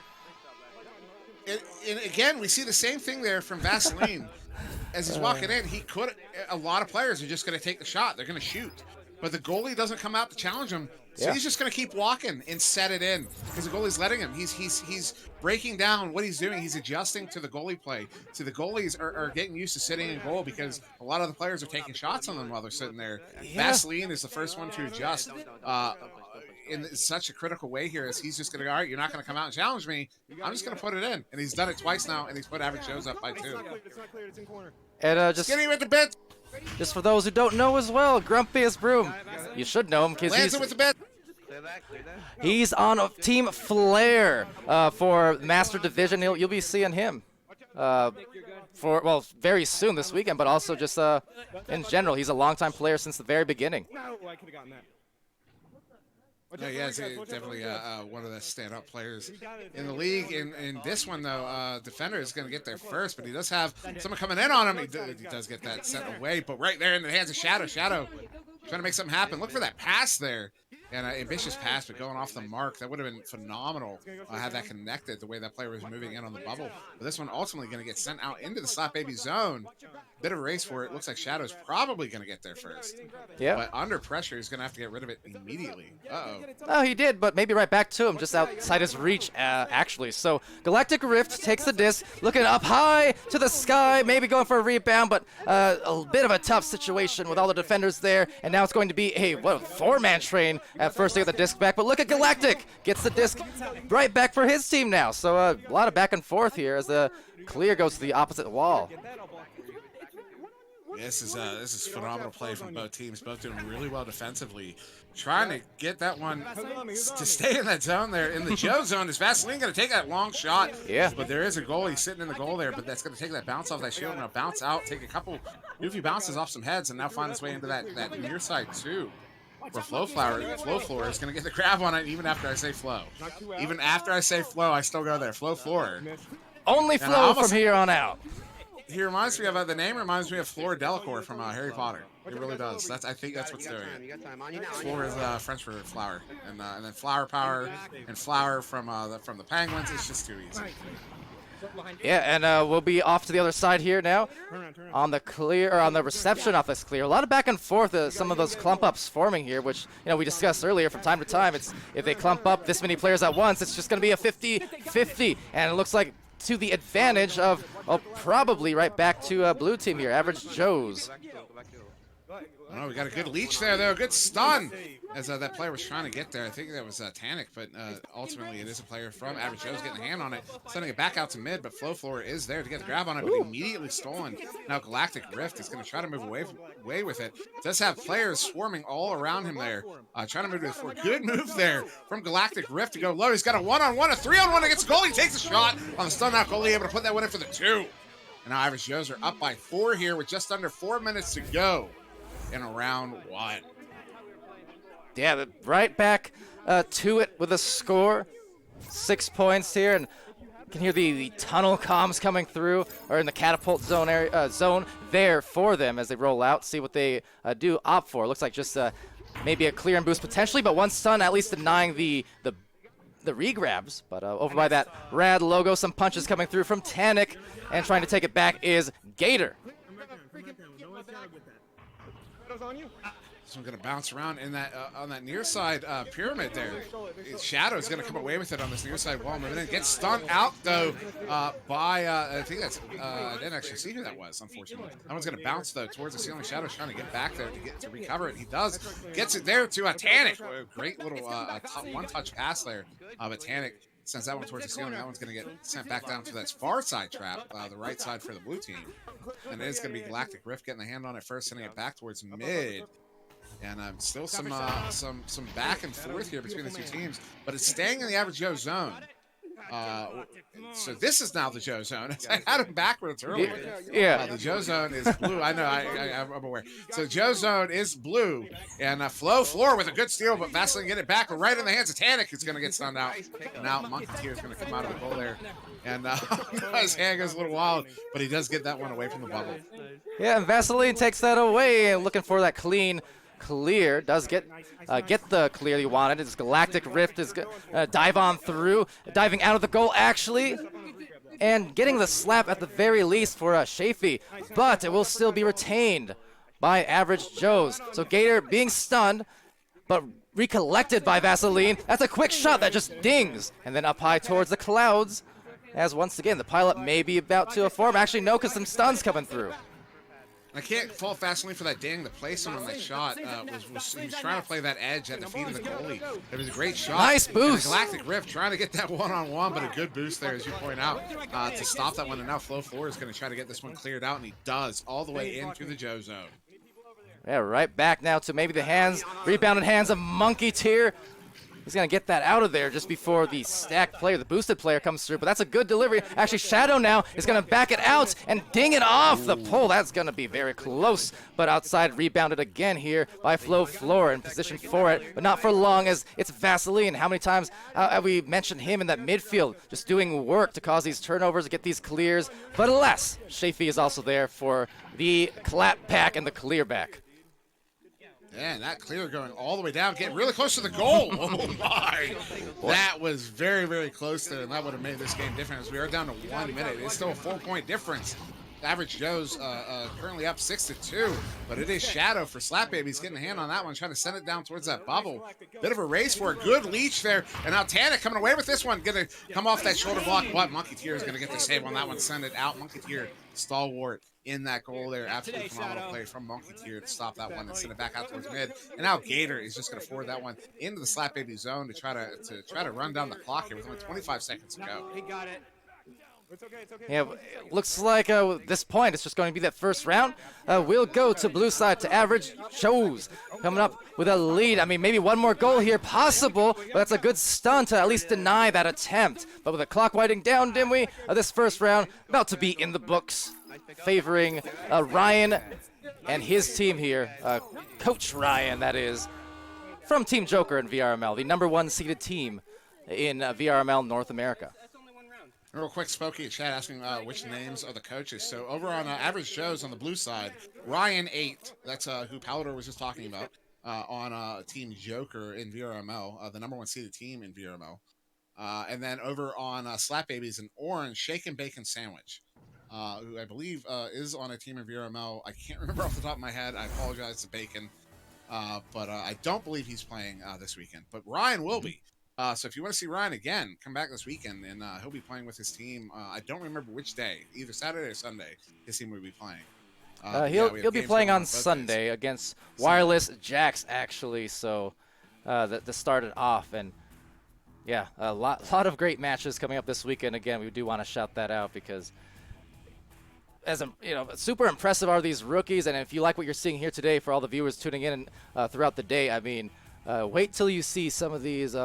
And again, we see the same thing there from Vaseline. As he's walking in, a lot of players are just going to take the shot. They're going to shoot. But the goalie doesn't come out to challenge him. So he's just going to keep walking and set it in because the goalie's letting him. He's breaking down what he's doing. He's adjusting to the goalie play. So the goalies are getting used to sitting in goal because a lot of the players are taking shots on them while they're sitting there. Vaseline is the first one to adjust in such a critical way here as he's just going to go, all right, you're not going to come out and challenge me. I'm just going to put it in. And he's done it twice now, and he's put Average Joe's up by 2. And just getting with the bit. Just for those who don't know as well, Grumpiest Broom. You should know him because Lands it with the bit. He's on Team Flair for Master Division. You'll be seeing him very soon this weekend, but also just in general. He's a longtime player since the very beginning. No, yeah, he's definitely one of the stand-up players in the league. In this one, though, Defender is going to get there first, but he does have someone coming in on him. He does get that sent away, but right there in the hands of Shadow. Shadow trying to make something happen. Look for that pass there. And an ambitious pass, but going off the mark. That would have been phenomenal had that connected the way that player was moving in on the bubble. But this one ultimately going to get sent out into the slap baby zone. Bit of a race for it. Looks like Shadow's probably going to get there first. Yeah. But under pressure, he's going to have to get rid of it immediately. Uh-oh. Oh, he did, but maybe right back to him, just outside his reach, actually. So Galactic Rift takes the disc, looking up high to the sky, maybe going for a rebound, but a bit of a tough situation with all the defenders there. And now it's going to be a four-man train at first to get the disc back. But look at Galactic, gets the disc right back for his team now. So a lot of back and forth here as the clear goes to the opposite wall. This is phenomenal play from both teams. Both doing really well defensively. Trying to get that one to stay in that zone there. In the Joe zone, is Vaseline going to take that long shot? Yeah. But there is a goalie sitting in the goal there, but that's going to take that bounce off that shield. Now bounce out, take a couple goofy bounces off some heads, and now find its way into that near side too. Where Flow Floor is going to get the grab on it even after I say Flow. Even after I say Flow, I still go there. Flow Floor. Only Flow from here on out. He reminds me of the name reminds me of Fleur Delacour from Harry Potter. It really does. I think that's what's doing it. Fleur is French for flower, and then flower power and flower from the Penguins. It's just too easy. Yeah, and we'll be off to the other side here now on the clear or on the reception off this clear. A lot of back and forth. Some of those clump ups forming here, which we discussed earlier. From time to time, it's if they clump up this many players at once, it's just going to be a 50-50, and it looks like to the advantage of probably right back to blue team here, Average Joe's. Oh, we got a good leech there, though. Good stun as that player was trying to get there. I think that was Tannic, but ultimately it is a player from Average Joe's getting a hand on it, sending it back out to mid, but Flow Floor is there to get the grab on it, but immediately stolen. Now Galactic Rift is going to try to move away with it. Does have players swarming all around him there, trying to move to the floor. Good move there from Galactic Rift to go low. He's got a one-on-one, a three-on-one against goalie. He takes a shot on the stun out. Goalie able to put that one in for the 2. And now Average Joe's are up by 4 here with just under 4 minutes to go in round 1. Yeah, right back to it with a score. 6 points here, and you can hear the tunnel comms coming through, or in the catapult zone area, zone there for them as they roll out. See what they do opt for. Looks like just maybe a clear and boost potentially, but one stun at least denying the regrabs. But over by that rad logo, some punches coming through from Tannic, and trying to take it back is Gator. So I'm going to bounce around in that on that near side pyramid there. Shadow is going to come away with it on this near side wall. Moving in, gets stunned out though by I think that's I didn't actually see who that was. Unfortunately, that one's going to bounce though towards the ceiling. Shadow's trying to get back there to recover it. He does, gets it there to Tannic. Great little one-touch pass there. But Tannic Sends that one towards the ceiling. That one's going to get sent back down to that far side trap, the right side for the blue team. And it is going to be Galactic Rift getting the hand on it first, sending it back towards mid. And still some back and forth here between the two teams, but it's staying in the average Joe zone. So this is now the Joe zone. I had him backwards earlier. Yeah. The Joe zone is blue. I know. I'm aware. So Joe zone is blue, and Floor with a good steal, but Vaseline get it back right in the hands of Tannic, who's going to get stunned out. And now Monketeer is going to come out of the goal there, and his hand goes a little wild, but he does get that one away from the bubble. Yeah, and Vaseline takes that away, looking for that clean clear. Does get the clear he wanted. His Galactic Rift is dive on through, diving out of the goal actually, and getting the slap at the very least for Shafee, but it will still be retained by Average Joe's. So Gator being stunned, but recollected by Vaseline. That's a quick shot that just dings, and then up high towards the clouds, as once again the pileup may be about to form. Actually, no, because some stuns coming through. I can't fault Vaseline for that ding. The placement on that shot he was trying to play that edge at the feet of the goalie. It was a great shot. Nice boost. Galactic Rift trying to get that one-on-one, but a good boost there, as you point out, to stop that one. And now Floor is going to try to get this one cleared out, and he does, all the way into the Joe zone. Yeah, right back now to maybe the rebounded hands of Monketeer. He's going to get that out of there just before the stacked player, the boosted player, comes through. But that's a good delivery. Actually, Shadow now is going to back it out and ding it off the pole. That's going to be very close. But outside, rebounded again here by Floor in position for it. But not for long, as it's Vaseline. How many times have we mentioned him in that midfield, just doing work to cause these turnovers, to get these clears. But alas, Shafee is also there for the clap back and the clear back. Yeah, and that clear going all the way down, getting really close to the goal. Oh, my. That was very, very close there, and that would have made this game different, as we are down to 1 minute. It's still a 4-point difference. Average Joe's currently up 6-2, but it is Shadow for Slap Babies getting a hand on that one, trying to send it down towards that bubble. Bit of a race for a good leech there, and now Tannic coming away with this one, going to come off that shoulder block, but Monketeer is going to get the save on that one, send it out. Monketeer, stalwart in that goal there. Absolutely phenomenal play from Monketeer to stop that one and send it back out towards mid. And now Gator is just going to forward that one into the Slap Baby zone to try to run down the clock here with only 25 seconds to go. He got it. It's okay, it's okay. Yeah, it looks like at this point it's just going to be that first round. We'll go to blue side to Average Joe's coming up with a lead. I mean, maybe one more goal here possible, but that's a good stun to at least deny that attempt. But with the clock winding down, Dimwi, this first round about to be in the books, favoring Ryan and his team here, Coach Ryan, that is, from Team Joker in VRML, the #1 seeded team in VRML North America. Real quick, Spokey in chat asking which names are the coaches. So over on Average Joe's on the blue side, Ryan 8, that's who Palidore was just talking about, on Team Joker in VRML, the #1 seeded team in VRML. And then over on Slap Babies in orange, Shake and Bacon Sandwich, who I believe is on a team in VRML. I can't remember off the top of my head. I apologize to Bacon. But I don't believe he's playing this weekend. But Ryan will be. So if you want to see Ryan again, come back this weekend, and he'll be playing with his team. I don't remember which day, either Saturday or Sunday. His team will be playing. He'll be playing on Sunday against Wireless Jacks, actually. So that started off, and yeah, a lot of great matches coming up this weekend. Again, we do want to shout that out because, super impressive are these rookies. And if you like what you're seeing here today, for all the viewers tuning in throughout the day, I mean, wait till you see some of these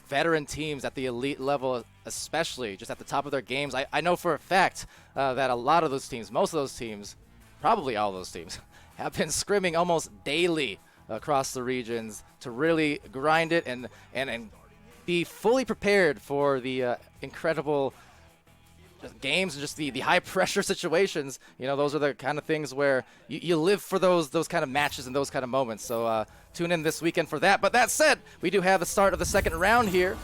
veteran teams at the elite level, especially just at the top of their games. I know for a fact that a lot of those teams, most of those teams, probably all those teams, have been scrimming almost daily across the regions to really grind it and be fully prepared for the incredible games and just the high pressure situations. You know, those are the kind of things where you live for those kind of matches and those kind of moments. So tune in this weekend for that. But that said, we do have the start of the second round here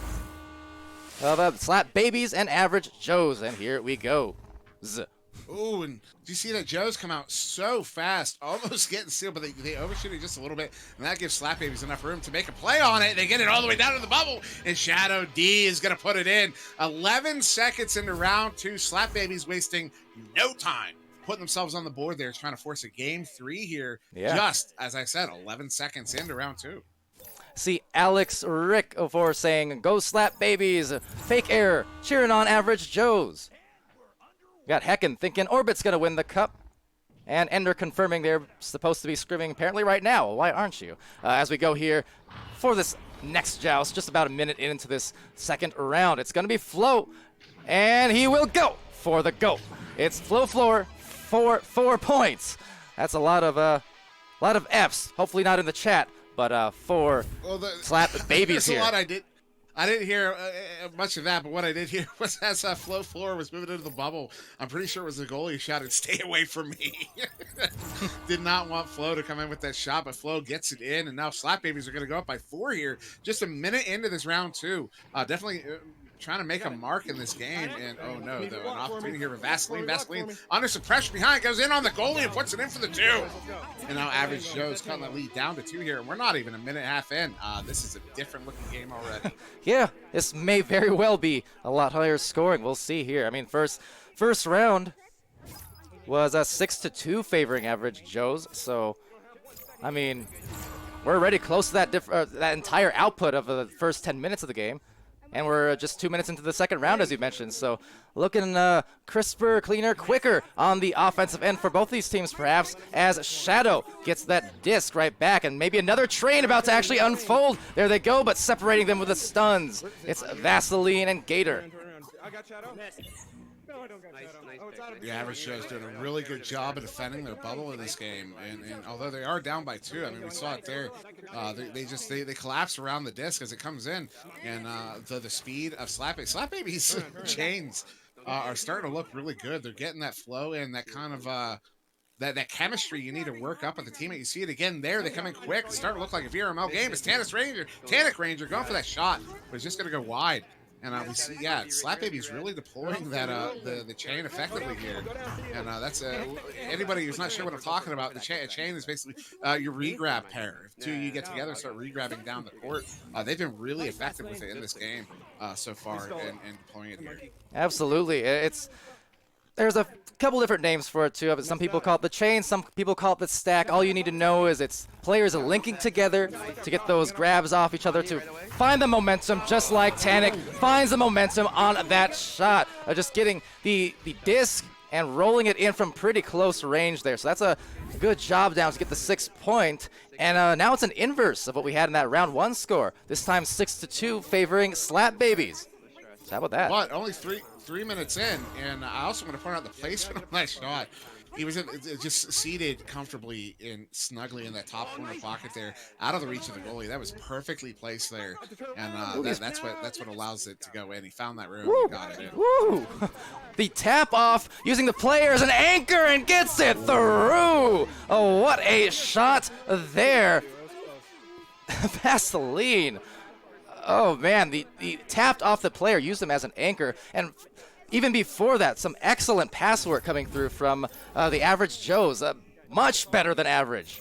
of Slap Babies and Average Joe's, and here we go. Ooh, and do you see that Joe's come out so fast, almost getting sealed, but they overshoot it just a little bit, and that gives Slap Babies enough room to make a play on it. They get it all the way down to the bubble, and Shadow D is going to put it in. 11 seconds into round 2, Slap Babies wasting no time, putting themselves on the board there, trying to force a game 3 here. Yeah. Just, as I said, 11 seconds into round 2. See Alex Rick for saying, go slap babies, fake error, cheering on Average Joes. Got Hecken thinking Orbit's going to win the cup. And Ender confirming they're supposed to be screaming apparently right now. Why aren't you? As we go here for this next joust, just about a minute into this second round. It's going to be Flo, and he will go for the GOAT. It's Flo Floor for 4 points. That's a lot of Fs. Hopefully not in the chat, but for slap babies here. A lot I didn't hear much of that, but what I did hear was as Flo Floor was moving into the bubble, I'm pretty sure it was the goalie shouted, "Stay away from me." Did not want Flo to come in with that shot, but Flo gets it in, and now Slap Babies are going to go up by 4 here, just a minute into this round 2. Definitely trying to make a mark in this game, and oh no, though, an opportunity here with Vaseline. Vaseline under some pressure behind, goes in on the goalie and puts it in for the 2. And now Average Joe's cutting the lead down to 2 here, and we're not even a minute and a half in. This is a different looking game already. Yeah, this may very well be a lot higher scoring. We'll see here. I mean, first round was a 6-2 favoring Average Joe's, so I mean, we're already close to that entire output of the first 10 minutes of the game. And we're just 2 minutes into the second round, as you mentioned. So looking crisper, cleaner, quicker on the offensive end for both these teams, perhaps, as Shadow gets that disc right back. And maybe another train about to actually unfold. There they go, but separating them with the stuns. It's Vaseline and Gator. I got Shadow. No, I don't got Shadow. Oh, it's out of The Average Joe's doing a really good job of defending their bubble in this game, and although they are down by 2, I mean, we saw it there. They collapse around the disc as it comes in, and the speed of Slap Baby's chains are starting to look really good. They're getting that flow in, that kind of that chemistry you need to work up with the teammate. You see it again there. They come in quick. It's starting to look like a VRML game. It's Tannic Ranger going for that shot, but it's just going to go wide. And we see, Slap Baby's really deploying that the chain effectively here, and that's anybody who's not sure what I'm talking about. The chain is basically your regrab pair. If 2 of you get together and start regrabbing down the court. They've been really effective with it in this game so far, and deploying it here. Absolutely, there's a couple different names for it too. Some people call it the chain, some people call it the stack. All you need to know is it's players linking together to get those grabs off each other to find the momentum, just like Tannic finds the momentum on that shot. Just getting the disc and rolling it in from pretty close range there. So that's a good job down to get the 6 point. And now it's an inverse of what we had in that round 1 score. This time 6-2 favoring Slap Babies. So how about that? But only 3 minutes in, and I also want to point out the placement of that shot. He was just seated comfortably and snugly in that top corner pocket there, out of the reach of the goalie. That was perfectly placed there, and that's what allows it to go in. He found that room, Woo. and got it in. Woo! The tap off using the player as an anchor and gets it through. Oh, what a shot there! Vaseline. Oh man, the tapped off the player, used him as an anchor, and even before that, some excellent pass work coming through from the Average Joes. Much better than average.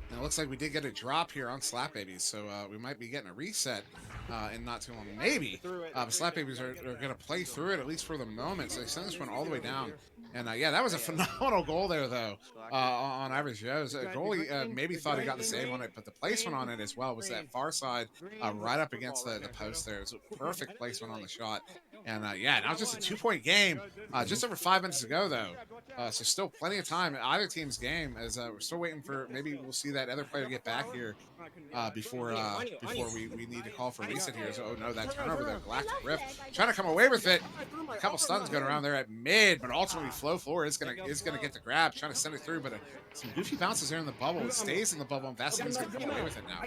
Now, it looks like we did get a drop here on Slap Babies, so we might be getting a reset in not too long. Maybe. Slap Babies are going to play through it, at least for the moment. So they send this one all the way down. And that was a phenomenal goal there, though, on Average Joe's. Goalie maybe thought he got the save on it, but the placement on it as well was that far side right up against the post there. It was a perfect placement on the shot. And now it's just a 2-point game. Just over 5 minutes to go, though. So still plenty of time in either team's game, as we're still waiting for, maybe we'll see that other player get back here before we need to call for a reset here. So, oh no, that turnover there, Galactic Rift trying to come away with it. A couple stuns going around there at mid, but ultimately Flo Floor is gonna get the grab, trying to send it through, but some goofy bounces there in the bubble. It stays in the bubble, and Vasiline's gonna come away with it now.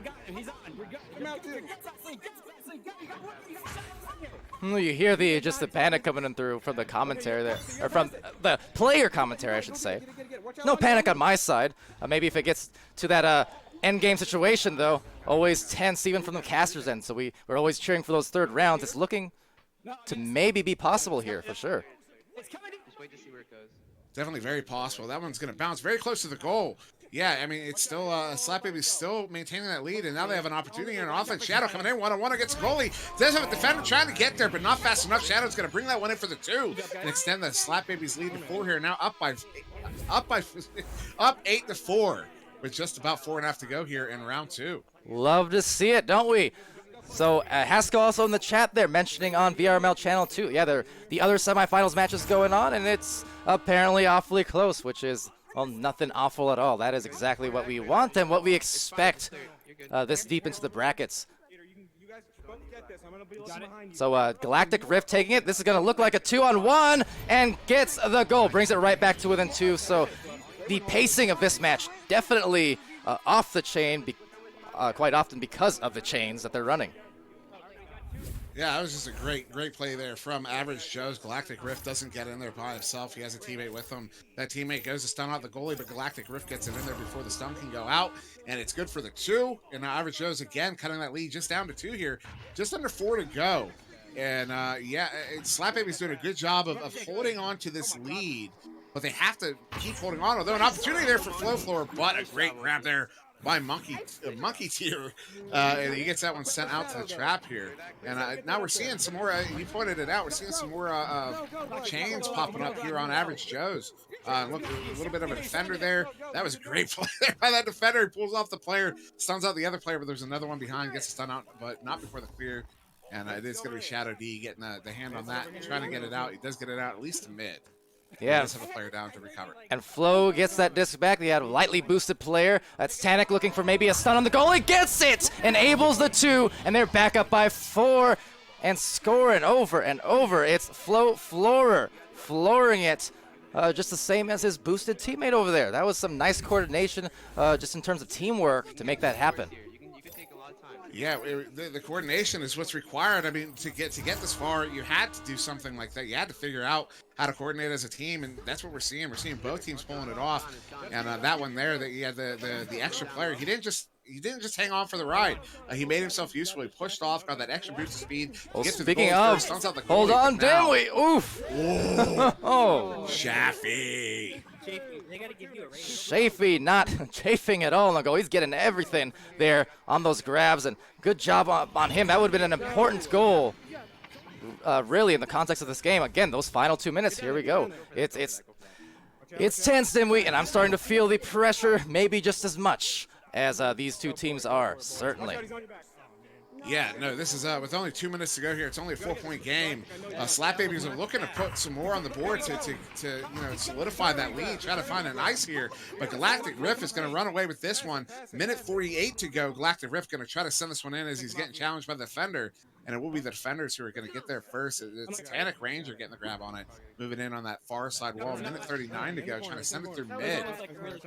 You hear the panic coming in through from the commentary there, or from the player commentary, I should say. No panic on my side. Maybe if it gets to that end game situation, though, always tense even from the caster's end. So we're always cheering for those third rounds. It's looking to maybe be possible here for sure. Just wait to see where it goes. Definitely very possible. That one's going to bounce very close to the goal. Yeah, I mean, it's still, Slap Baby's still maintaining that lead, and now they have an opportunity here on offense. Shadow coming in, one-on-one against the goalie. Does have a defender trying to get there, but not fast enough. Shadow's going to bring that one in for the 2 and extend the Slap Baby's lead to 4 here. Now up 8-4. with just about 4.5 to go here in round 2. Love to see it, don't we? So Haskell also in the chat there mentioning on VRML channel 2. Yeah, the other semifinals matches going on, and it's apparently awfully close, which is, well, nothing awful at all. That is exactly what we want and what we expect this deep into the brackets. So Galactic Rift taking it. This is going to look like a 2-on-1 and gets the goal. Brings it right back to within 2. So the pacing of this match definitely off the chain quite often because of the chains that they're running. Yeah, that was just a great play there from Average Joe's. Galactic Rift doesn't get in there by himself. He has a teammate with him. That teammate goes to stun out the goalie, but Galactic Rift gets it in there before the stun can go out, and it's good for the 2. And Average Joe's again cutting that lead just down to 2 here. Just under 4 to go. And yeah, Slap Baby's doing a good job of holding on to this lead, but they have to keep holding on. Although an opportunity there for Floor, but a great grab there by Monkey Tier, and he gets that one sent out to the trap here. And now we're seeing some more, you pointed it out, we're seeing some more chains popping up here on Average Joe's. Look, a little bit of a defender there. That was a great play there by that defender. He pulls off the player, stuns out the other player, but there's another one behind, gets a stun out, but not before the clear. And it is going to be Shadow D getting the hand on that, trying to get it out. He does get it out at least to mid. Yeah. He does have a player down to recover. And Flo gets that disc back. They had a lightly boosted player. That's Tanik looking for maybe a stun on the goal. He gets it! Enables the 2, and they're back up by 4 and scoring over and over. It's Flo flooring it. Just the same as his boosted teammate over there. That was some nice coordination just in terms of teamwork to make that happen. Yeah, the coordination is what's required. I mean, to get this far, you had to do something like that. You had to figure out how to coordinate as a team, and that's what we're seeing. We're seeing both teams pulling it off. And that one there, that you had the extra player. He didn't just hang on for the ride. He made himself useful. He pushed off, got that extra boost of speed. Well, speaking of, hold on, Dimwi. Oof. Oh, Shaffy. Shafee not chafing at all on the goal. He's getting everything there on those grabs, and good job on him. That would have been an important goal, really, in the context of this game. Again, those final 2 minutes. Here we go. It's tense, Dimwi, and I'm starting to feel the pressure, maybe just as much as these two teams are, certainly. Yeah, no, this is with only 2 minutes to go here. It's only a 4-point game. Slap Babies are looking to put some more on the board to solidify that lead, try to find an ice here. But Galactic Rift is going to run away with this one. Minute 48 to go. Galactic Rift going to try to send this one in as he's getting challenged by the defender. And it will be the defenders who are going to get there first. It's Tanik Ranger getting the grab on it, moving in on that far side wall. Minute 39 to go, trying to send it through mid.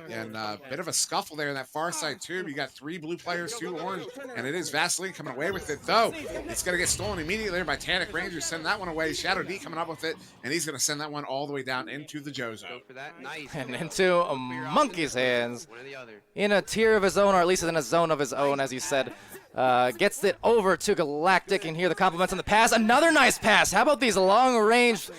And a bit of a scuffle there in that far side tube. You got 3 blue players, 2 orange, and it is Vaseline coming away with it, though. It's going to get stolen immediately by Tanik Ranger. Send that one away. Shadow D coming up with it, and he's going to send that one all the way down into the Jozo. And into a Monkey's hands in a tier of his own, or at least in a zone of his own, as you said. Gets it over to Galactic, and here the compliments on the pass. Another nice pass. How about these long-range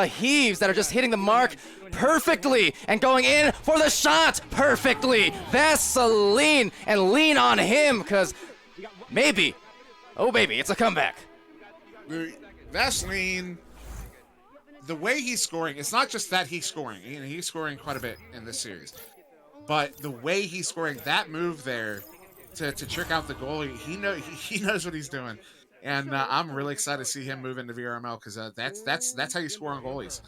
heaves that are just hitting the mark perfectly and going in for the shot perfectly. Vaseline, and lean on him, because maybe, oh baby, it's a comeback. Vaseline, the way he's scoring, it's not just that he's scoring. He's scoring quite a bit in this series. But the way he's scoring, that move there, to trick out the goalie, he knows what he's doing, and I'm really excited to see him move into VRML, because that's how you score on goalies.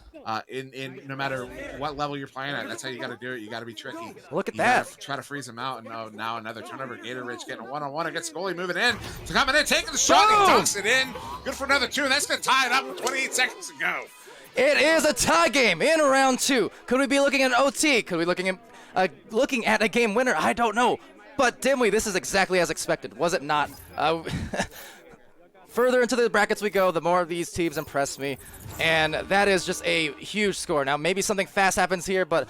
In no matter what level you're playing at, that's how you got to do it. You got to be tricky. Look at you that! Try to freeze him out, and now another turnover. Gator Ridge getting a one-on-one against the goalie, moving in, coming in, taking the shot, he dunks it in. Good for another 2. That's gonna tie it up with 28 seconds to go. It is a tie game in round 2. Could we be looking at an OT? Could we be looking at a game winner? I don't know. But Dimwi, this is exactly as expected, was it not? Further into the brackets we go, the more of these teams impress me, and that is just a huge score. Now, maybe something fast happens here, but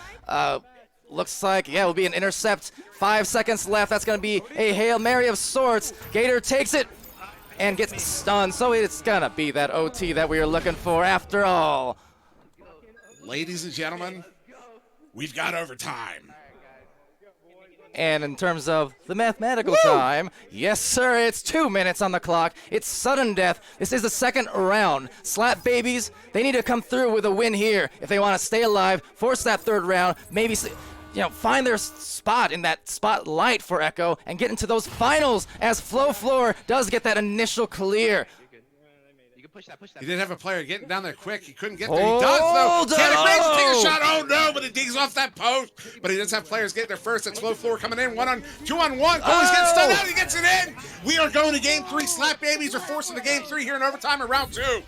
looks like, yeah, it will be an intercept. 5 seconds left. That's going to be a Hail Mary of sorts. Gator takes it and gets stunned, so it's going to be that OT that we were looking for after all. Ladies and gentlemen, we've got overtime. And in terms of the mathematical time, yes, sir, it's 2 minutes on the clock. It's sudden death. This is the second round. Slap Babies, they need to come through with a win here if they want to stay alive, force that third round, maybe find their spot in that spotlight for Echo and get into those finals as Floor does get that initial clear. Push that. He did have a player getting down there quick. He couldn't get there. He does, though. Tannic managed to take a shot. Oh, no, but it digs off that post. But he does have players getting there first. That's Floor coming in. 2-on-1. He's getting stunned out. He gets it in. We are going to game 3. Slap Babies are forcing the game 3 here in overtime in round 2.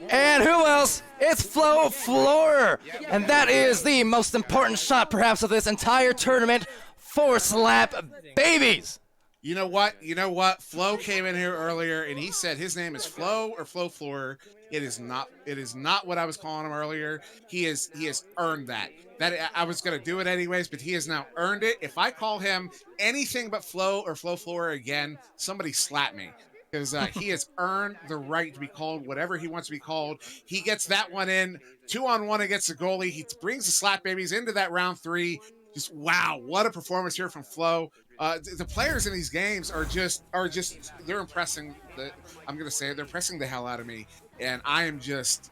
And who else? It's Floor. And that is the most important shot, perhaps, of this entire tournament for Slap Babies. You know what? Flo came in here earlier and he said his name is Flo or Floor. It is not what I was calling him earlier. He has earned that. I was gonna do it anyways, but he has now earned it. If I call him anything but Flo or Floor again, somebody slap me. Because he has earned the right to be called whatever he wants to be called. He gets that one in, 2-on-1 against the goalie. He brings the Slap Babies into that round 3. Just wow, what a performance here from Flo. The players in these games are just they're impressing. I'm gonna say they're impressing the hell out of me, and I'm just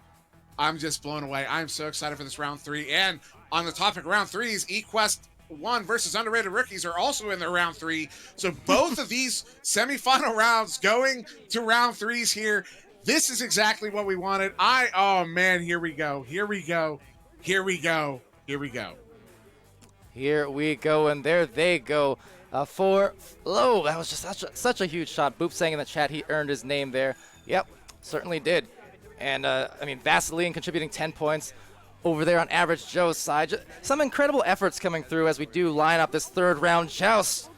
blown away. I'm so excited for this round 3. And on the topic of round 3s, eQuest 1 versus Underrated Rookies are also in their round 3. So both of these semifinal rounds going to round 3s here. This is exactly what we wanted. Oh man, here we go, and there they go. For Flo, that was just such a huge shot. Boop saying in the chat he earned his name there. Yep, certainly did. And Vaseline contributing 10 points over there on Average Joe's side. Just some incredible efforts coming through as we do line up this 3rd round joust.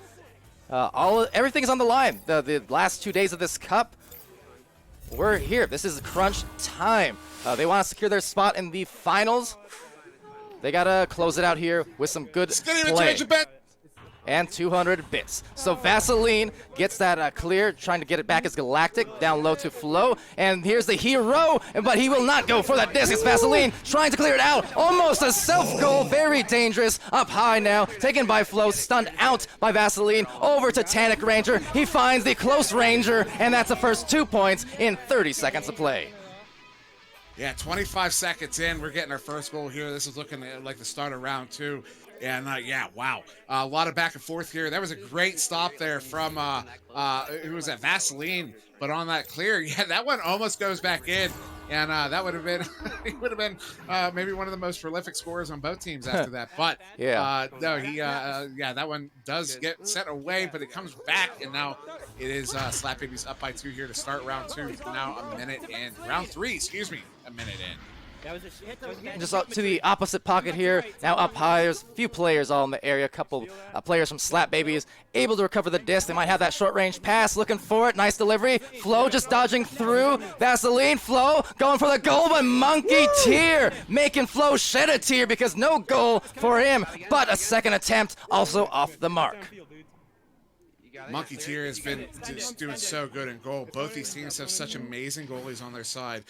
Everything's on the line. The last 2 days of this cup, we're here. This is crunch time. They want to secure their spot in the finals. They gotta close it out here with some good play. And 200 bits. So Vaseline gets that clear, trying to get it back as Galactic, down low to Flo. And here's the hero, but he will not go for that disc. It's Vaseline trying to clear it out. Almost a self-goal, very dangerous. Up high now, taken by Flo, stunned out by Vaseline. Over to Tannic Ranger. He finds the close Ranger, and that's the first 2 points in 30 seconds of play. Yeah, 25 seconds in, we're getting our first goal here. This is looking like the start of round 2. And yeah, wow. A lot of back and forth here. That was a great stop there from, who was that, Vaseline. But on that clear, yeah, that one almost goes back in. And that would have been, maybe one of the most prolific scorers on both teams after that. But yeah, no, that one does get set away, but it comes back. And now it is Slap Babies up by 2 here to start round 2. Now a minute in. Round 3, a minute in. Just up to the opposite pocket here. Now up high, there's a few players all in the area. A couple players from Slap Babies able to recover the disc. They might have that short-range pass, looking for it. Nice delivery. Flo just dodging through. Vaseline, Flo going for the goal, but Monkey Tear making Flo shed a tear because no goal for him. But a second attempt also off the mark. Monkey Tear has been just doing so good in goal. Both these teams have such amazing goalies on their side.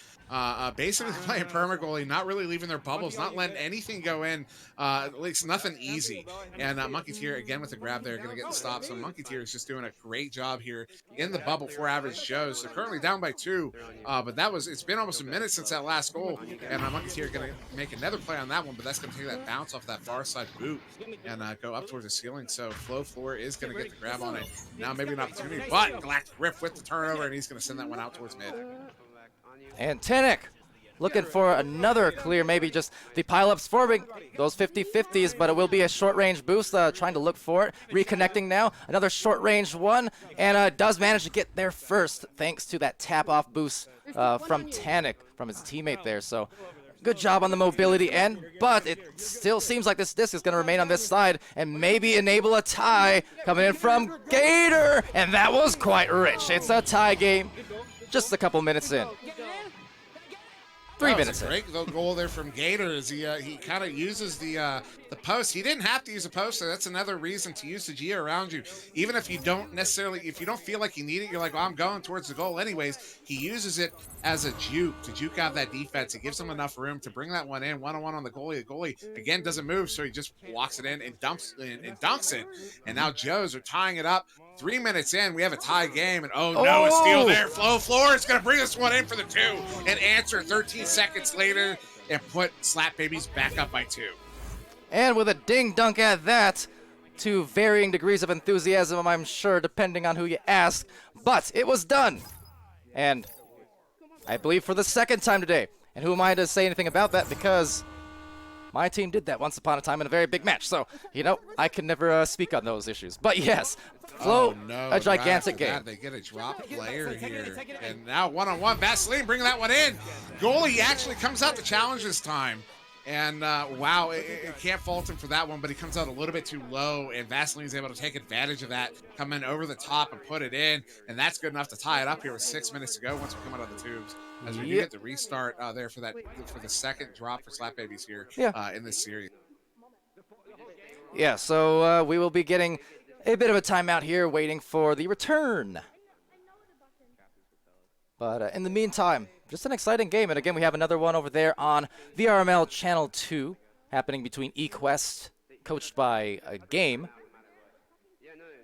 Basically playing perma goalie, not really leaving their bubbles, not letting anything go in. At least nothing easy. And Monkey Tear, again with the grab there, going to get the stop. So Monkey Tear is just doing a great job here in the bubble for Average Joe's. They're currently down by 2, but it's been almost a minute since that last goal. And Monkey Tear going to make another play on that one, but that's going to take that bounce off that far side boot and go up towards the ceiling. So Floor is going to get the grab on it. Now maybe an opportunity, but Galactic Rift with the turnover, and he's going to send that one out towards mid. And Tannic looking for another clear, maybe just the pile-ups forming those 50-50s, but it will be a short-range boost, trying to look for it. Reconnecting now, another short-range one, and does manage to get there first thanks to that tap-off boost from Tannic, from his teammate there. So good job on the mobility end, but it still seems like this disc is going to remain on this side and maybe enable a tie coming in from Gator, and that was quite rich. It's a tie game, just a couple minutes in. 3 minutes in. Great goal there from Gator as he kind of uses the post. He didn't have to use a post, so that's another reason to use the Geo around you. Even if you don't feel like you need it, you're like, well, I'm going towards the goal anyways. He uses it as a juke to juke out that defense. It gives him enough room to bring that one in, one-on-one on the goalie. The goalie, again, doesn't move, so he just walks it in and dunks it. And now Joes are tying it up. 3 minutes in, we have a tie game, and oh no, a steal there. Floor is going to bring this one in for the 2 and answer 13 seconds later and put Slap Babies back up by 2. And with a ding dunk at that, to varying degrees of enthusiasm, I'm sure, depending on who you ask. But it was done. And I believe for the second time today. And who am I to say anything about that? Because my team did that once upon a time in a very big match. So, you know, I can never speak on those issues. But yes, Flo, a gigantic game. They get a drop player here. And now one-on-one, Vaseline bringing that one in. Goalie actually comes out to challenge this time. And wow, it can't fault him for that one, but he comes out a little bit too low, and Vaseline's able to take advantage of that, come in over the top and put it in, and that's good enough to tie it up here with 6 minutes to go once we come out of the tubes. As we do get the restart there for the second drop for Slap Babies here in this series. Yeah, so we will be getting a bit of a timeout here, waiting for the return. But in the meantime, just an exciting game. And again, we have another one over there on VRML Channel 2, happening between eQuest, coached by Game.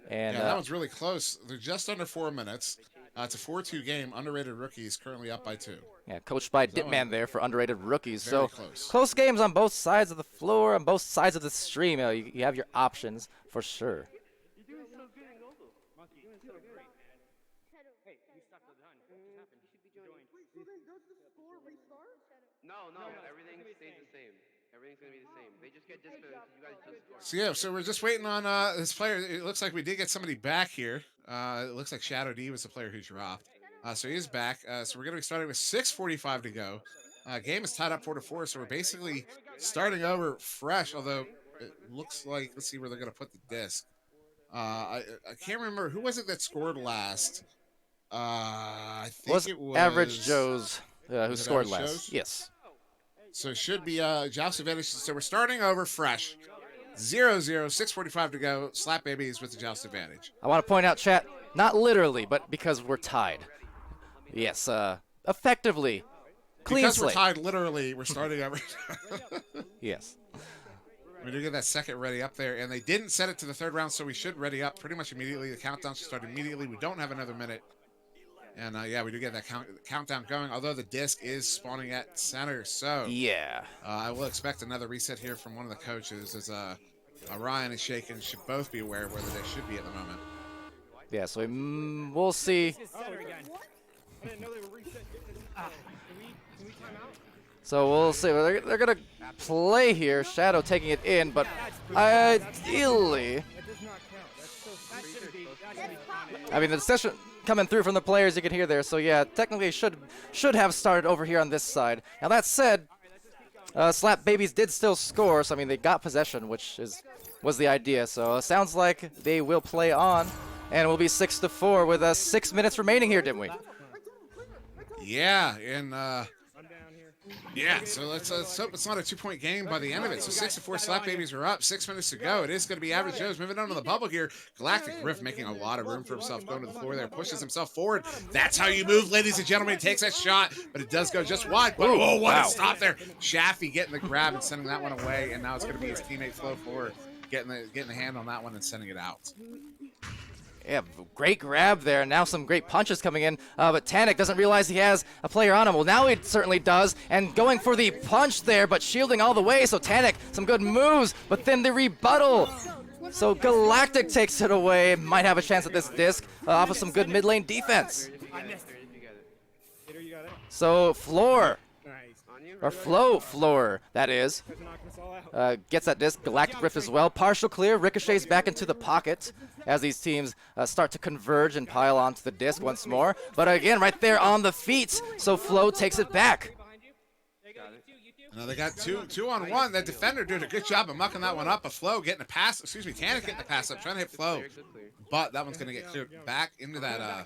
And that one's really close. They're just under 4 minutes. It's a 4-2 game. Underrated Rookies currently up by 2. Yeah, coached by Dipman there for Underrated Rookies. Very so close games on both sides of the floor, on both sides of the stream. You have your options for sure. No, everything stays the same. Everything's gonna be the same. They just get disconnected. You guys just score. So yeah, so we're just waiting on this player. It looks like we did get somebody back here. It looks like Shadow D was the player who dropped. So he is back. So we're gonna be starting with 6:45 to go. Game is tied up 4-4, so we're basically starting over fresh. Although it looks like, let's see where they're gonna put the disc. I can't remember who was it that scored last. I think it was Average Joe's who scored last. Joe's? Yes. So it should be Joust advantage. So we're starting over fresh. 0-0, 6:45 to go. Slap Babies with the Joust advantage. I want to point out, chat, not literally, but because we're tied. Yes, effectively. Clean Because slate. we're tied literally, we're starting over. Yes. We do get that second ready up there, and they didn't set it to the third round, so we should ready up pretty much immediately. The countdown should start immediately. We don't have another minute. And yeah, we do get that countdown going, although the disc is spawning at center. So Yeah. I will expect another reset here from one of the coaches, as Ryan and Shaken should both be aware of whether they should be at the moment. Yeah, so we'll see. So we'll see. They're going to play here. Shadow taking it in, but ideally, I mean, the session coming through from the players you can hear there. So yeah, technically should have started over here on this side. Now that said, Slap Babies did still score. So I mean, they got possession, which was the idea. So it sounds like they will play on, and we'll be 6-4 with 6 minutes remaining here, didn't we? Yeah, and yeah, so let's hope it's not a 2-point game by the end of it. So 6-4, Slap Babies are up. 6 minutes to go. It is going to be Average Joe's moving on to the bubble here. Galactic Rift making a lot of room for himself, going to the floor there, pushes himself forward. That's how you move, ladies and gentlemen. He takes that shot, but it does go just wide. But oh, what a stop there! Shaffy getting the grab and sending that one away, and now it's going to be his teammate Flo forward getting the hand on that one and sending it out. Yeah, great grab there. Now some great punches coming in, but Tanik doesn't realize he has a player on him. Well, now he certainly does, and going for the punch there, but shielding all the way. So Tanik, some good moves, but then the rebuttal. So Galactic takes it away. Might have a chance at this disc off of some good mid lane defense. So Floor, or Floor, that is. Gets that disc. Galactic Rift as well. Partial clear. Ricochets back into the pocket as these teams start to converge and pile onto the disc once more. But again, right there on the feet. So Flo takes it back. Now they got two on one. That defender doing a good job of mucking that one up. A Flo getting a pass. Excuse me, Tanik getting the pass up, trying to hit Flo. But that one's going to get cleared back into that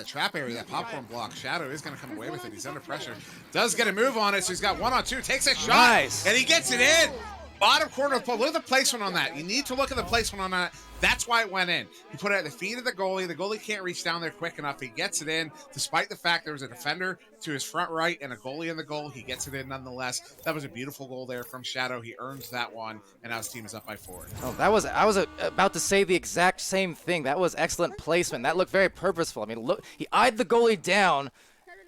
trap area, that popcorn block. Shadow is going to come away with it. He's under pressure. Does get a move on it, so he's got 1-on-2. Takes a shot, nice. And he gets it in. Bottom corner of the pole. Look at the placement on that. You need to look at the placement on that. That's why it went in. He put it at the feet of the goalie. The goalie can't reach down there quick enough. He gets it in, despite the fact there was a defender to his front right and a goalie in the goal. He gets it in nonetheless. That was a beautiful goal there from Shadow. He earns that one, and now his team is up by 4. Oh, I was about to say the exact same thing. That was excellent placement. That looked very purposeful. I mean, look, he eyed the goalie down,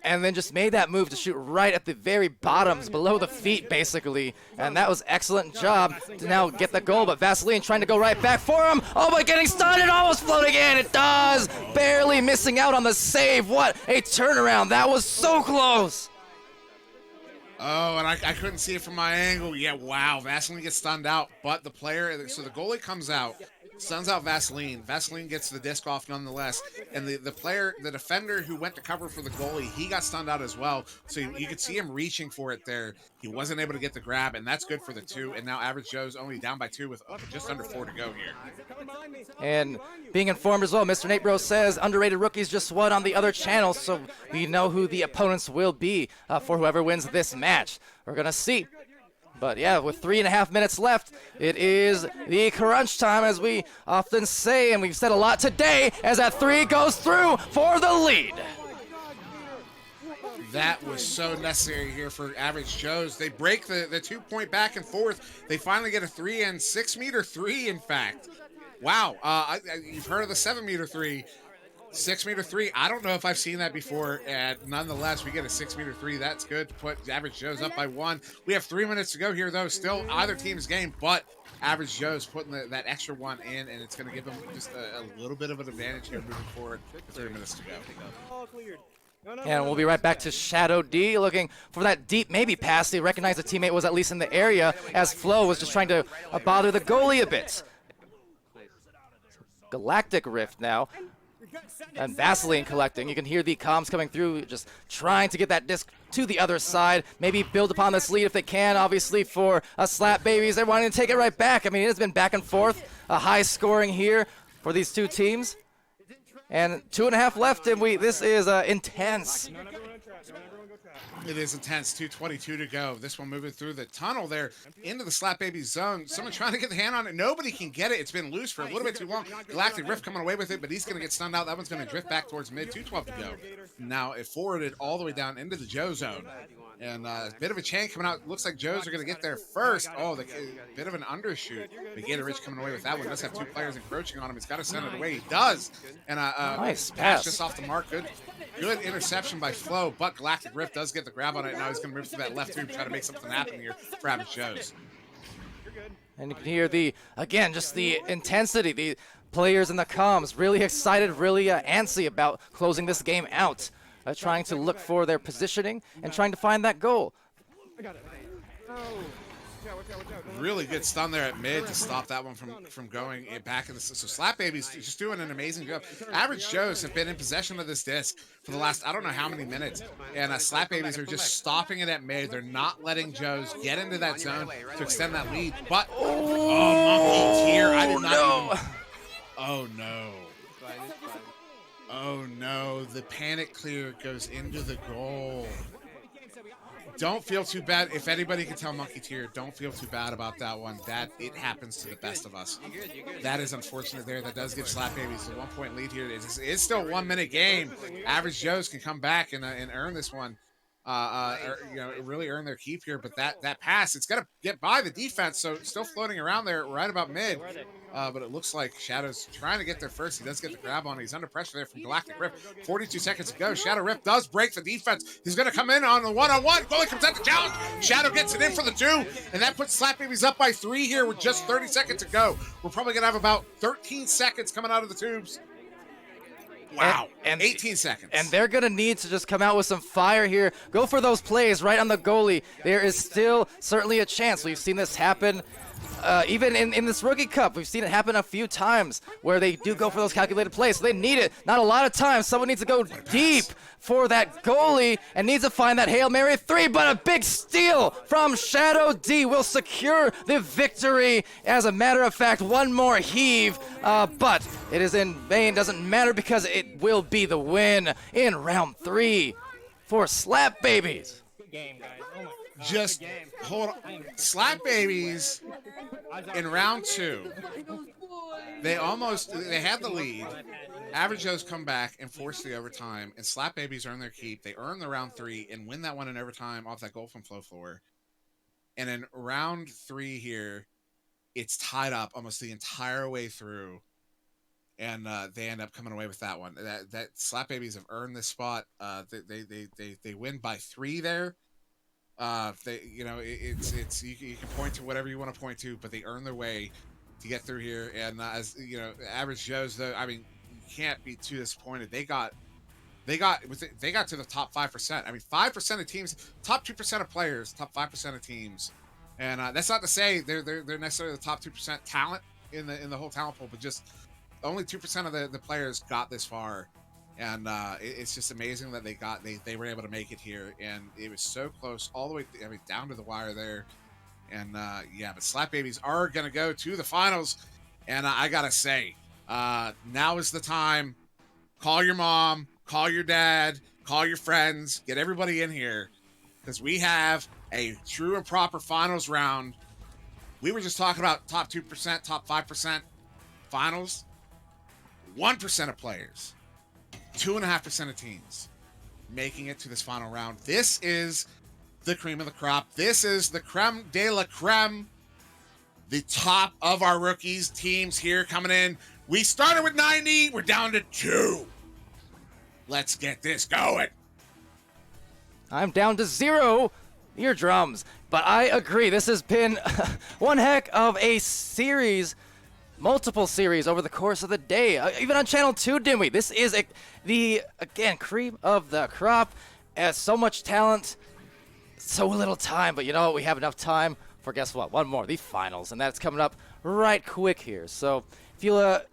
and then just made that move to shoot right at the very bottoms, below the feet, basically. And that was excellent job to now get the goal, but Vaseline trying to go right back for him. Oh, but getting stunned and almost floating in. It does. Barely missing out on the save. What a turnaround. That was so close. Oh, and I couldn't see it from my angle. Yeah, wow. Vaseline gets stunned out, but the player, so the goalie comes out, stuns out Vaseline. Vaseline gets the disc off nonetheless. And the player, the defender who went to cover for the goalie, he got stunned out as well. So you could see him reaching for it there. He wasn't able to get the grab, and that's good for the 2. And now Average Joe's only down by 2 with just under 4 to go here. And being informed as well, Mr. Nate Bro says underrated rookies just won on the other channel, so we know who the opponents will be for whoever wins this match. We're going to see. But yeah, with 3.5 minutes left, it is the crunch time, as we often say, and we've said a lot today, as that 3 goes through for the lead. That was so necessary here for Average Joe's. They break the 2-point back and forth. They finally get a 3 and 6-meter 3, in fact. Wow, you've heard of the 7-meter 3. 6-meter 3. I don't know if I've seen that before, and nonetheless, we get a 6-meter 3. That's good to put Average Joe's up by 1. We have 3 minutes to go here, though. Still either team's game, but Average Joe's putting that extra 1 in, and it's going to give them just a little bit of an advantage here moving forward with 3 minutes to go. All cleared. And we'll be right back to Shadow D, looking for that deep maybe pass. They recognized the teammate was at least in the area, as Flo was just trying to bother the goalie a bit. Galactic Rift now. And Vaseline collecting. You can hear the comms coming through, just trying to get that disc to the other side. Maybe build upon this lead if they can, obviously, for Slap Babies. They're wanting to take it right back. I mean, it has been back and forth. A high scoring here for these 2 teams. And 2.5 left, and this is intense. It is intense. 2:22 to go. This one moving through the tunnel there into the Slap Baby zone. Someone trying to get the hand on it. Nobody can get it. It's been loose for a little bit too long. Galactic Rift coming away with it, but he's going to get stunned out. That one's going to drift back towards mid. 2:12 to go. Now it forwarded all the way down into the Joe zone. And a bit of a chain coming out. Looks like Joe's are going to get there first. Oh, the bit of an undershoot. But Gator Rich coming away with that one. Does have 2 players encroaching on him. He's got to send it away. He does. And nice pass pass just off the mark. Good interception by Flo, but Galactic Rift does get the grab on it. Now he's going to move to that left tube, try to make something happen here for Average Joe's. And you can hear again, just the intensity. The players in the comms really excited, really antsy about closing this game out. Trying to look for their positioning and trying to find that goal. I got it. Oh. Really good stun there at mid to stop that one from going back in the. So Slap Baby's just doing an amazing job. Average Joe's have been in possession of this disc for the last I don't know how many minutes, and Slap Babies are just stopping it at mid. They're not letting Joe's get into that zone to extend that lead. But Monkey Tier, I did not. Even, oh no. Oh no, the panic clear goes into the goal. Don't feel too bad. If anybody can tell Monkey Tier, don't feel too bad about that one. That it happens to the best of us. That is unfortunate there. That does give Slap Babies a 1-point lead here. It's still a 1-minute game. Average Joe's can come back and earn this one. Really earn their keep here. But that pass, it's got to get by the defense. So still floating around there right about mid. But it looks like Shadow's trying to get there first. He does get the grab on. He's under pressure there from Galactic Rift. 42 seconds to go. Shadow Rift does break the defense. He's going to come in on the one-on-one. Goalie comes out the challenge. Shadow gets it in for the 2. And that puts Slap Babies up by 3 here with just 30 seconds to go. We're probably going to have about 13 seconds coming out of the tubes. Wow. And 18 seconds. And they're going to need to just come out with some fire here. Go for those plays right on the goalie. There is still certainly a chance. We've seen this happen even in this Rookie Cup. We've seen it happen a few times where they do go for those calculated plays. So they need it. Not a lot of time. Someone needs to go deep for that goalie and needs to find that Hail Mary 3. But a big steal from Shadow D will secure the victory. As a matter of fact, one more heave. But it is in vain. Doesn't matter because it will be the win in round 3 for Slap Babies. Good game, guys. Oh my. Just hold on. Slap Babies in round 2. They had the lead. Average Joe's come back and force the overtime, and Slap Babies earn their keep. They earn the round 3 and win that one in overtime off that goal from Flo Floor. And in round 3 here, it's tied up almost the entire way through. and they end up coming away with that one. That Slap Babies have earned this spot. They win by 3 there. It's you can point to whatever you want to point to, but they earn their way to get through here. And as you know, average Joes, though, I mean, you can't be too disappointed. They got to the top 5%. I mean, 5% of teams, top 2% of players, top 5% of teams, and that's not to say they're necessarily the top 2% talent in the whole talent pool, but just only 2% of the players got this far. And it's just amazing that they were able to make it here, and it was so close all the way, down to the wire there. And yeah, but Slap Babies are gonna go to the finals, and I gotta say, now is the time. Call your mom, call your dad, call your friends, get everybody in here, because we have a true and proper finals round. We were just talking about top 2%, top 5% finals. 1% of players. 2.5% of teams making it to this final round. This is the cream of the crop. This is the creme de la creme. The top of our rookies teams here coming in. We started with 90. We're down to 2. Let's get this going. I'm down to 0 eardrums, but I agree. This has been one heck of a series. Multiple series over the course of the day, even on Channel 2, Dimwi. This is the cream of the crop. So much talent, so little time, but you know what? We have enough time for, guess what? One more, the finals, and that's coming up right quick here. So if you what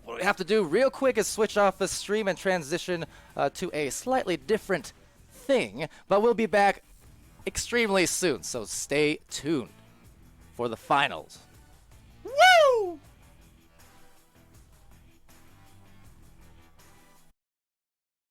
we have to do real quick is switch off the stream and transition to a slightly different thing, but we'll be back extremely soon, so stay tuned for the finals.